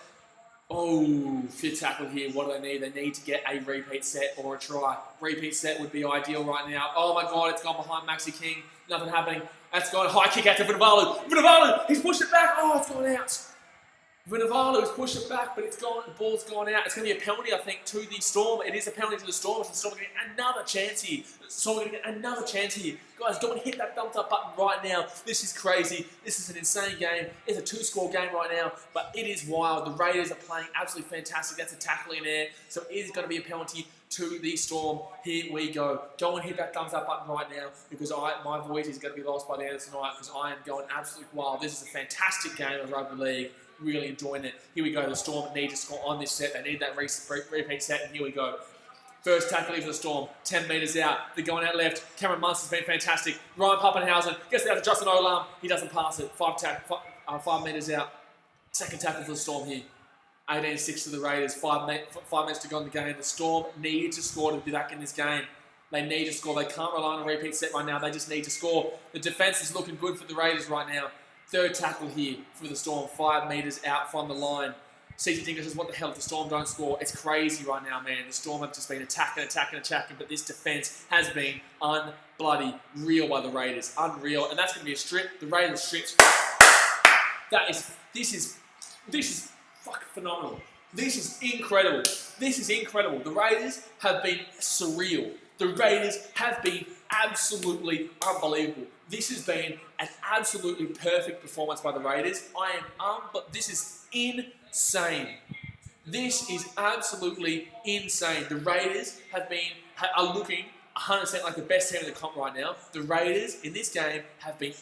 Oh, 5th tackle here. What do they need? They need to get a repeat set or a try. Repeat set would be ideal right now. Oh my God, it's gone behind Maxi King. Nothing happening. That's gone. High kick out to Vunivalu. He's pushed it back. Oh, it's gone out. Vunivalu has pushed it back, but it's gone. The ball's gone out. It's going to be a penalty, I think, to the Storm. It is a penalty to the Storm. So the Storm are going to get another chance here. Guys, go and hit that thumbs up button right now. This is crazy. This is an insane game. It's a 2-score game right now, but it is wild. The Raiders are playing absolutely fantastic. That's a tackle in there. So it is going to be a penalty to the Storm. Here we go. Go and hit that thumbs up button right now because my voice is going to be lost by the end of tonight because I am going absolutely wild. This is a fantastic game of rugby league. Really enjoying it. Here we go. The Storm need to score on this set. They need that repeat set, and here we go. First tackle here for the Storm, 10 metres out. They're going out left. Cameron Munster's been fantastic. Ryan Pappenhausen gets it out to Justin Olam. He doesn't pass it. 5 metres out. Second tackle for the Storm here. 18-6 to the Raiders. 5 minutes to go in the game. The Storm need to score to be back in this game. They need to score. They can't rely on a repeat set right now. They just need to score. The defence is looking good for the Raiders right now. Third tackle here for the Storm. 5 metres out from the line. CJ Dingo says, what the hell if the Storm don't score? It's crazy right now, man. The Storm have just been attacking, but this defence has been unbloody real by the Raiders. Unreal. And that's going to be a strip. The Raiders strips. This is fucking phenomenal. This is incredible. This is incredible. The Raiders have been surreal. The Raiders have been absolutely unbelievable. This has been an absolutely perfect performance by the Raiders. This is insane. This is absolutely insane. The Raiders are looking 100% like the best team in the comp right now. The Raiders in this game have been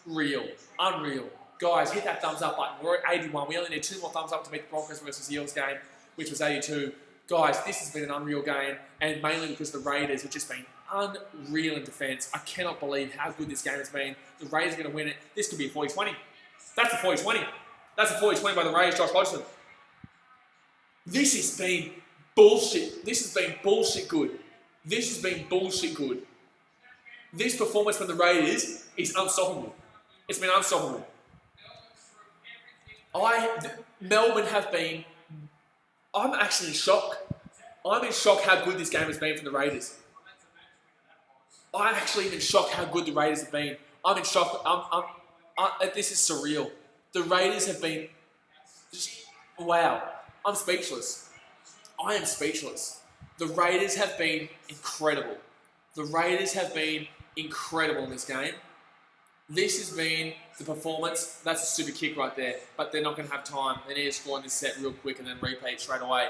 unreal. Unreal. Guys, hit that thumbs up button. We're at 81. We only need 2 more thumbs up to beat the Broncos versus Eels game, which was 82. Guys, this has been an unreal game, and mainly because the Raiders have just been unreal in defence. I cannot believe how good this game has been. The Raiders are going to win it. This could be a 40-20. That's a 40-20. That's a 40-20 by the Raiders, Josh Hodgson. This has been bullshit. This has been bullshit good. This has been bullshit good. This performance from the Raiders is unstoppable. It's been unstoppable. Melbourne have been... I'm actually in shock. I'm in shock how good this game has been from the Raiders. I'm actually in shock how good the Raiders have been. I'm in shock. This is surreal. The Raiders have been just, wow. I'm speechless. I am speechless. The Raiders have been incredible. The Raiders have been incredible in this game. This has been the performance. That's a super kick right there. But they're not going to have time. They need to score in this set real quick and then repeat straight away.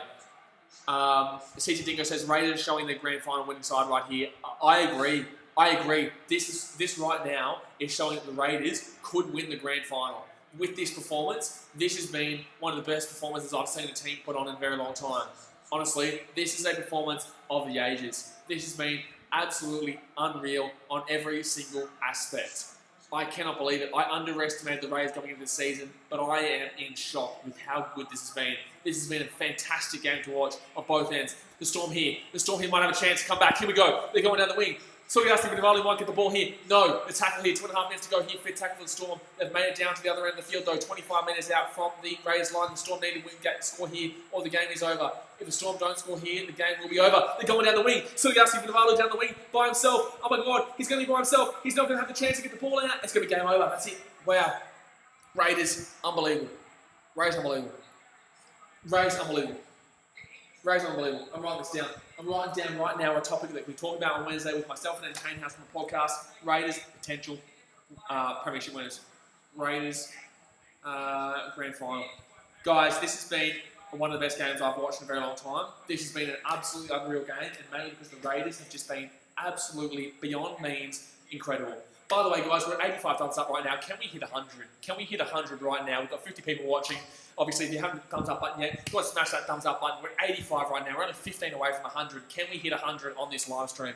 CJ Dingo says, Raiders showing their grand final winning side right here. I agree. I agree. This right now is showing that the Raiders could win the grand final. With this performance, this has been one of the best performances I've seen a team put on in a very long time. Honestly, this is a performance of the ages. This has been absolutely unreal on every single aspect. I cannot believe it. I underestimated the Raiders going into this season, but I am in shock with how good this has been. This has been a fantastic game to watch on both ends. The Storm here might have a chance to come back. Here we go. They're going down the wing. Sorry, Vinivaldi might get the ball here. No, the tackle here, 2.5 minutes to go here. Fifth tackle for the Storm. They've made it down to the other end of the field though. 25 minutes out from the Raiders line. The Storm need to win, score here, or the game is over. If the Storm don't score here, the game will be over. They're going down the wing. Sorry, Vinivaldi down the wing by himself. Oh my God, he's going to be by himself. He's not going to have the chance to get the ball out. It's going to be game over. That's it. Wow. Raiders, unbelievable. Raiders, unbelievable. Raiders, unbelievable. Raiders, unbelievable. I'm writing this down. I'm writing down right now a topic that we talked about on Wednesday with myself and Entertain House on the podcast. Raiders, potential premiership winners. Raiders, grand final. Guys, this has been one of the best games I've watched in a very long time. This has been an absolutely unreal game, and mainly because the Raiders have just been absolutely beyond means incredible. By the way, guys, we're at 85 thumbs up right now. Can we hit 100? Can we hit 100 right now? We've got 50 people watching. Obviously, if you haven't hit the thumbs up button yet, go and smash that thumbs up button. We're at 85 right now. We're only 15 away from 100. Can we hit 100 on this live stream?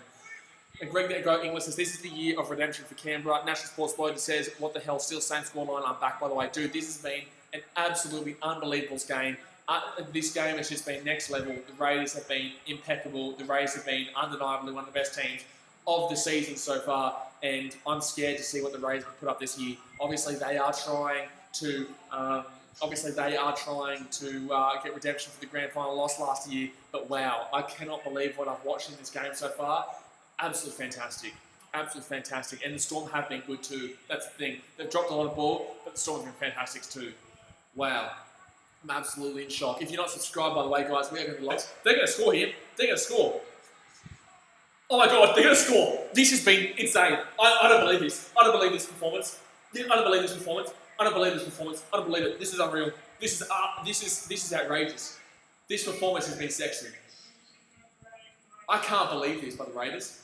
And Greg That Go English says, this is the year of redemption for Canberra. National Sports Blogger says, what the hell, still same scoreline. I'm back, by the way. Dude, this has been an absolutely unbelievable game. This game has just been next level. The Raiders have been impeccable. The Raiders have been undeniably one of the best teams of the season so far, and I'm scared to see what the Raiders can put up this year. Obviously, they are trying to get redemption for the grand final loss last year. But wow, I cannot believe what I've watched in this game so far. Absolutely fantastic. Absolutely fantastic. And the Storm have been good too. That's the thing. They've dropped a lot of ball, but the Storm have been fantastic too. Wow. I'm absolutely in shock. If you're not subscribed, by the way, guys, we are going to be lost. They're going to score here. They're going to score. Oh my God, they're going to score. This has been insane. I don't believe this. I don't believe this performance. I don't believe this performance. I don't believe this performance. I don't believe it. This is unreal. This is outrageous. This performance has been sexy. I can't believe this by the Raiders.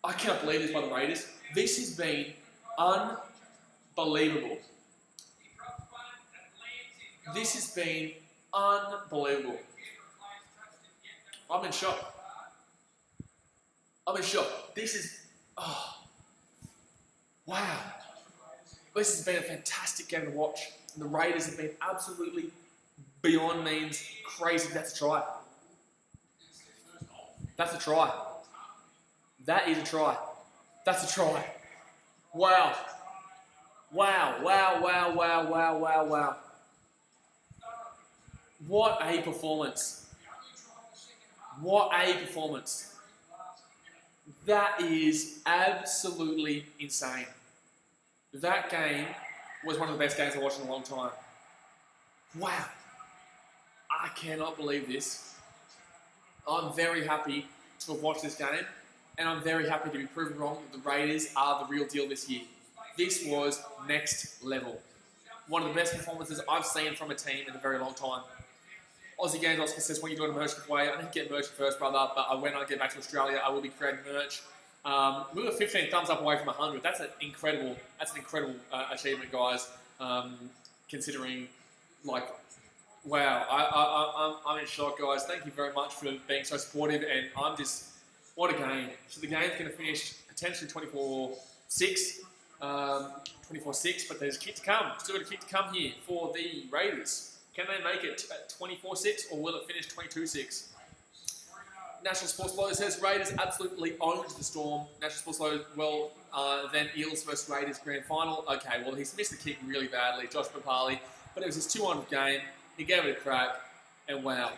I can't believe this by the Raiders. This has been unbelievable. This has been unbelievable. I'm in shock. I'm in shock. This is, oh, wow. This has been a fantastic game to watch. The Raiders have been absolutely beyond means crazy. That's a try. That's a try. That is a try. That's a try. Wow. Wow, wow, wow, wow, wow, wow, wow. What a performance. What a performance. That is absolutely insane. That game was one of the best games I've watched in a long time. Wow. I cannot believe this. I'm very happy to have watched this game, and I'm very happy to be proven wrong that the Raiders are the real deal this year. This was next level. One of the best performances I've seen from a team in a very long time. Aussie Games Oscar says, when you're doing a merch giveaway, I didn't get merch first, brother, but when I get back to Australia, I will be creating merch. We were 15 thumbs up away from 100. That's an incredible achievement, guys. Considering, like, wow, I'm in shock, guys. Thank you very much for being so supportive, and I'm just, what a game. So the game's going to finish potentially 24-6, but there's a kick to come. Still got a kick to come here for the Raiders. Can they make it 24-6, or will it finish 22-6? National Sports Low says Raiders absolutely owned the Storm. National Sports Low, then Eels versus Raiders grand final. Okay, well, he's missed the kick really badly, Josh Papali, but it was his 2-1 game. He gave it a crack, and wow.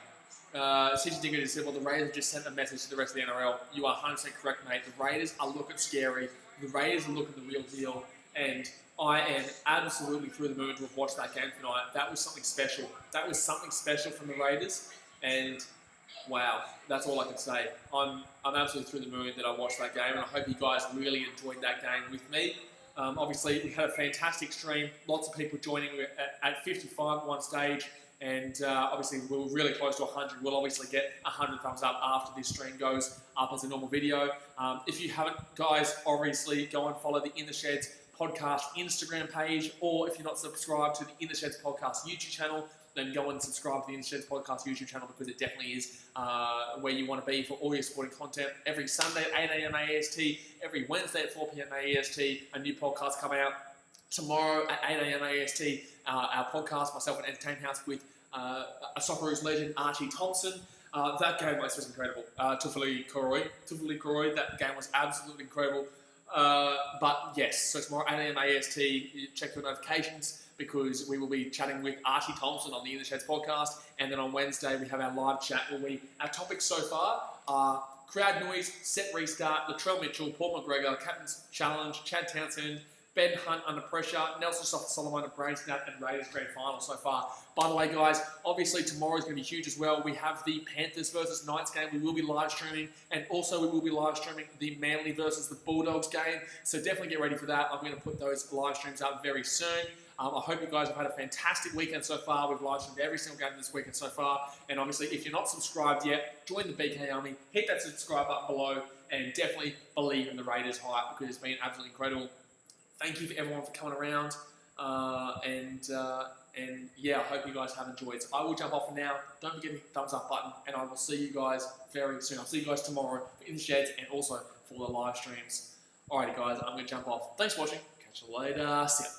CJ Dinger just said, well, the Raiders just sent a message to the rest of the NRL. You are 100% correct, mate. The Raiders are looking scary. The Raiders are looking the real deal, and I am absolutely through the moon to have watched that game tonight. That was something special. That was something special from the Raiders, and wow, that's all I can say. I'm absolutely through the moon that I watched that game, and I hope you guys really enjoyed that game with me. Obviously, we had a fantastic stream. Lots of people joining. We were at 55 at one stage, and obviously we were really close to 100. We'll obviously get 100 thumbs up after this stream goes up as a normal video. If you haven't, guys, obviously go and follow the In the Sheds podcast Instagram page, or if you're not subscribed to the In the Sheds podcast YouTube channel, then go and subscribe to the In the Sheds podcast YouTube channel, because it definitely is where you want to be for all your sporting content. Every Sunday at 8 a.m. AEST, every Wednesday at 4 p.m. AEST, a new podcast coming out. Tomorrow at 8 a.m. AEST, our podcast, myself and Entertain House, with a Socceroos legend, Archie Thompson. That game was incredible. Tufuli Koroi, that game was absolutely incredible. But yes, so tomorrow at 8 a.m. AEST, check your notifications, because we will be chatting with Archie Thompson on the In the Sheds podcast. And then on Wednesday, we have our live chat where our topics so far are crowd noise, set restart, Latrell Mitchell, Paul McGregor, Captain's Challenge, Chad Townsend, Ben Hunt under pressure, Nelson Solomon at brain snap, and Raiders grand final so far. By the way, guys, obviously tomorrow is going to be huge as well. We have the Panthers versus Knights game. We will be live streaming, and also we will be live streaming the Manly versus the Bulldogs game. So definitely get ready for that. I'm going to put those live streams up very soon. I hope you guys have had a fantastic weekend so far. We've live streamed every single game this weekend so far. And obviously, if you're not subscribed yet, join the BKRmy. Hit that subscribe button below, and definitely believe in the Raiders hype, because it's been absolutely incredible. Thank you for everyone for coming around, and yeah, I hope you guys have enjoyed. So I will jump off for now. Don't forget to hit the thumbs up button, and I will see you guys very soon. I'll see you guys tomorrow in the sheds, and also for the live streams. Alrighty, guys, I'm going to jump off. Thanks for watching. Catch you later. See ya.